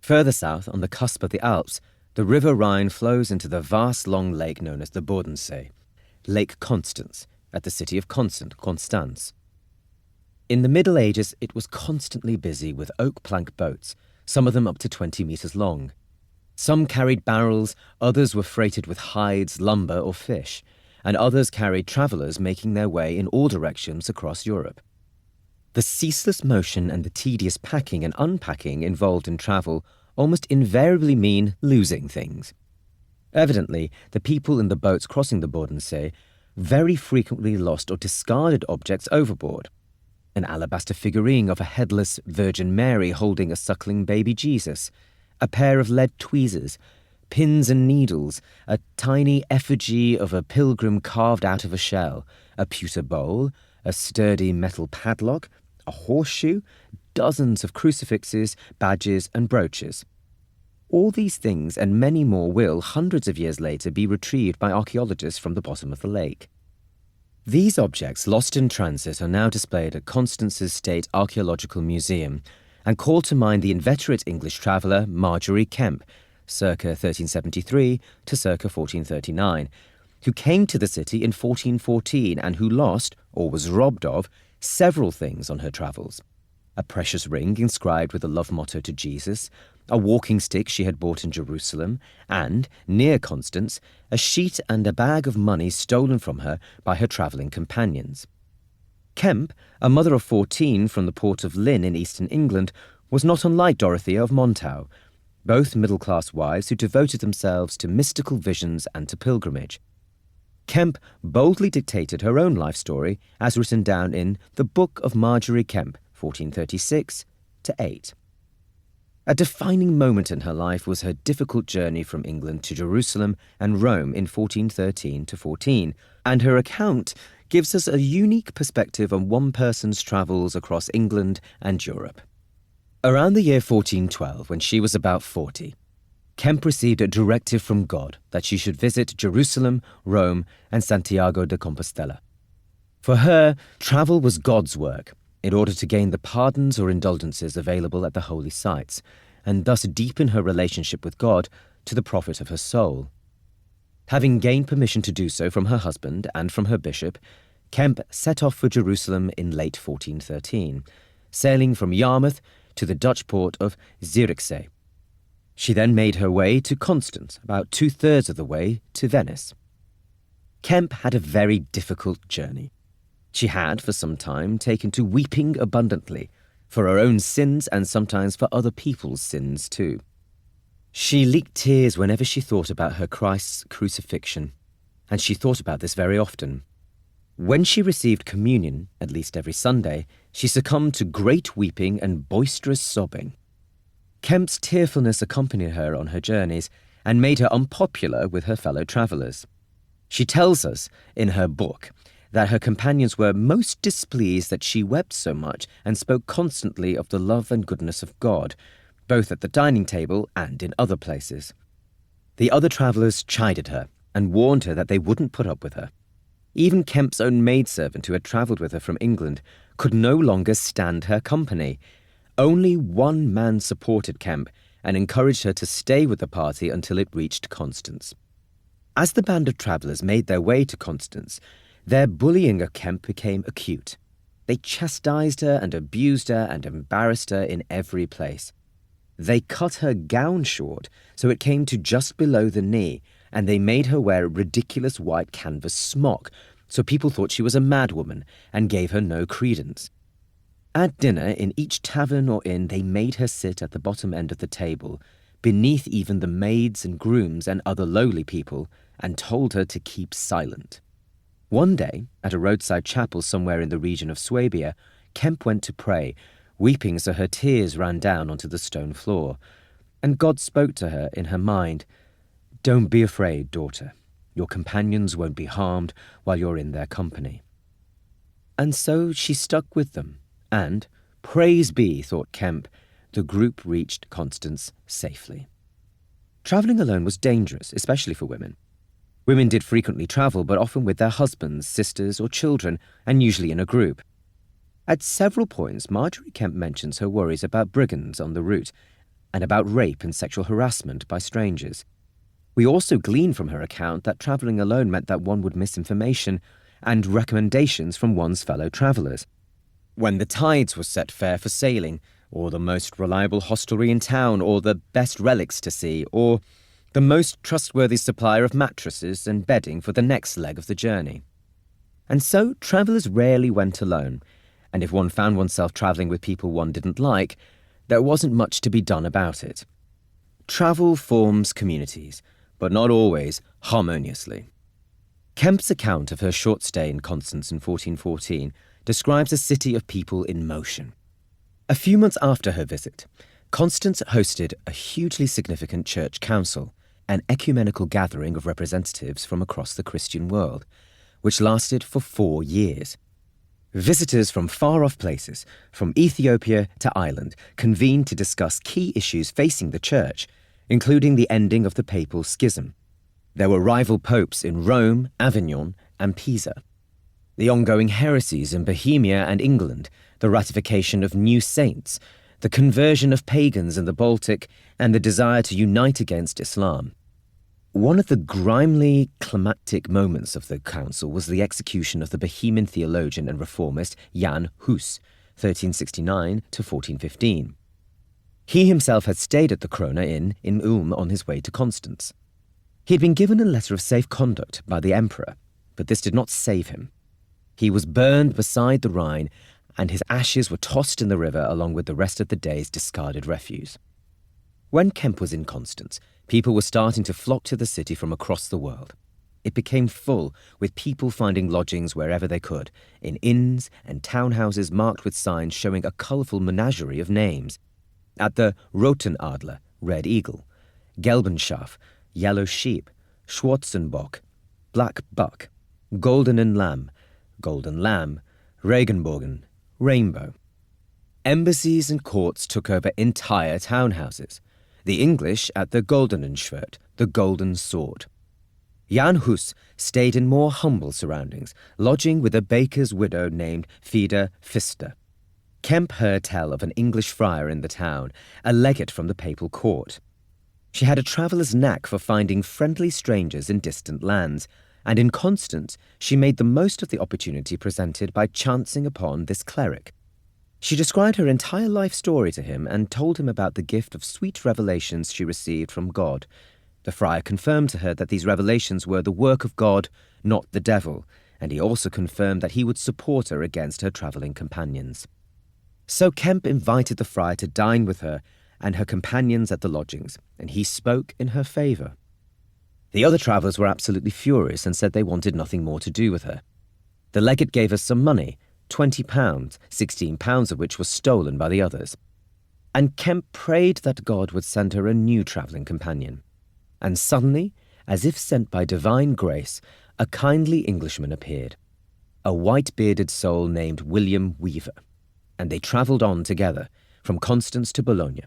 Further south, on the cusp of the Alps, the river Rhine flows into the vast long lake known as the Bodensee, Lake Constance, at the city of Constance. In the Middle Ages, it was constantly busy with oak plank boats, some of them up to 20 metres long. Some carried barrels, others were freighted with hides, lumber, or fish, and others carried travellers making their way in all directions across Europe. The ceaseless motion and the tedious packing and unpacking involved in travel almost invariably mean losing things. Evidently, the people in the boats crossing the Bodensee very frequently lost or discarded objects overboard. An alabaster figurine of a headless Virgin Mary holding a suckling baby Jesus, a pair of lead tweezers, pins and needles, a tiny effigy of a pilgrim carved out of a shell, a pewter bowl, a sturdy metal padlock, a horseshoe, dozens of crucifixes, badges, and brooches. All these things and many more will, hundreds of years later, be retrieved by archaeologists from the bottom of the lake. These objects, lost in transit, are now displayed at Constance's State Archaeological Museum and call to mind the inveterate English traveller Margery Kempe, circa 1373 to circa 1439, who came to the city in 1414 and who lost, or was robbed of, several things on her travels. A precious ring inscribed with a love motto to Jesus, a walking stick she had bought in Jerusalem, and, near Constance, a sheet and a bag of money stolen from her by her travelling companions. Kempe, a mother of 14 from the port of Lynn in eastern England, was not unlike Dorothea of Montau, both middle-class wives who devoted themselves to mystical visions and to pilgrimage. Kempe boldly dictated her own life story as written down in The Book of Margery Kempe, 1436-8. A defining moment in her life was her difficult journey from England to Jerusalem and Rome in 1413-14, and her account gives us a unique perspective on one person's travels across England and Europe. Around the year 1412, when she was about 40, Kempe received a directive from God that she should visit Jerusalem, Rome, and Santiago de Compostela. For her, travel was God's work, in order to gain the pardons or indulgences available at the holy sites, and thus deepen her relationship with God to the profit of her soul. Having gained permission to do so from her husband and from her bishop, Kempe set off for Jerusalem in late 1413, sailing from Yarmouth to the Dutch port of Zierikzee. She then made her way to Constance, about 2/3 of the way to Venice. Kempe had a very difficult journey. She had, for some time, taken to weeping abundantly, for her own sins and sometimes for other people's sins too. She leaked tears whenever she thought about her Christ's crucifixion, and she thought about this very often. When she received communion, at least every Sunday, she succumbed to great weeping and boisterous sobbing. Kemp's tearfulness accompanied her on her journeys and made her unpopular with her fellow travellers. She tells us, in her book, that her companions were most displeased that she wept so much and spoke constantly of the love and goodness of God, both at the dining table and in other places. The other travellers chided her and warned her that they wouldn't put up with her. Even Kemp's own maidservant, who had travelled with her from England, could no longer stand her company. Only one man supported Kemp and encouraged her to stay with the party until it reached Constance. As the band of travellers made their way to Constance, their bullying of Kemp became acute. They chastised her and abused her and embarrassed her in every place. They cut her gown short so it came to just below the knee, and they made her wear a ridiculous white canvas smock, so people thought she was a madwoman and gave her no credence. At dinner, in each tavern or inn, they made her sit at the bottom end of the table, beneath even the maids and grooms and other lowly people, and told her to keep silent. One day, at a roadside chapel somewhere in the region of Swabia, Kemp went to pray, weeping so her tears ran down onto the stone floor. And God spoke to her in her mind, "Don't be afraid, daughter. Your companions won't be harmed while you're in their company." And so she stuck with them, and, praise be, thought Kemp, the group reached Constance safely. Travelling alone was dangerous, especially for women. Women did frequently travel, but often with their husbands, sisters, or children, and usually in a group. At several points, Marjorie Kemp mentions her worries about brigands on the route, and about rape and sexual harassment by strangers. We also glean from her account that travelling alone meant that one would miss information and recommendations from one's fellow travellers. When the tides were set fair for sailing, or the most reliable hostelry in town, or the best relics to see, or the most trustworthy supplier of mattresses and bedding for the next leg of the journey. And so travellers rarely went alone, and if one found oneself travelling with people one didn't like, there wasn't much to be done about it. Travel forms communities, but not always harmoniously. Kemp's account of her short stay in Constance in 1414 describes a city of people in motion. A few months after her visit, Constance hosted a hugely significant church council, an ecumenical gathering of representatives from across the Christian world, which lasted for 4 years. Visitors from far-off places, from Ethiopia to Ireland, convened to discuss key issues facing the church, including the ending of the papal schism. There were rival popes in Rome, Avignon, and Pisa. The ongoing heresies in Bohemia and England, the ratification of new saints, the conversion of pagans in the Baltic, and the desire to unite against Islam. One of the grimly climactic moments of the council was the execution of the Bohemian theologian and reformist Jan Hus, 1369 to 1415. He himself had stayed at the Krona Inn in Ulm on his way to Constance. He had been given a letter of safe conduct by the emperor, but this did not save him. He was burned beside the Rhine, and his ashes were tossed in the river along with the rest of the day's discarded refuse. When Kemp was in Constance, people were starting to flock to the city from across the world. It became full, with people finding lodgings wherever they could, in inns and townhouses marked with signs showing a colourful menagerie of names. At the Roten Adler, Red Eagle, Gelbenschaf, Yellow Sheep, Schwarzenbock, Black Buck, Goldenen Lamb, Golden Lamb, Regenbogen, Rainbow. Embassies and courts took over entire townhouses. The English at the Goldenen Schwert, the Golden Sword. Jan Hus stayed in more humble surroundings, lodging with a baker's widow named Fida Pfister. Kemp heard tell of an English friar in the town, a legate from the papal court. She had a traveller's knack for finding friendly strangers in distant lands, and in Constance she made the most of the opportunity presented by chancing upon this cleric. She described her entire life story to him and told him about the gift of sweet revelations she received from God. The friar confirmed to her that these revelations were the work of God, not the devil, and he also confirmed that he would support her against her travelling companions. So Kemp invited the friar to dine with her and her companions at the lodgings, and he spoke in her favour. The other travellers were absolutely furious and said they wanted nothing more to do with her. The legate gave us some money, £20, £16 of which was stolen by the others. And Kemp prayed that God would send her a new travelling companion. And suddenly, as if sent by divine grace, a kindly Englishman appeared, a white-bearded soul named William Weaver, and they travelled on together from Constance to Bologna.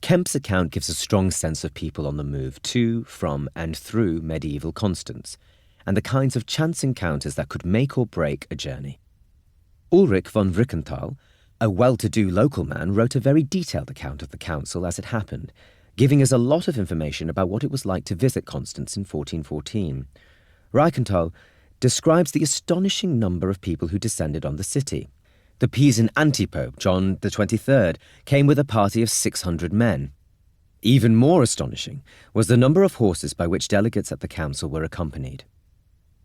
Kemp's account gives a strong sense of people on the move to, from, and through medieval Constance, and the kinds of chance encounters that could make or break a journey. Ulrich von Rickenthal, a well-to-do local man, wrote a very detailed account of the council as it happened, giving us a lot of information about what it was like to visit Constance in 1414. Reichenthal describes the astonishing number of people who descended on the city. The Pisan antipope, John XXIII, came with a party of 600 men. Even more astonishing was the number of horses by which delegates at the council were accompanied.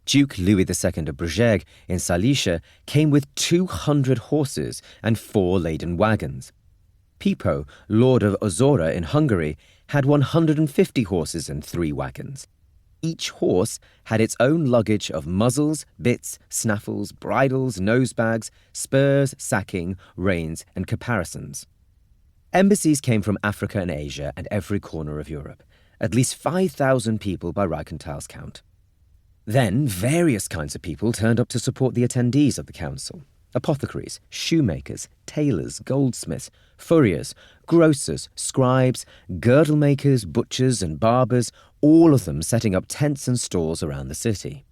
Duke Louis II of Brageac in Silesia came with 200 horses and 4 laden wagons. Pipo, Lord of Ozora in Hungary, had 150 horses and 3 wagons. Each horse had its own luggage of muzzles, bits, snaffles, bridles, nosebags, spurs, sacking, reins, and caparisons. Embassies came from Africa and Asia and every corner of Europe, at least 5,000 people by Reichenthal's count. Then various kinds of people turned up to support the attendees of the council. Apothecaries, shoemakers, tailors, goldsmiths, furriers, grocers, scribes, girdle makers, butchers and barbers, all of them setting up tents and stalls around the city.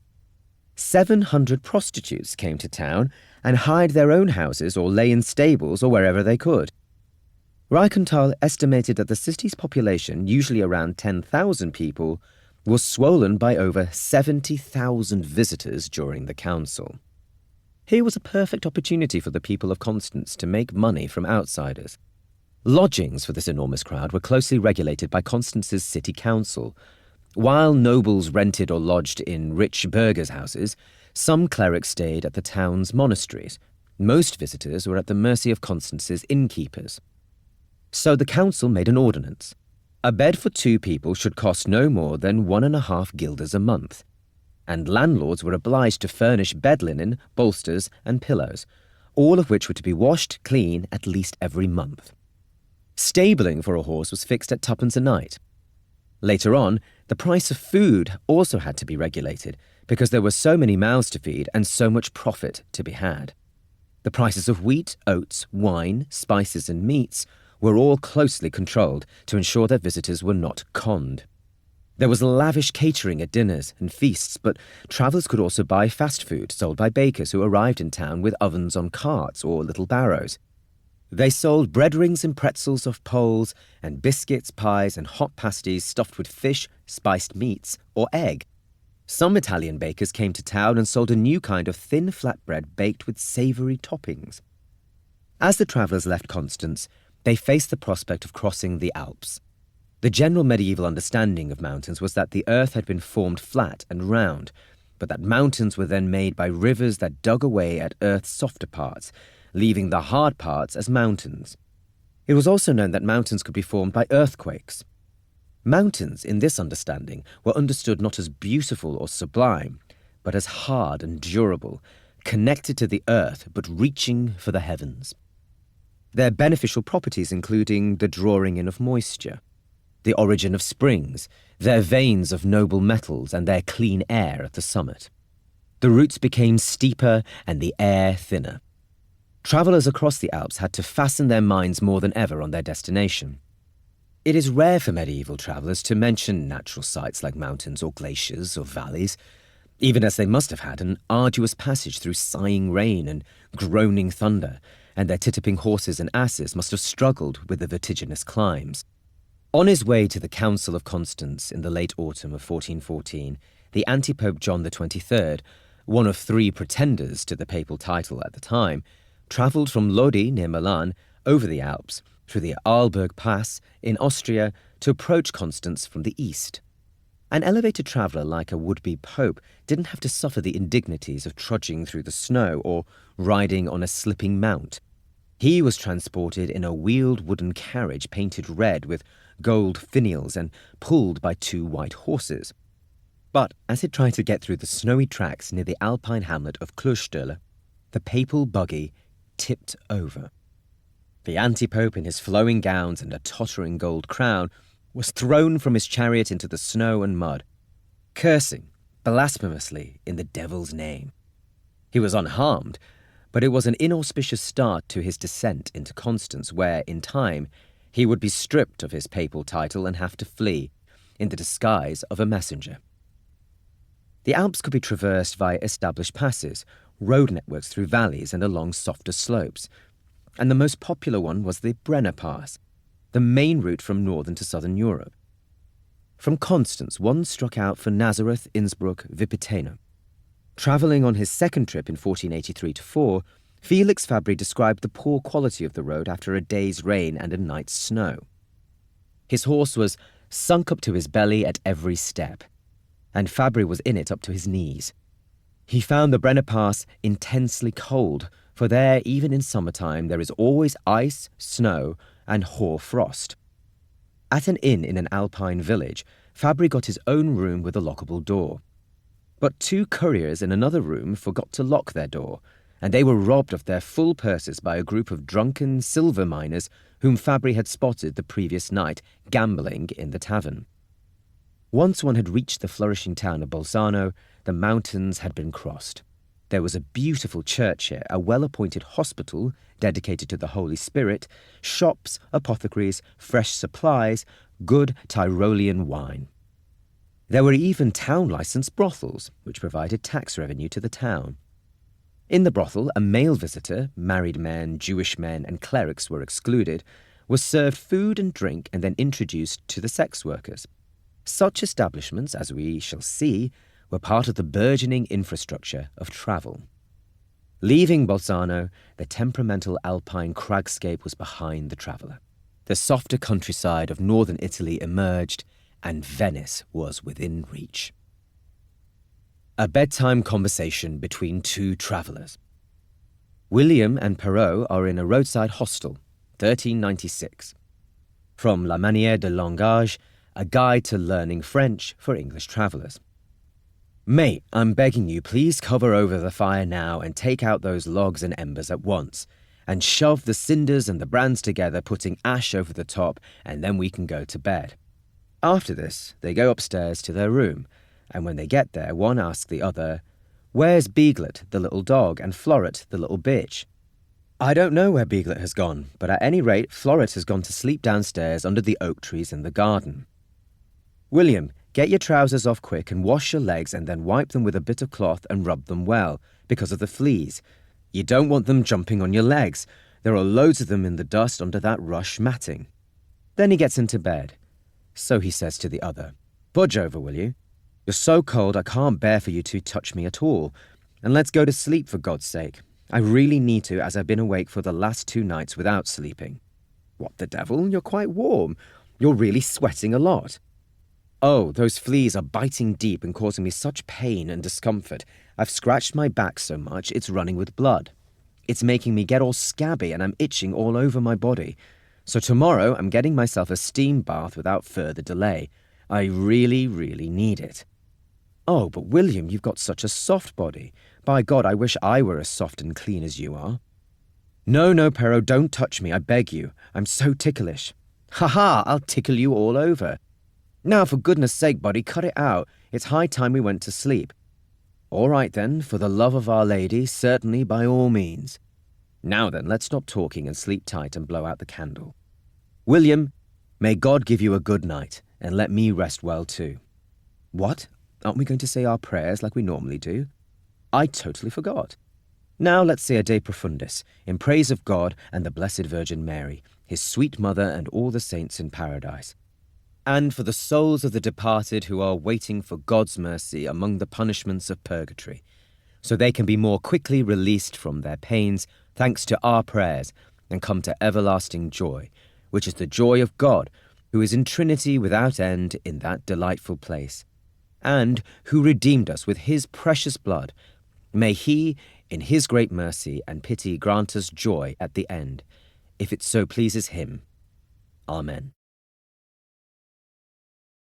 700 prostitutes came to town and hired their own houses or lay in stables or wherever they could. Reichenthal estimated that the city's population, usually around 10,000 people, was swollen by over 70,000 visitors during the council. Here was a perfect opportunity for the people of Constance to make money from outsiders. Lodgings for this enormous crowd were closely regulated by Constance's city council. While nobles rented or lodged in rich burghers' houses, some clerics stayed at the town's monasteries. Most visitors were at the mercy of Constance's innkeepers. So the council made an ordinance. A bed for 2 people should cost no more than 1.5 guilders a month, and landlords were obliged to furnish bed linen, bolsters, and pillows, all of which were to be washed clean at least every month. Stabling for a horse was fixed at 2d a night. Later on, the price of food also had to be regulated, because there were so many mouths to feed and so much profit to be had. The prices of wheat, oats, wine, spices, and meats were all closely controlled to ensure that visitors were not conned. There was lavish catering at dinners and feasts, but travellers could also buy fast food sold by bakers who arrived in town with ovens on carts or little barrows. They sold bread rings and pretzels off poles, and biscuits, pies, and hot pasties stuffed with fish, spiced meats, or egg. Some Italian bakers came to town and sold a new kind of thin flatbread baked with savoury toppings. As the travellers left Constance, they faced the prospect of crossing the Alps. The general medieval understanding of mountains was that the earth had been formed flat and round, but that mountains were then made by rivers that dug away at earth's softer parts, leaving the hard parts as mountains. It was also known that mountains could be formed by earthquakes. Mountains, in this understanding, were understood not as beautiful or sublime, but as hard and durable, connected to the earth but reaching for the heavens. Their beneficial properties including the drawing in of moisture, the origin of springs, their veins of noble metals, and their clean air at the summit. The routes became steeper and the air thinner. Travellers across the Alps had to fasten their minds more than ever on their destination. It is rare for medieval travellers to mention natural sights like mountains or glaciers or valleys, even as they must have had an arduous passage through sighing rain and groaning thunder, and their titipping horses and asses must have struggled with the vertiginous climbs. On his way to the Council of Constance in the late autumn of 1414, the antipope John XXIII, one of 3 pretenders to the papal title at the time, travelled from Lodi near Milan over the Alps through the Arlberg Pass in Austria to approach Constance from the east. An elevated traveller like a would-be pope didn't have to suffer the indignities of trudging through the snow or riding on a slipping mount. He was transported in a wheeled wooden carriage painted red with gold finials and pulled by 2 white horses. But as it tried to get through the snowy tracks near the alpine hamlet of Kloosterne, the papal buggy tipped over. The anti-pope in his flowing gowns and a tottering gold crown was thrown from his chariot into the snow and mud, cursing blasphemously in the devil's name. He was unharmed, but it was an inauspicious start to his descent into Constance where, in time, he would be stripped of his papal title and have to flee, in the disguise of a messenger. The Alps could be traversed via established passes, road networks through valleys and along softer slopes, and the most popular one was the Brenner Pass, the main route from northern to southern Europe. From Constance, one struck out for Nazareth, Innsbruck, Vipiteno. Travelling on his second trip in 1483-4, Felix Fabry described the poor quality of the road after a day's rain and a night's snow. His horse was sunk up to his belly at every step, and Fabry was in it up to his knees. He found the Brenner Pass intensely cold, for there, even in summertime, there is always ice, snow, and hoar frost. At an inn in an alpine village, Fabry got his own room with a lockable door. But 2 couriers in another room forgot to lock their door, and they were robbed of their full purses by a group of drunken silver miners whom Fabry had spotted the previous night gambling in the tavern. Once one had reached the flourishing town of Bolzano, the mountains had been crossed. There was a beautiful church here, a well-appointed hospital dedicated to the Holy Spirit, shops, apothecaries, fresh supplies, good Tyrolean wine. There were even town-licensed brothels, which provided tax revenue to the town. In the brothel, a male visitor, married men, Jewish men, and clerics were excluded, was served food and drink and then introduced to the sex workers. Such establishments, as we shall see, were part of the burgeoning infrastructure of travel. Leaving Bolzano, the temperamental alpine cragscape was behind the traveller. The softer countryside of northern Italy emerged, and Venice was within reach. A bedtime conversation between 2 travellers. William and Perrault are in a roadside hostel, 1396. From La Manière de Langage, a guide to learning French for English travellers. Mate, I'm begging you, please cover over the fire now and take out those logs and embers at once, and shove the cinders and the brands together, putting ash over the top, and then we can go to bed. After this, they go upstairs to their room, and when they get there, one asks the other, "Where's Beaglet, the little dog, and Floret, the little bitch?" "I don't know where Beaglet has gone, but at any rate, Floret has gone to sleep downstairs under the oak trees in the garden." "William, get your trousers off quick and wash your legs and then wipe them with a bit of cloth and rub them well, because of the fleas. You don't want them jumping on your legs. There are loads of them in the dust under that rush matting." Then he gets into bed. So he says to the other, "Budge over, will you? You're so cold I can't bear for you to touch me at all. And let's go to sleep for God's sake. I really need to, as I've been awake for the last 2 nights without sleeping." "What the devil? You're quite warm. You're really sweating a lot." "Oh, those fleas are biting deep and causing me such pain and discomfort. I've scratched my back so much it's running with blood. It's making me get all scabby and I'm itching all over my body. So tomorrow I'm getting myself a steam bath without further delay. I really, really need it." "Oh, but William, you've got such a soft body. By God, I wish I were as soft and clean as you are." No, Perrault, don't touch me, I beg you. I'm so ticklish." "Ha-ha, I'll tickle you all over. Now, for goodness sake, buddy, cut it out. It's high time we went to sleep." "All right then, for the love of Our Lady, certainly by all means. Now then, let's stop talking and sleep tight and blow out the candle. William, may God give you a good night, and let me rest well too." "What? Aren't we going to say our prayers like we normally do? I totally forgot. Now let's say a De Profundis, in praise of God and the Blessed Virgin Mary, his sweet mother and all the saints in paradise. And for the souls of the departed who are waiting for God's mercy among the punishments of purgatory, so they can be more quickly released from their pains, thanks to our prayers, and come to everlasting joy, which is the joy of God, who is in Trinity without end in that delightful place. and who redeemed us with his precious blood, may he, in his great mercy and pity, grant us joy at the end, if it so pleases him. Amen.